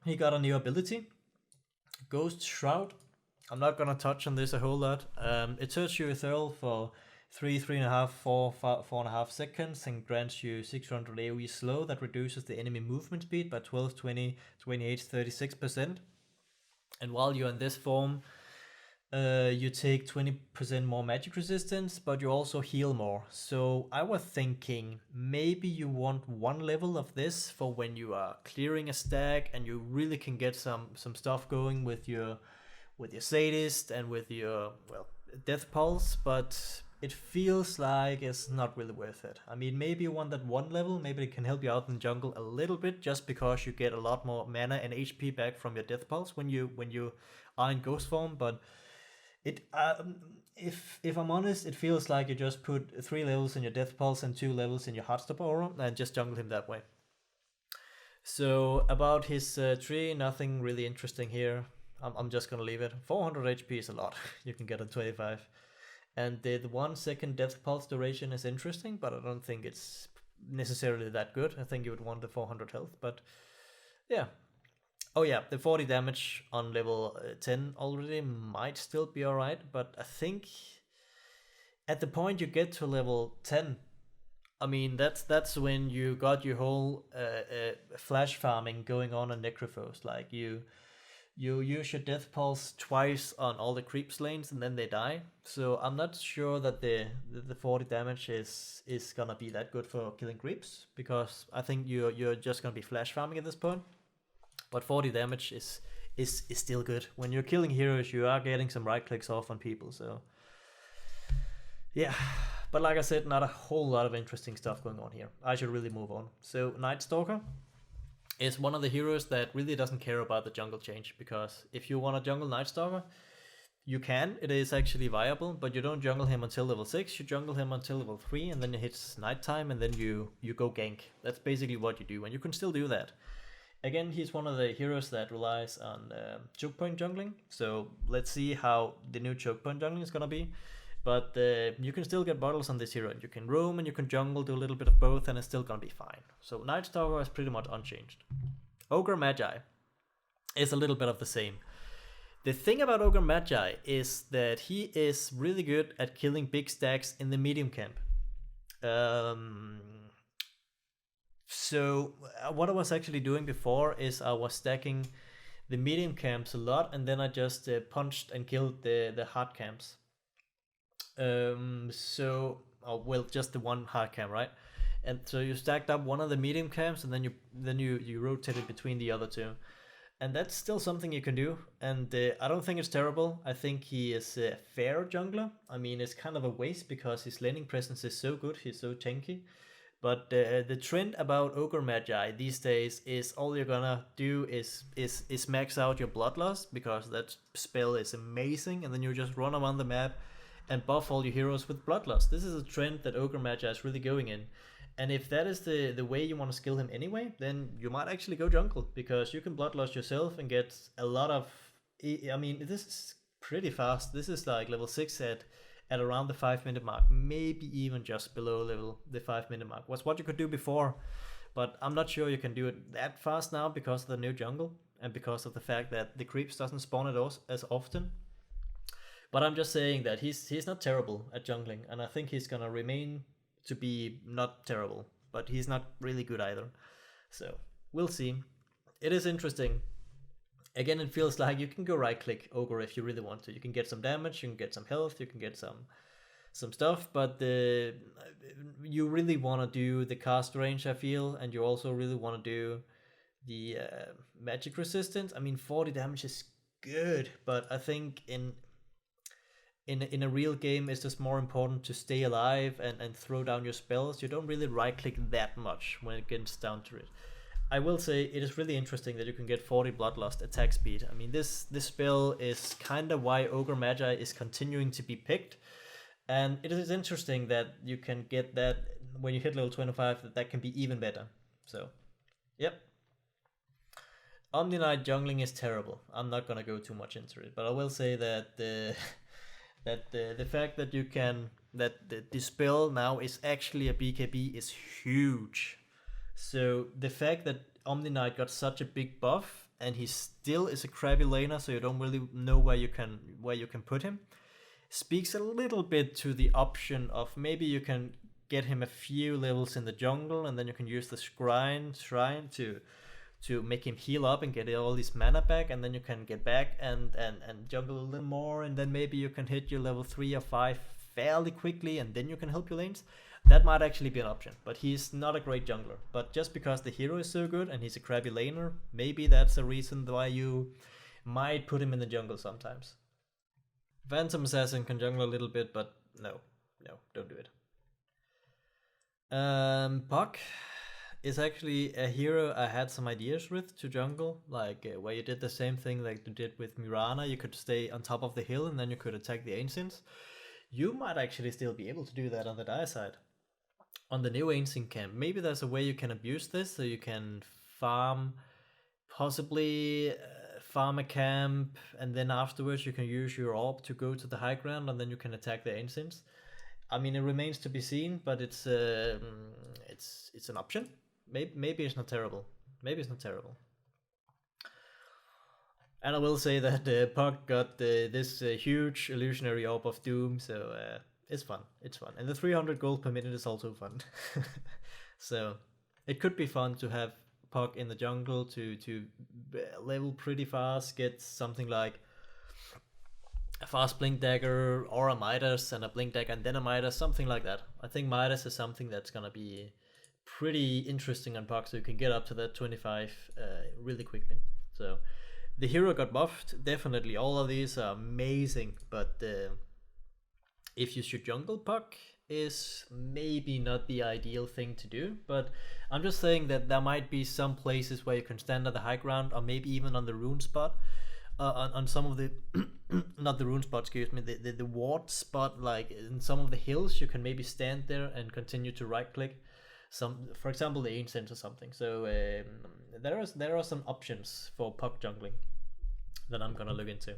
He got a new ability, Ghost Shroud. I'm not gonna touch on this a whole lot. It turns you ethereal for 3.5, 4.5 seconds, and grants you 600 AoE slow that reduces the enemy movement speed by 12, 20, 28, 36%. And while you're in this form, you take 20% more magic resistance, but you also heal more. So I was thinking maybe you want 1 level of this for when you are clearing a stack and you really can get some stuff going with your Sadist and with your Death Pulse, but it feels like it's not really worth it. I mean, maybe you want that 1 level, maybe it can help you out in jungle a little bit, just because you get a lot more mana and HP back from your Death Pulse when you are in ghost form. But it if I'm honest, it feels like you just put 3 levels in your Death Pulse and 2 levels in your Heartstopper aura and just jungle him that way. So about his tree, nothing really interesting here. I'm just gonna leave it. 400 HP is a lot. You can get on 25. And the 1 second death pulse duration is interesting, but I don't think it's necessarily that good. I think you would want the 400 health, but yeah. Oh yeah, the 40 damage on level 10 already might still be alright, but I think at the point you get to level 10, I mean, that's when you got your whole flash farming going on Necrophos. Like you use your death pulse twice on all the creep lanes and then they die. So I'm not sure that the 40 damage is gonna be that good for killing creeps, because I think you're just gonna be flash farming at this point. But 40 damage is still good. When you're killing heroes, you are getting some right clicks off on people. So yeah. But like I said, not a whole lot of interesting stuff going on here. I should really move on. So Night Stalker is one of the heroes that really doesn't care about the jungle change, because if you want to jungle Night Stalker, you can. It is actually viable, but you don't jungle him until level 6. You jungle him until level 3, and then it hits nighttime, and then you go gank. That's basically what you do, and you can still do that. Again, he's one of the heroes that relies on choke point jungling. So let's see how the new choke point jungling is gonna be. But you can still get bottles on this hero. You can roam and you can jungle, do a little bit of both, and it's still gonna be fine. So Night Stalker is pretty much unchanged. Ogre Magi is a little bit of the same. The thing about Ogre Magi is that he is really good at killing big stacks in the medium camp. So what I was actually doing before is I was stacking the medium camps a lot, and then I just punched and killed the hard camps. Just the one hard camp, right? And so you stacked up one of the medium camps, and then you rotated between the other two, and that's still something you can do. And I don't think it's terrible. I think he is a fair jungler. I mean, it's kind of a waste because his laning presence is so good. He's so tanky. But the trend about Ogre Magi these days is all you're gonna do is max out your Bloodlust, because that spell is amazing, and then you just run around the map and buff all your heroes with Bloodlust. This is a trend that Ogre Magi is really going in. And if that is the way you want to skill him anyway, then you might actually go jungle, because you can Bloodlust yourself and get a lot of... I mean, this is pretty fast. This is like level 6 at around the 5-minute mark, maybe even just below the 5-minute mark. Was what you could do before, but I'm not sure you can do it that fast now because of the new jungle, and because of the fact that the creeps doesn't spawn at all as often. But I'm just saying that he's not terrible at jungling, and I think he's gonna remain to be not terrible, but he's not really good either. So we'll see. It is interesting. Again, it feels like you can go right click Ogre if you really want to. You can get some damage, you can get some health, you can get some stuff, but you really want to do the cast range, I feel, and you also really want to do the magic resistance. I mean, 40 damage is good, but I think in a real game it's just more important to stay alive and throw down your spells. You don't really right click that much when it gets down to it. I will say it is really interesting that you can get 40 Bloodlust attack speed. I mean, this spell is kind of why Ogre Magi is continuing to be picked. And it is interesting that you can get that when you hit level 25, that can be even better. So, yep. Omni Knight jungling is terrible. I'm not going to go too much into it, but I will say that the fact that you can... that the spell now is actually a BKB is huge. So the fact that Omni Knight got such a big buff and he still is a crabby laner, so you don't really know where you can put him, speaks a little bit to the option of maybe you can get him a few levels in the jungle, and then you can use the shrine to make him heal up and get all his mana back, and then you can get back and jungle a little more, and then maybe you can hit your level 3 or 5 fairly quickly, and then you can help your lanes. That might actually be an option, but he's not a great jungler. But just because the hero is so good and he's a crabby laner, maybe that's a reason why you might put him in the jungle sometimes. Phantom Assassin can jungle a little bit, but no, don't do it. Puck is actually a hero I had some ideas with to jungle, like where you did the same thing like you did with Mirana. You could stay on top of the hill and then you could attack the Ancients. You might actually still be able to do that on the dire side. On the new Ancient camp, maybe there's a way you can abuse this, so you can farm possibly farm a camp, and then afterwards you can use your orb to go to the high ground, and then you can attack the ancients. I mean, it remains to be seen, but it's an option. Maybe it's not terrible. Maybe it's not terrible. And I will say that Puck got this huge illusionary orb of doom, so it's fun. It's fun, and the 300 gold per minute is also fun. So it could be fun to have Puck in the jungle to level pretty fast, get something like a fast blink dagger or a Midas and a blink dagger and then a Midas, something like that. I think Midas is something that's gonna be pretty interesting on Puck, so you can get up to that 25 really quickly. So the hero got buffed, definitely. All of these are amazing, but if you should jungle Puck is maybe not the ideal thing to do. But I'm just saying that there might be some places where you can stand at the high ground, or maybe even on the rune spot. On some of the not the rune spot, excuse me, the ward spot, like in some of the hills, you can maybe stand there and continue to right click some, for example, the ancients or something. So there are some options for Puck jungling that I'm gonna look into.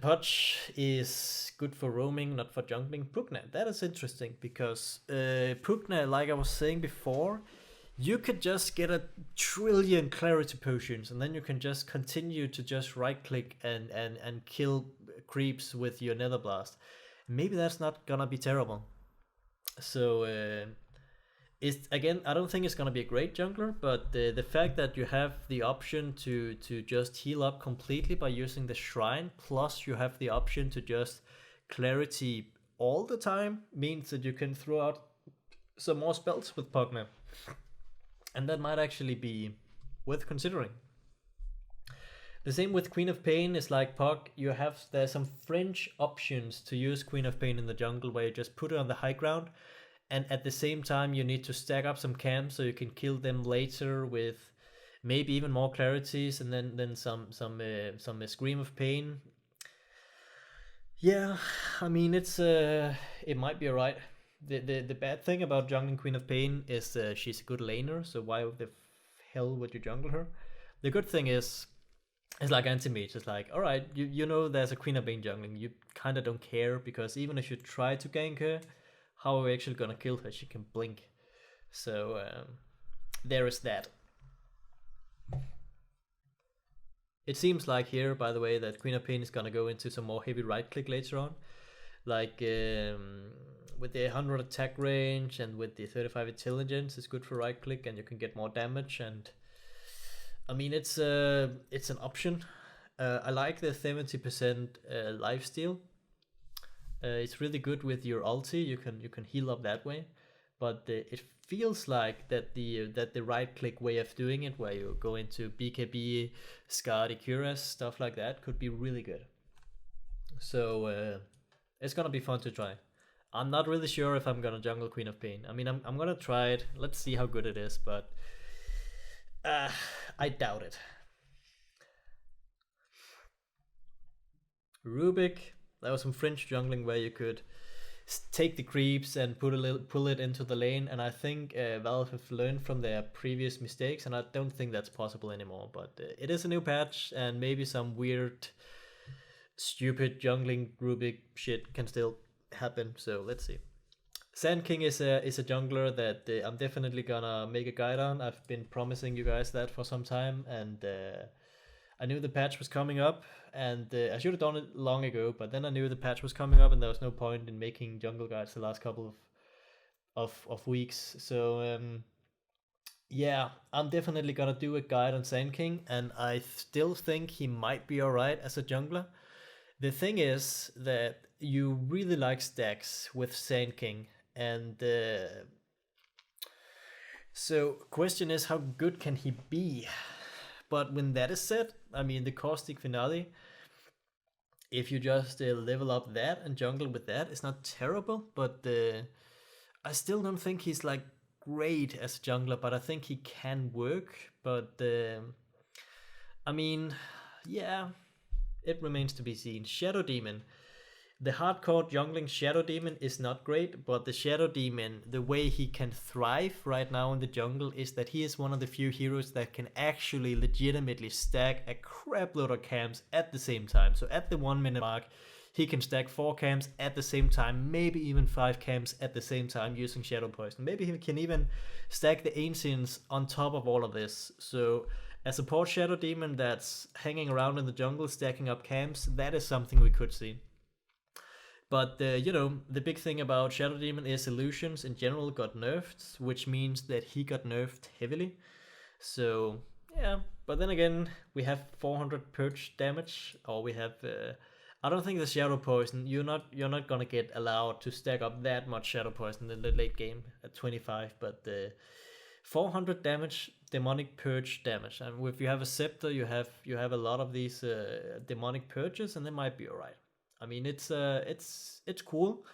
Pudge is good for roaming, not for jungling. Pugna, that is interesting, because Pugna, like I was saying before, you could just get a trillion clarity potions, and then you can just continue to just right click and kill creeps with your nether blast. Maybe that's not gonna be terrible. So again, I don't think it's gonna be a great jungler, but the fact that you have the option to just heal up completely by using the shrine, plus you have the option to just clarity all the time, means that you can throw out some more spells with Pugna. And that might actually be worth considering. The same with Queen of Pain. Is like Puck, there's some fringe options to use Queen of Pain in the jungle, where you just put it on the high ground, and at the same time you need to stack up some camps so you can kill them later with maybe even more clarities, and then some Scream of Pain. Yeah, I mean, it might be alright. The bad thing about jungling Queen of Pain is she's a good laner, so why the hell would you jungle her? The good thing is, it's like anti-mage. It's like, alright, you know there's a Queen of Pain jungling. You kind of don't care, because even if you try to gank her, how are we actually gonna kill her? She can blink. So there is that. It seems like here, by the way, that Queen of Pain is gonna go into some more heavy right click later on. Like with the 100 attack range and with the 35 intelligence, it's good for right click, and you can get more damage. And I mean, it's an option. I like the 70% lifesteal. It's really good with your ulti. You can heal up that way, but it feels like that the right click way of doing it, where you go into BKB, Skadi, Cuirass, stuff like that, could be really good. So it's gonna be fun to try. I'm not really sure if I'm gonna jungle Queen of Pain. I mean, I'm gonna try it. Let's see how good it is, but I doubt it. Rubik, there was some fringe jungling where you could take the creeps and pull it into the lane, and I think Valve have learned from their previous mistakes, and I don't think that's possible anymore. But it is a new patch, and maybe some weird, stupid jungling Rubik shit can still happen. So let's see. Sand King is a jungler that I'm definitely gonna make a guide on. I've been promising you guys that for some time, and I knew the patch was coming up, and I should have done it long ago, but then I knew the patch was coming up, and there was no point in making jungle guides the last couple of weeks. So yeah, I'm definitely gonna do a guide on Sand King, and I still think he might be alright as a jungler. The thing is that you really like stacks with Sand King, and so question is, how good can he be? But when that is said, I mean, the Caustic Finale, if you just level up that and jungle with that, it's not terrible, but I still don't think he's like great as a jungler, but I think he can work. But I mean, yeah, it remains to be seen. Shadow Demon, The hardcore jungling Shadow Demon is not great, but the Shadow Demon, the way he can thrive right now in the jungle is that he is one of the few heroes that can actually legitimately stack a crap load of camps at the same time. So at the 1 minute mark, he can stack 4 camps at the same time, maybe even 5 camps at the same time using Shadow Poison. Maybe he can even stack the Ancients on top of all of this. So a support Shadow Demon that's hanging around in the jungle, stacking up camps, that is something we could see. But, the big thing about Shadow Demon is illusions in general got nerfed, which means that he got nerfed heavily. So, yeah. But then again, we have 400 purge damage, or we have... I don't think the Shadow Poison, you're not gonna get allowed to stack up that much Shadow Poison in the late game at 25, but 400 damage, demonic purge damage. And if you have a scepter, you have a lot of these demonic purges, and they might be alright. I mean, it's cool,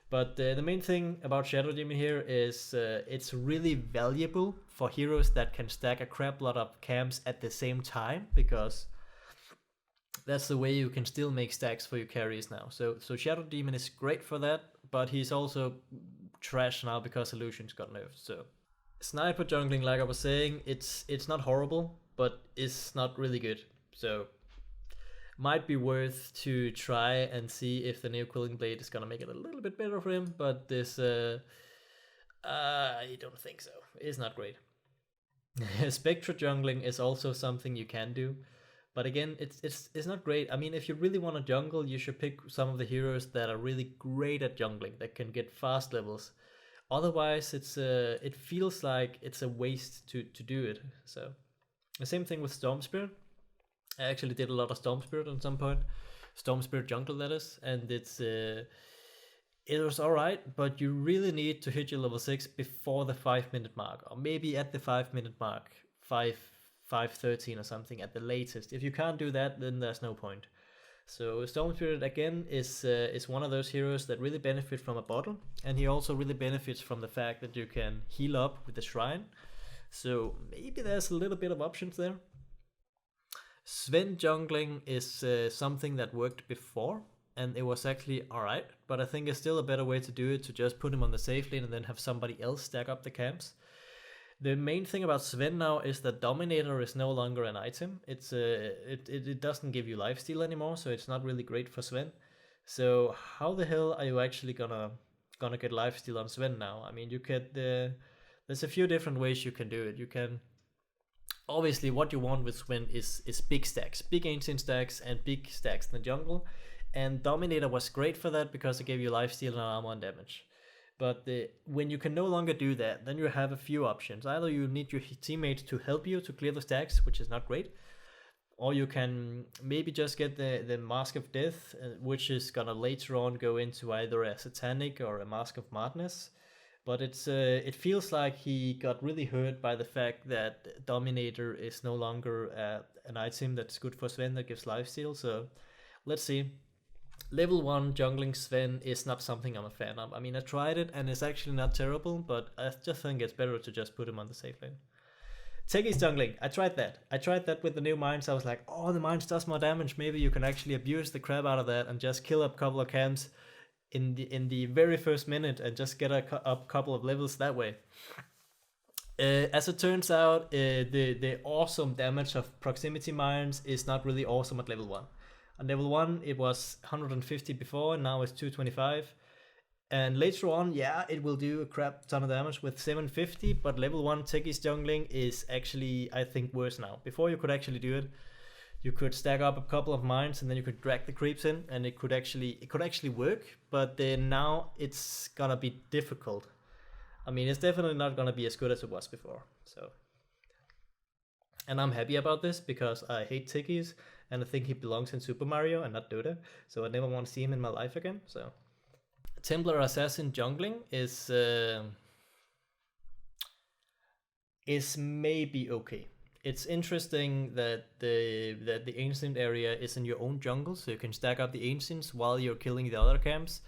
but the main thing about Shadow Demon here is it's really valuable for heroes that can stack a crap lot of camps at the same time, because that's the way you can still make stacks for your carries now. So Shadow Demon is great for that, but he's also trash now because Illusions got nerfed. So sniper jungling, like I was saying, it's not horrible, but it's not really good. So might be worth to try and see if the new Quelling Blade is gonna make it a little bit better for him, but this I don't think so. It's not great. Spectre jungling is also something you can do, but again, it's not great. I mean, if you really want to jungle, you should pick some of the heroes that are really great at jungling, that can get fast levels. Otherwise, it feels like it's a waste to do it. So the same thing with Storm Spirit. I actually did a lot of Storm Spirit at some point, Storm Spirit jungle that is, and it was alright, but you really need to hit your level 6 before the 5 minute mark, or maybe at the 5 minute mark, 5:13 or something at the latest. If you can't do that, then there's no point. So Storm Spirit again is one of those heroes that really benefit from a bottle, and he also really benefits from the fact that you can heal up with the shrine. So maybe there's a little bit of options there. Sven jungling is something that worked before, and it was actually alright, but I think it's still a better way to do it, to just put him on the safe lane and then have somebody else stack up the camps. The main thing about Sven now is that Dominator is no longer an item. It doesn't give you lifesteal anymore, so it's not really great for Sven. So how the hell are you actually gonna get lifesteal on Sven now? I mean, you could there's a few different ways you can do it. You can obviously, what you want with Sven is big stacks, big ancient stacks, and big stacks in the jungle. And Dominator was great for that because it gave you lifesteal and armor and damage. But when you can no longer do that, then you have a few options. Either you need your teammates to help you to clear the stacks, which is not great, or you can maybe just get the Mask of Death, which is gonna later on go into either a Satanic or a Mask of Madness. But it feels like he got really hurt by the fact that Dominator is no longer an item that's good for Sven that gives lifesteal. So let's see. Level 1 jungling Sven is not something I'm a fan of. I mean, I tried it and it's actually not terrible, but I just think it's better to just put him on the safe lane. Techies jungling, I tried that with the new mines. I was like, oh, the mines does more damage. Maybe you can actually abuse the crap out of that and just kill up a couple of camps in the very first minute and just get a couple of levels that way. As it turns out, the awesome damage of proximity mines is not really awesome at level 1. On level 1 it was 150 before, and now it's 225. And later on, yeah, it will do a crap ton of damage with 750, but level 1 Techies jungling is actually, I think, worse now. Before you could actually do it. You could stack up a couple of mines and then you could drag the creeps in, and it could actually work, but then now it's gonna be difficult. I mean, it's definitely not gonna be as good as it was before. So, and I'm happy about this because I hate Techies and I think he belongs in Super Mario and not Dota, so I never want to see him in my life again. So Templar Assassin jungling is maybe okay. It's interesting that the ancient area is in your own jungle, so you can stack up the ancients while you're killing the other camps,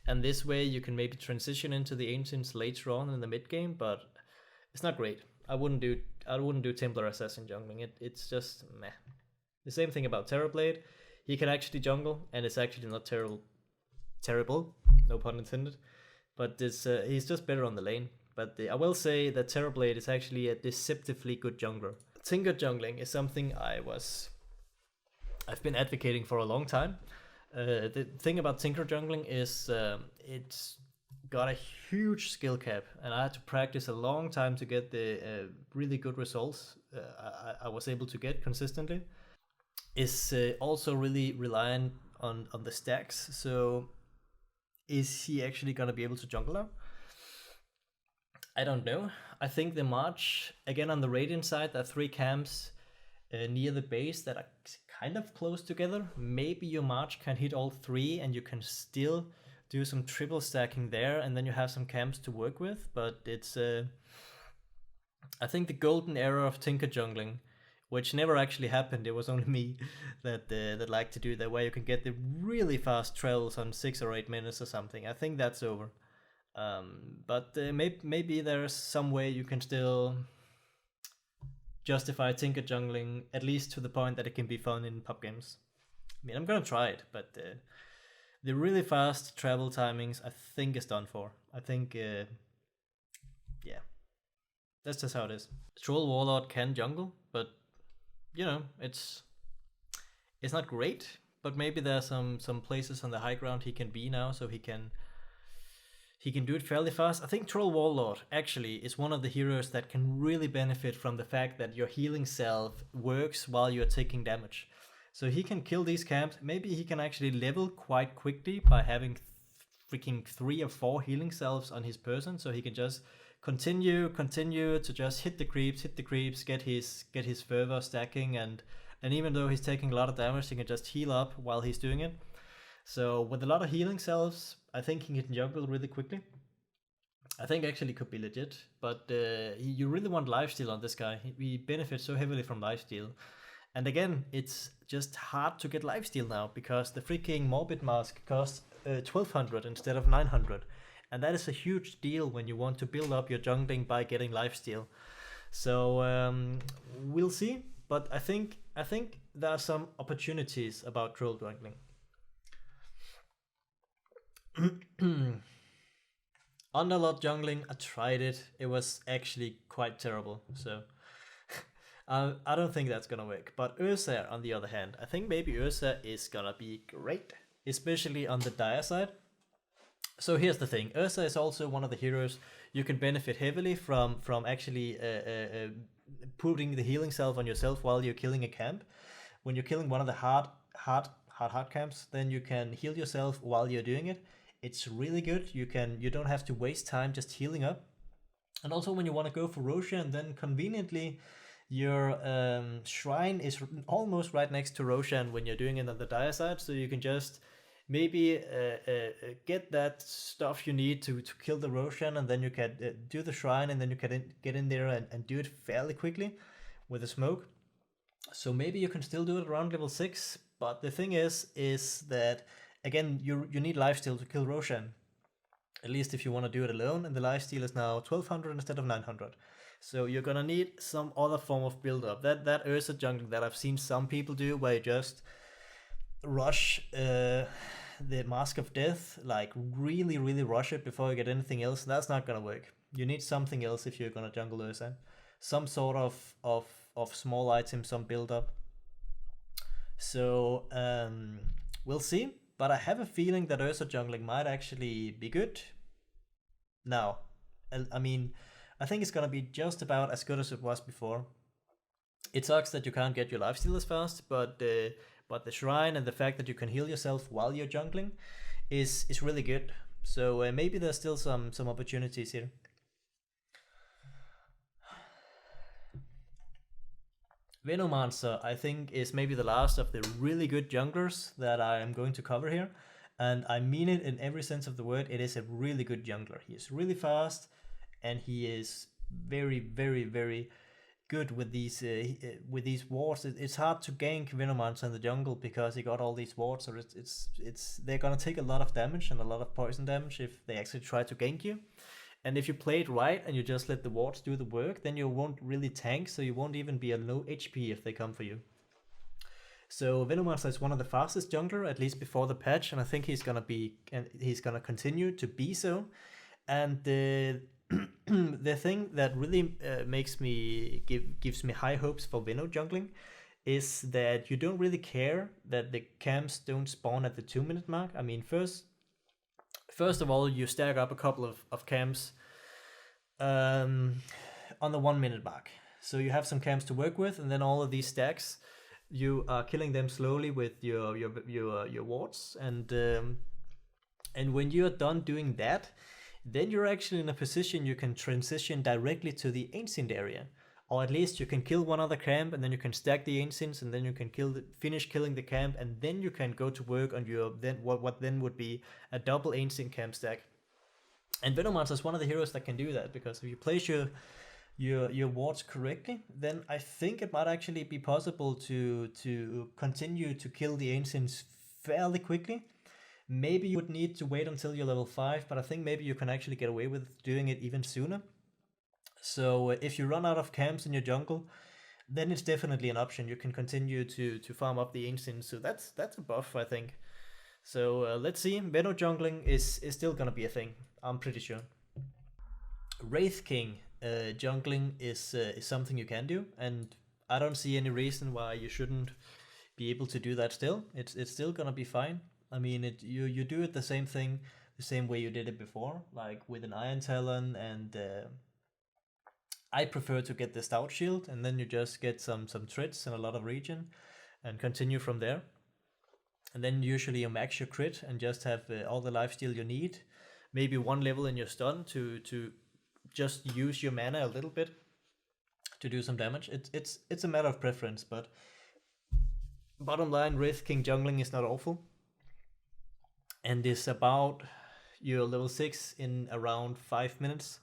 and this way you can maybe transition into the ancients later on in the mid game. But it's not great. I wouldn't do Templar Assassin jungling. It's just meh. The same thing about Terrorblade. He can actually jungle, and it's actually not terrible. terrible, no pun intended. But he's just better on the lane. But I will say that Terrorblade is actually a deceptively good jungler. Tinker jungling is something I've been advocating for a long time. The thing about Tinker jungling is it's got a huge skill cap, and I had to practice a long time to get the really good results I was able to get consistently. Is also really reliant on the stacks. So is he actually gonna be able to jungle now? I don't know. I think the March, again on the Radiant side, there are 3 camps near the base that are kind of close together. Maybe your March can hit all 3 and you can still do some triple stacking there, and then you have some camps to work with. But it's, I think the golden era of Tinker jungling, which never actually happened, it was only me that liked to do that, where you can get the really fast travels on 6 or 8 minutes or something. I think that's over. But maybe there's some way you can still justify Tinker jungling, at least to the point that it can be fun in pub games. I mean, I'm gonna try it, but the really fast travel timings, I think, is done for. I think, yeah, that's just how it is. Troll Warlord can jungle, but you know, it's not great. But maybe there's some places on the high ground he can be now, so he can do it fairly fast. I think Troll Warlord actually is one of the heroes that can really benefit from the fact that your healing self works while you're taking damage. So he can kill these camps. Maybe he can actually level quite quickly by having freaking 3 or 4 healing selves on his person, so he can just continue to just hit the creeps, get his fervor stacking, and even though he's taking a lot of damage, he can just heal up while he's doing it. So with a lot of healing selves, I think he can jungle really quickly. I think actually could be legit, but you really want lifesteal on this guy. He benefits so heavily from lifesteal. And again, it's just hard to get lifesteal now because the freaking Morbid Mask costs 1200 instead of 900. And that is a huge deal when you want to build up your jungling by getting lifesteal. So we'll see, but I think there are some opportunities about troll jungling. Underlord jungling, I tried it. It was actually quite terrible. So I don't think that's gonna work. But Ursa, on the other hand, I think maybe Ursa is gonna be great, especially on the dire side. So here's the thing, Ursa is also one of the heroes you can benefit heavily from actually putting the healing self on yourself while you're killing a camp. When you're killing one of the hard camps, then you can heal yourself while you're doing it. It's really good. You don't have to waste time just healing up. And also when you want to go for Roshan, then conveniently your shrine is almost right next to Roshan when you're doing it on the dire side, so you can just maybe get that stuff you need to kill the Roshan, and then you can do the shrine, and then you can get in there and do it fairly quickly with the smoke. So maybe you can still do it around level 6, but the thing is that again you need lifesteal to kill Roshan, at least if you want to do it alone, and the lifesteal is now 1200 instead of 900. So you're gonna need some other form of build up. That Ursa jungling that I've seen some people do, where you just rush the Mask of Death, like really rush it before you get anything else, that's not gonna work. You need something else if you're gonna jungle Ursa. Some sort of small item, some build up. So we'll see, but I have a feeling that Ursa jungling might actually be good. Now, I mean, I think it's gonna be just about as good as it was before. It sucks that you can't get your lifesteal as fast, but the shrine and the fact that you can heal yourself while you're jungling is really good. So maybe there's still some opportunities here. Venomancer, I think, is maybe the last of the really good junglers that I am going to cover here. And I mean it in every sense of the word. It is a really good jungler. He is really fast, and he is very good with these wards. It's hard to gank Venomancer in the jungle because he got all these wards. So they're gonna take a lot of damage and a lot of poison damage if they actually try to gank you. And if you play it right and you just let the wards do the work, then you won't really tank, so you won't even be a low HP if they come for you. So Venomancer is one of the fastest jungler, at least before the patch, and I think he's gonna continue to be so. And the the thing that really gives me high hopes for Veno jungling is that you don't really care that the camps don't spawn at the 2-minute mark. I mean, first of all, you stack up a couple of camps on the 1-minute mark. So you have some camps to work with, and then all of these stacks, you are killing them slowly with your wards, and when you are done doing that, then you're actually in a position you can transition directly to the ancient area, or at least you can kill one other camp, and then you can stack the ancients, and then you can finish killing the camp, and then you can go to work on your what then would be a double ancient camp stack. And Venomancer is one of the heroes that can do that, because if you place your wards correctly, then I think it might actually be possible to continue to kill the ancients fairly quickly. Maybe you would need to wait until you're level 5, but I think maybe you can actually get away with doing it even sooner. So if you run out of camps in your jungle, then it's definitely an option. You can continue to farm up the ancients, so that's a buff, I think. So let's see. Veno jungling is still gonna be a thing, I'm pretty sure. Wraith King jungling is something you can do, and I don't see any reason why you shouldn't be able to do that still. It's still gonna be fine. I mean, you do it the same way you did it before, like with an Iron Talon, and I prefer to get the Stout Shield, and then you just get some trits and a lot of regen, and continue from there. And then usually you max your crit and just have all the lifesteal you need, maybe 1 level in your stun to just use your mana a little bit to do some damage. It's a matter of preference, but bottom line, Wraith King jungling is not awful, and is about your level 6 in around 5 minutes,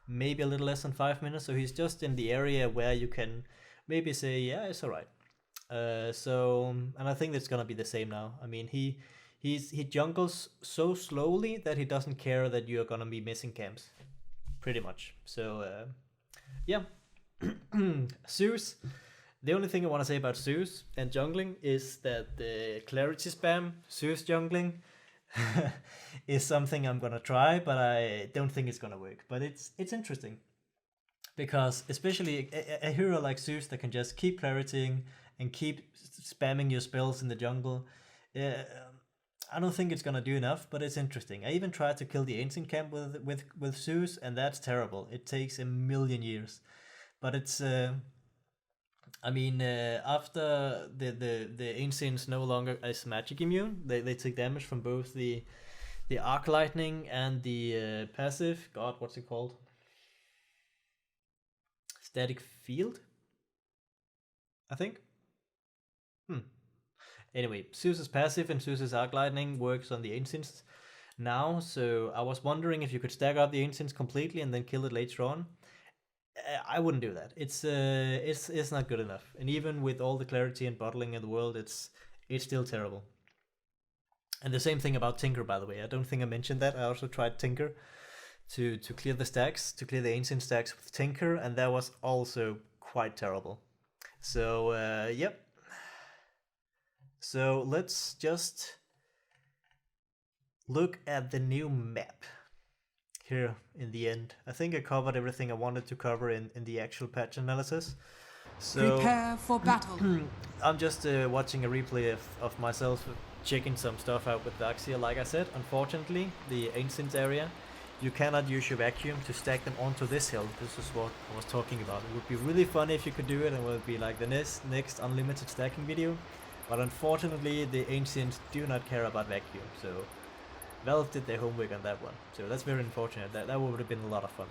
maybe a little less than 5 minutes. So he's just in the area where you can maybe say, yeah, it's alright. And I think that's gonna be the same now. I mean, he jungles so slowly that he doesn't care that you're gonna be missing camps, pretty much. So yeah. Zeus. The only thing I want to say about Zeus and jungling is that the clarity spam Zeus jungling is something I'm gonna try, but I don't think it's gonna work. But it's interesting, because especially a hero like Zeus that can just keep claritying and keep spamming your spells in the jungle, I don't think it's gonna do enough, but it's interesting. I even tried to kill the ancient camp with Zeus, and that's terrible. It takes a million years, but it's I mean, after the ancients no longer is magic immune, they take damage from both the arc lightning and the passive. God, what's it called? Static field, I think. Anyway, Zeus's passive and Zeus's arc lightning works on the ancients now. So I was wondering if you could stack up the ancients completely and then kill it later on. I wouldn't do that. It's not good enough, and even with all the clarity and bottling in the world, it's still terrible. And the same thing about Tinker, by the way. I don't think I mentioned that. I also tried Tinker to clear the stacks, to clear the ancient stacks with Tinker, and that was also quite terrible. So yep. So let's just look at the new map here in the end. I think I covered everything I wanted to cover in the actual patch analysis. So
prepare for battle.
I'm just watching a replay of myself checking some stuff out with Daxia. Like I said, unfortunately, the ancient area, you cannot use your vacuum to stack them onto this hill. This is what I was talking about. It would be really funny if you could do it, and it would be like the next unlimited stacking video. But unfortunately, the ancients do not care about vacuum, so Valve did their homework on that one. So that's very unfortunate. That would have been a lot of fun.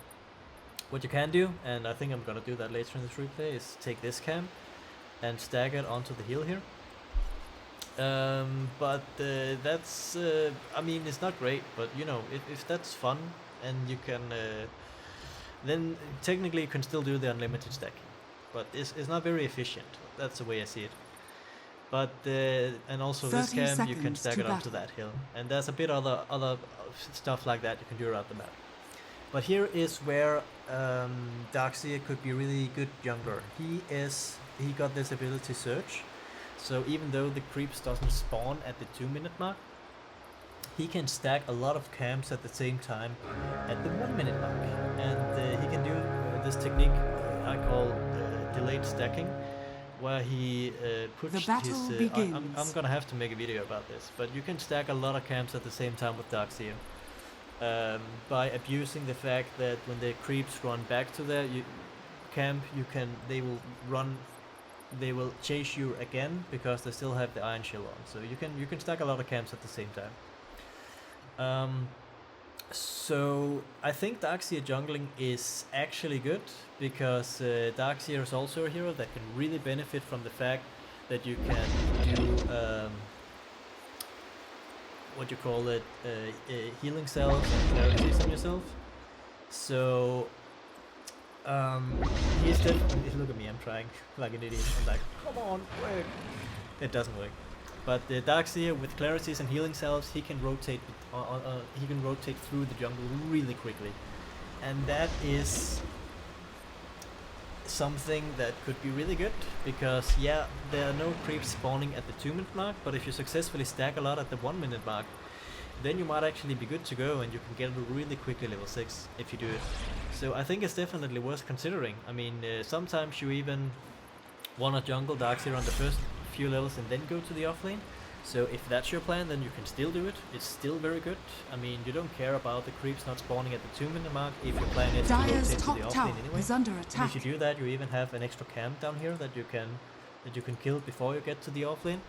What you can do, and I think I'm gonna do that later in this replay, is take this camp and stack it onto the hill here. But that's, I mean, it's not great, but you know, if that's fun and you can, then technically you can still do the unlimited stacking. But it's not very efficient. That's the way I see it. But and also this camp you can stack it onto that hill, and there's a bit other stuff like that you can do around the map. But here is where Daxia could be really good jungler. He got this ability search, So even though the creeps doesn't spawn at the 2-minute mark, he can stack a lot of camps at the same time at the 1-minute mark. And he can do this technique I call delayed stacking, where he puts his... I'm gonna have to make a video about this, but you can stack a lot of camps at the same time with Darkseer. By abusing the fact that when the creeps run back to their camp, they will chase you again because they still have the Iron Shield on. So you can stack a lot of camps at the same time. So I think Darkseer jungling is actually good because Darkseer is also a hero that can really benefit from the fact that you can do what you call it, healing cells and clarities on yourself. So he's definitely, look at me, I'm trying like an idiot. I'm like, come on, work. It doesn't work. But the Darkseer with clarities and healing cells, he can rotate through the jungle really quickly, and that is something that could be really good because yeah, there are no creeps spawning at the 2-minute mark, but if you successfully stack a lot at the 1-minute mark, then you might actually be good to go and you can get really quickly level 6 if you do it. So I think it's definitely worth considering. I mean, sometimes you even wanna jungle Darkseer on the first few levels and then go to the offlane. So if that's your plan, then you can still do it. It's still very good. I mean, you don't care about the creeps not spawning at the 2-minute mark if your plan is to rotate to the offlane anyway.
Is under attack.
And if you do that, you even have an extra camp down here that you can kill before you get to the offlane.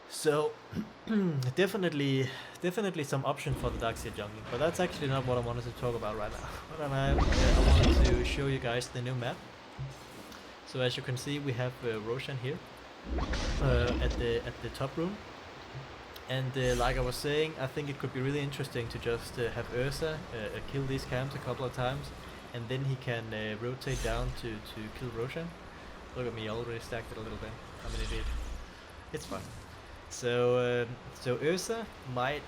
So definitely some option for the Darkseer jungling, but that's actually not what I wanted to talk about right now. But I wanted to show you guys the new map. So as you can see, we have Roshan here at the top room, and like I was saying, I think it could be really interesting to just have Ursa kill these camps a couple of times, and then he can rotate down to kill Roshan. Look at me, already stacked it a little bit. I'm an idiot. It's fine. So Ursa might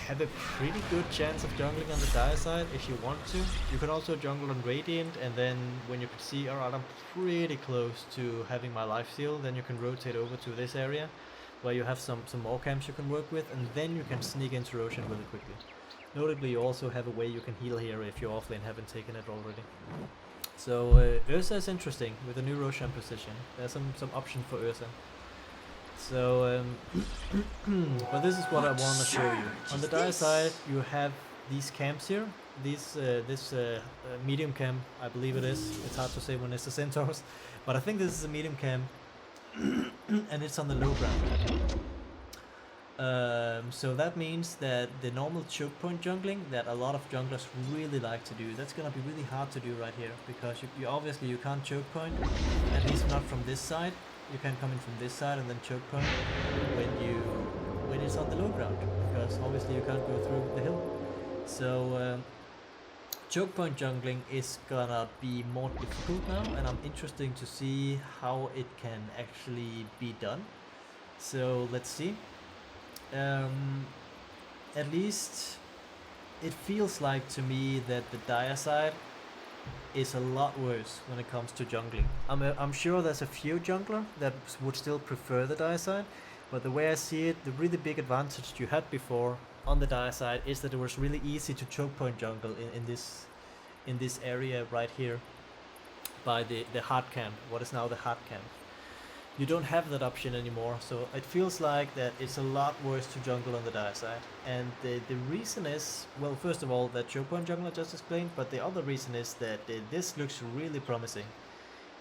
have a pretty good chance of jungling on the dire side if you want to. You can also jungle on Radiant, and then when you can see, alright, I'm pretty close to having my life steal, then you can rotate over to this area where you have some more camps you can work with, and then you can sneak into Roshan really quickly. Notably, you also have a way you can heal here if your offlane haven't taken it already. So Ursa is interesting with the new Roshan position. There's some option for Ursa. So, but this is what I want to show you. On the dire side, you have these camps here. This medium camp, I believe it is. It's hard to say when it's the centaurs, but I think this is a medium camp, and it's on the low ground. So that means that the normal choke point jungling that a lot of junglers really like to do, that's gonna be really hard to do right here, because you obviously you can't choke point, at least not from this side. You can come in from this side and then choke point when it's on the low ground, because obviously you can't go through the hill. So choke point jungling is gonna be more difficult now, and I'm interested to see how it can actually be done. So let's see. At least it feels like to me that the dire side is a lot worse when it comes to jungling. I'm sure there's a few jungler that would still prefer the dire side, but the way I see it, the really big advantage you had before on the dire side is that it was really easy to choke point jungle in this area right here by the hard camp, what is now the hard camp. You don't have that option anymore, so it feels like that it's a lot worse to jungle on the dire side. And the reason is, well, first of all, that choke point jungle I just explained, but the other reason is that this looks really promising.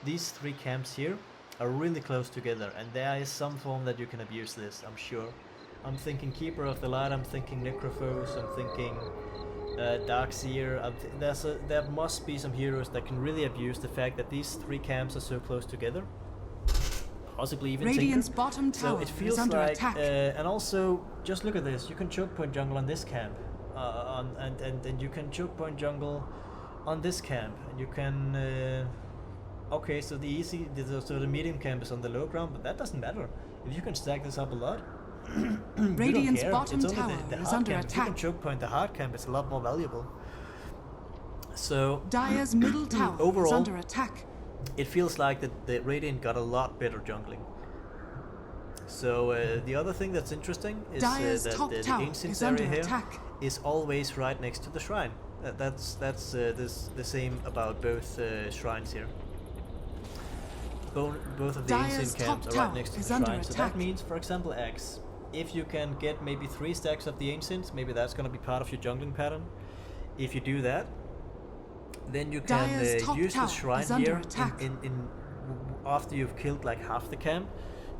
These 3 camps here are really close together, and there is some form that you can abuse this, I'm sure. I'm thinking Keeper of the Light, I'm thinking Necrophos, I'm thinking Darkseer. There must be some heroes that can really abuse the fact that these 3 camps are so close together. Possibly even
Radiant's
Tinker.
bottom tower
So it feels
is under
like,
attack.
And also, just look at this. You can choke point jungle on this camp, and you can choke point jungle on this camp, and you can. Okay, so the medium camp is on the low ground, but that doesn't matter. If you can stack this up a lot,
Radiant's bottom
it's
tower
only the
is
hard
under
camp.
attack.
If you can choke point the hard camp, it's a lot more valuable. So
Dire's middle tower
overall,
is under attack.
it feels like that the Radiant got a lot better jungling. So the other thing that's interesting is that the Ancients area here is always right next to the shrine. That's the same about both shrines here. Both of the Ancient camps are right next to the shrine. So that means, for example, Axe. If you can get maybe 3 stacks of the Ancients, maybe that's going to be part of your jungling pattern. If you do that, then you can use the shrine here after you've killed like half the camp.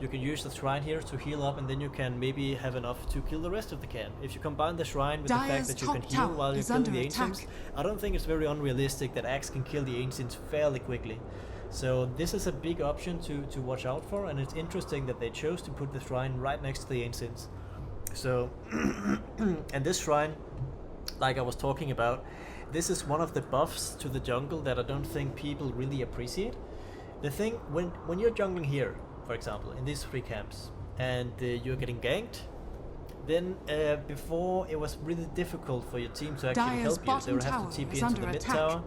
You can use the shrine here to heal up, and then you can maybe have enough to kill the rest of the camp. If you combine the shrine with the fact that you can heal while you're killing the Ancients, I don't think it's very unrealistic that Axe can kill the Ancients fairly quickly. So this is a big option to watch out for, and it's interesting that they chose to put the shrine right next to the Ancients. So, and this shrine, like I was talking about, this is one of the buffs to the jungle that I don't think people really appreciate. The thing, when you're jungling here, for example, in these 3 camps, and you're getting ganked, then before it was really difficult for your team to actually help you. They would have to TP into the mid tower,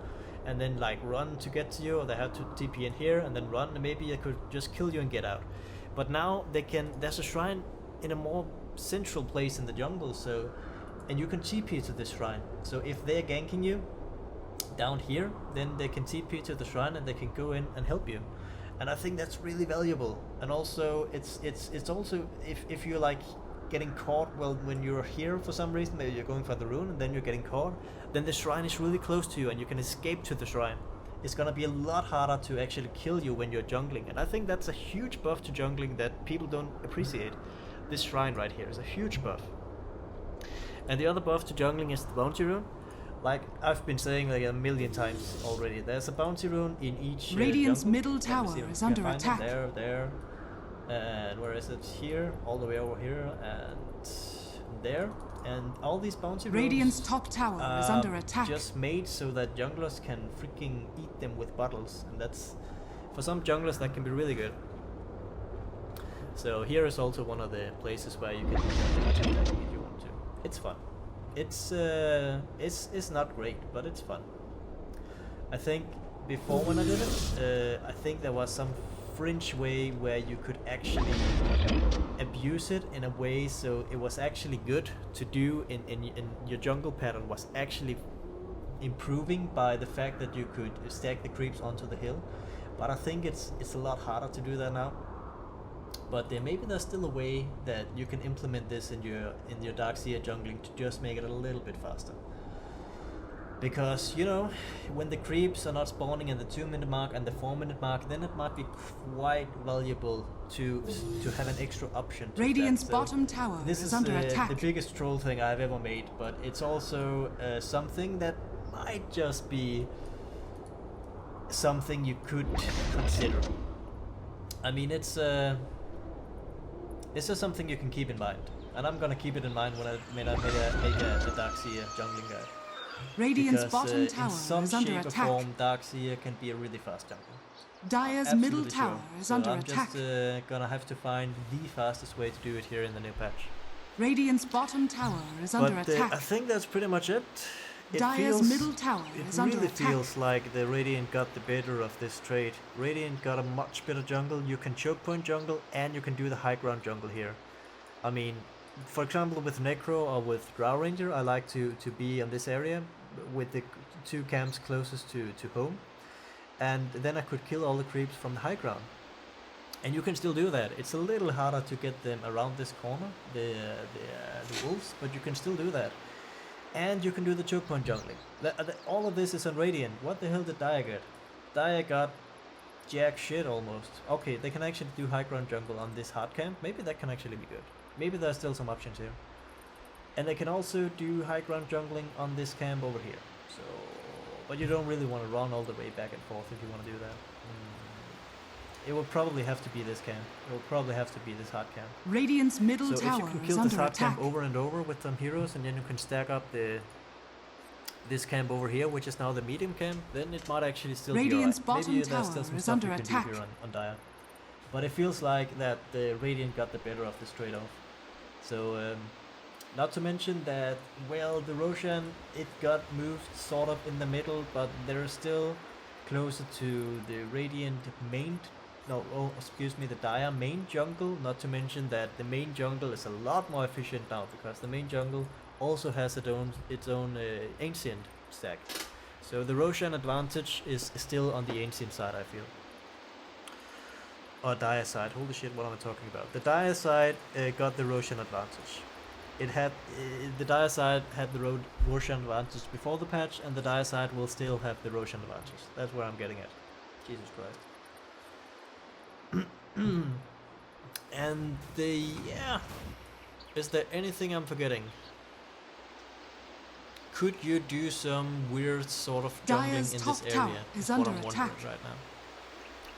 and then like run to get to you, or they had to TP in here and then run, and maybe they could just kill you and get out. But now they can, there's a shrine in a more central place in the jungle, so, and you can TP to this shrine. So if they're ganking you down here, then they can TP to the shrine and they can go in and help you. And I think that's really valuable. And also it's also if you're like getting caught, well, when you're here for some reason, maybe you're going for the rune and then you're getting caught, then the shrine is really close to you and you can escape to the shrine. It's gonna be a lot harder to actually kill you when you're jungling, and I think that's a huge buff to jungling that people don't appreciate. This shrine right here is a huge buff. And the other buff to jungling is the bounty rune. Like I've been saying like a million times already, there's a bounty rune in each
Radiant's middle tower is under attack.
There, and where is it? Here, all the way over here, and there. And all these bounty runes,
Radiant's top tower is under attack.
Just made so that junglers can freaking eat them with bottles, and that's, for some junglers, that can be really good. So here is also one of the places where you can if you want to. It's fun. It's not great, but it's fun. I think before when I did it, I think there was some fringe way where you could actually abuse it in a way so it was actually good to do in your jungle pattern, was actually improving by the fact that you could stack the creeps onto the hill. But I think it's a lot harder to do that now. But maybe there's still a way that you can implement this in your Darkseer jungling to just make it a little bit faster. Because, you know, when the creeps are not spawning in the 2-minute mark and the 4-minute mark, then it might be quite valuable to have an extra option to
Radiant's
that.
bottom tower is under attack.
The biggest troll thing I've ever made, but it's also something that might just be something you could consider. I mean, it's just something you can keep in mind, and I'm gonna keep it in mind when I make a Darkseer jungling guide.
Radiant's bottom tower is under attack.
In some shape or form, Darkseer can be a really fast jungler.
Dire's middle tower is under attack.
I'm just gonna have to find the fastest way to do it here in the new patch.
Radiant's bottom tower is under attack.
I think that's pretty much it.
Dire's middle tower is under attack.
It really feels like the Radiant got the better of this trade. Radiant got a much better jungle. You can choke point jungle and you can do the high ground jungle here. I mean, for example, with Necro or with Drow Ranger, I like to be on this area with the 2 camps closest to home, and then I could kill all the creeps from the high ground. And you can still do that. It's a little harder to get them around this corner, the wolves, but you can still do that. And you can do the choke point jungling. All of this is on Radiant. What the hell did Dire get? Dire got jack shit almost. Okay, they can actually do high ground jungle on this hard camp. Maybe that can actually be good. Maybe there's still some options here. And they can also do high ground jungling on this camp over here. So, but you don't really want to run all the way back and forth if you want to do that. It will probably have to be this camp. It will probably have to be this hard camp.
Radiant's middle tower is under attack. So if you can kill this hard camp over and over with some heroes, and then you can stack up this camp over here, which is now the medium camp, then it might actually still Radiant's
be alright. Maybe
bottom
there's still
tower
some
is
stuff
under
you can
attack.
do here on Dire. But it feels like that the Radiant got the better of this trade-off. So, not to mention that, well, the Roshan, it got moved sort of in the middle, but there's still
closer to the Radiant main, the Dire main jungle, not to mention that the main jungle is a lot more efficient now, because the main jungle also has its own ancient stack. So the Roshan advantage is still on the ancient side, I feel. Or Dire side, holy shit, what am I talking about? The Dire side got the Roshan advantage. The Dire side had the Roshan advantage before the patch, and the Dire side will still have the Roshan advantage. That's where I'm getting at. Jesus Christ. And is there anything I'm forgetting? Could you do some weird sort of jungling in this area? Is what I'm wondering right now.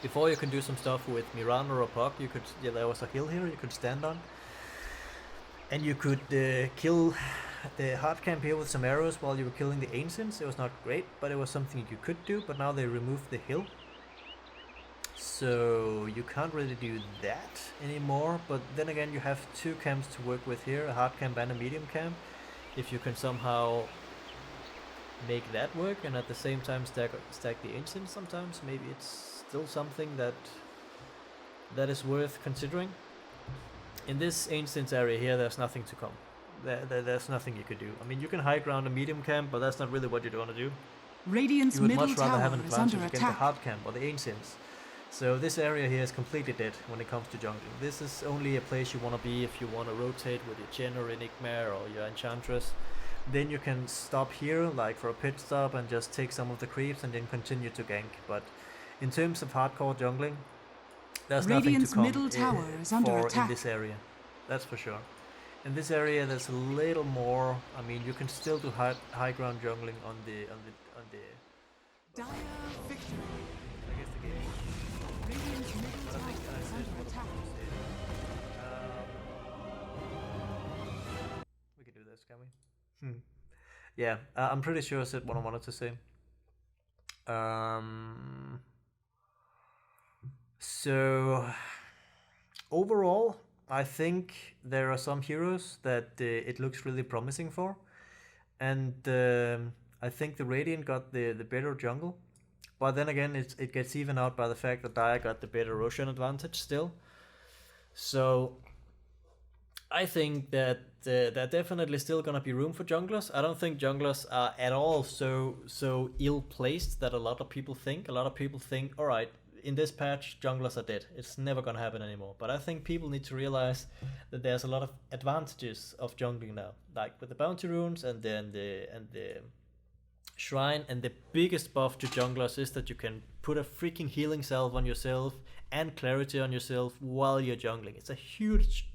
Before you can do some stuff with Miranda or Puck, there was a hill here you could stand on. And you could kill the hard camp here with some arrows while you were killing the ancients. It was not great, but it was something you could do. But now they removed the hill, so you can't really do that anymore. But then again, you have two camps to work with here, a hard camp and a medium camp. If you can somehow make that work and at the same time stack the ancients sometimes, maybe it's still something that is worth considering. In this ancient area here, there's nothing to come. There's nothing you could do. I mean, you can high ground a medium camp, but that's not really what you want to do.
Radiant's middle tower is under
against the hard camp or the ancients. So this area here is completely dead when it comes to jungling. This is only a place you want to be if you want to rotate with your Jen or Enigma or your Enchantress. Then you can stop here, like for a pit stop, and just take some of the creeps and then continue to gank. But in terms of hardcore jungling, there's
Radiant's
nothing to
middle tower is under attack
in this area. That's for sure. In this area, there's a little more. I mean, you can still do high ground jungling on the.
Dire victory.
I guess the game.
Radiant's middle tower is under attack.
We can do this, can we? Yeah, I'm pretty sure I said what I wanted to say. So overall, I think there are some heroes that it looks really promising for, and I think the Radiant got the better jungle, but then again it gets even out by the fact that Dire got the better Roshan advantage still. So I think that there definitely still gonna be room for junglers. I don't think junglers are at all so ill placed that a lot of people think. A lot of people think, all right, in this patch, junglers are dead. It's never gonna happen anymore. But I think people need to realize that there's a lot of advantages of jungling now, like with the bounty runes and the shrine. And the biggest buff to junglers is that you can put a freaking healing salve on yourself and clarity on yourself while you're jungling. It's a huge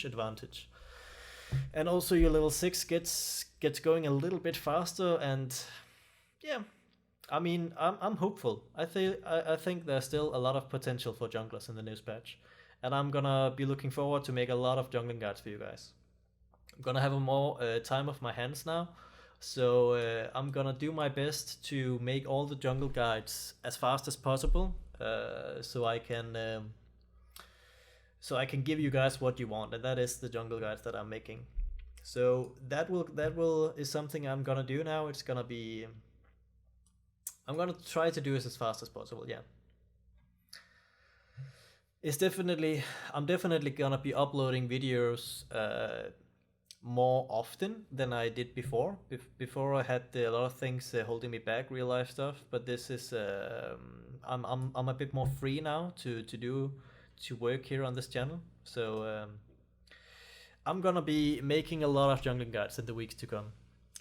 advantage. And also your level 6 gets going a little bit faster, and yeah, I mean, I'm hopeful. I think there's still a lot of potential for junglers in the news patch, and I'm gonna be looking forward to make a lot of jungling guides for you guys. I'm gonna have a more time of my hands now, so I'm gonna do my best to make all the jungle guides as fast as possible, so I can give you guys what you want, and that is the jungle guides that I'm making. So that is something I'm gonna do now. It's gonna be. I'm gonna try to do this as fast as possible. Yeah. I'm definitely gonna be uploading videos more often than I did before. Before I had a lot of things holding me back, real life stuff. But this is I'm a bit more free now to work here on this channel. So I'm gonna be making a lot of jungling guides in the weeks to come,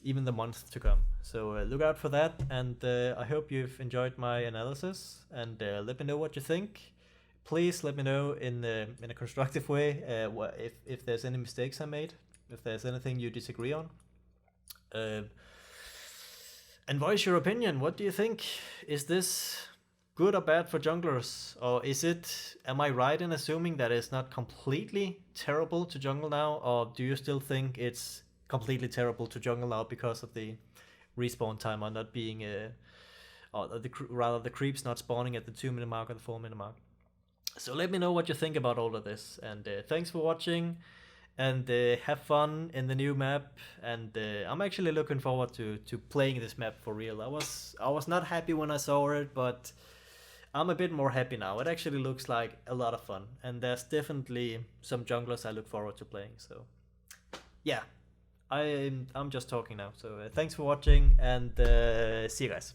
even the months to come. So look out for that, and I hope you've enjoyed my analysis, and let me know what you think. Please let me know in a constructive way if there's any mistakes I made, if there's anything you disagree on, and voice your opinion. What do you think? Is this good or bad for junglers, or am I right in assuming that it's not completely terrible to jungle now, or do you still think it's completely terrible to jungle now because of the respawn timer not being or the creeps not spawning at the 2-minute mark or the 4-minute mark? So let me know what you think about all of this, and thanks for watching,
and have fun in the new map. And I'm actually looking forward to playing this map for real. I was not happy when I saw it, but I'm a bit more happy now. It actually looks like a lot of fun, and there's definitely some junglers I look forward to playing. So yeah, I'm just talking now. So thanks for watching, and see you guys.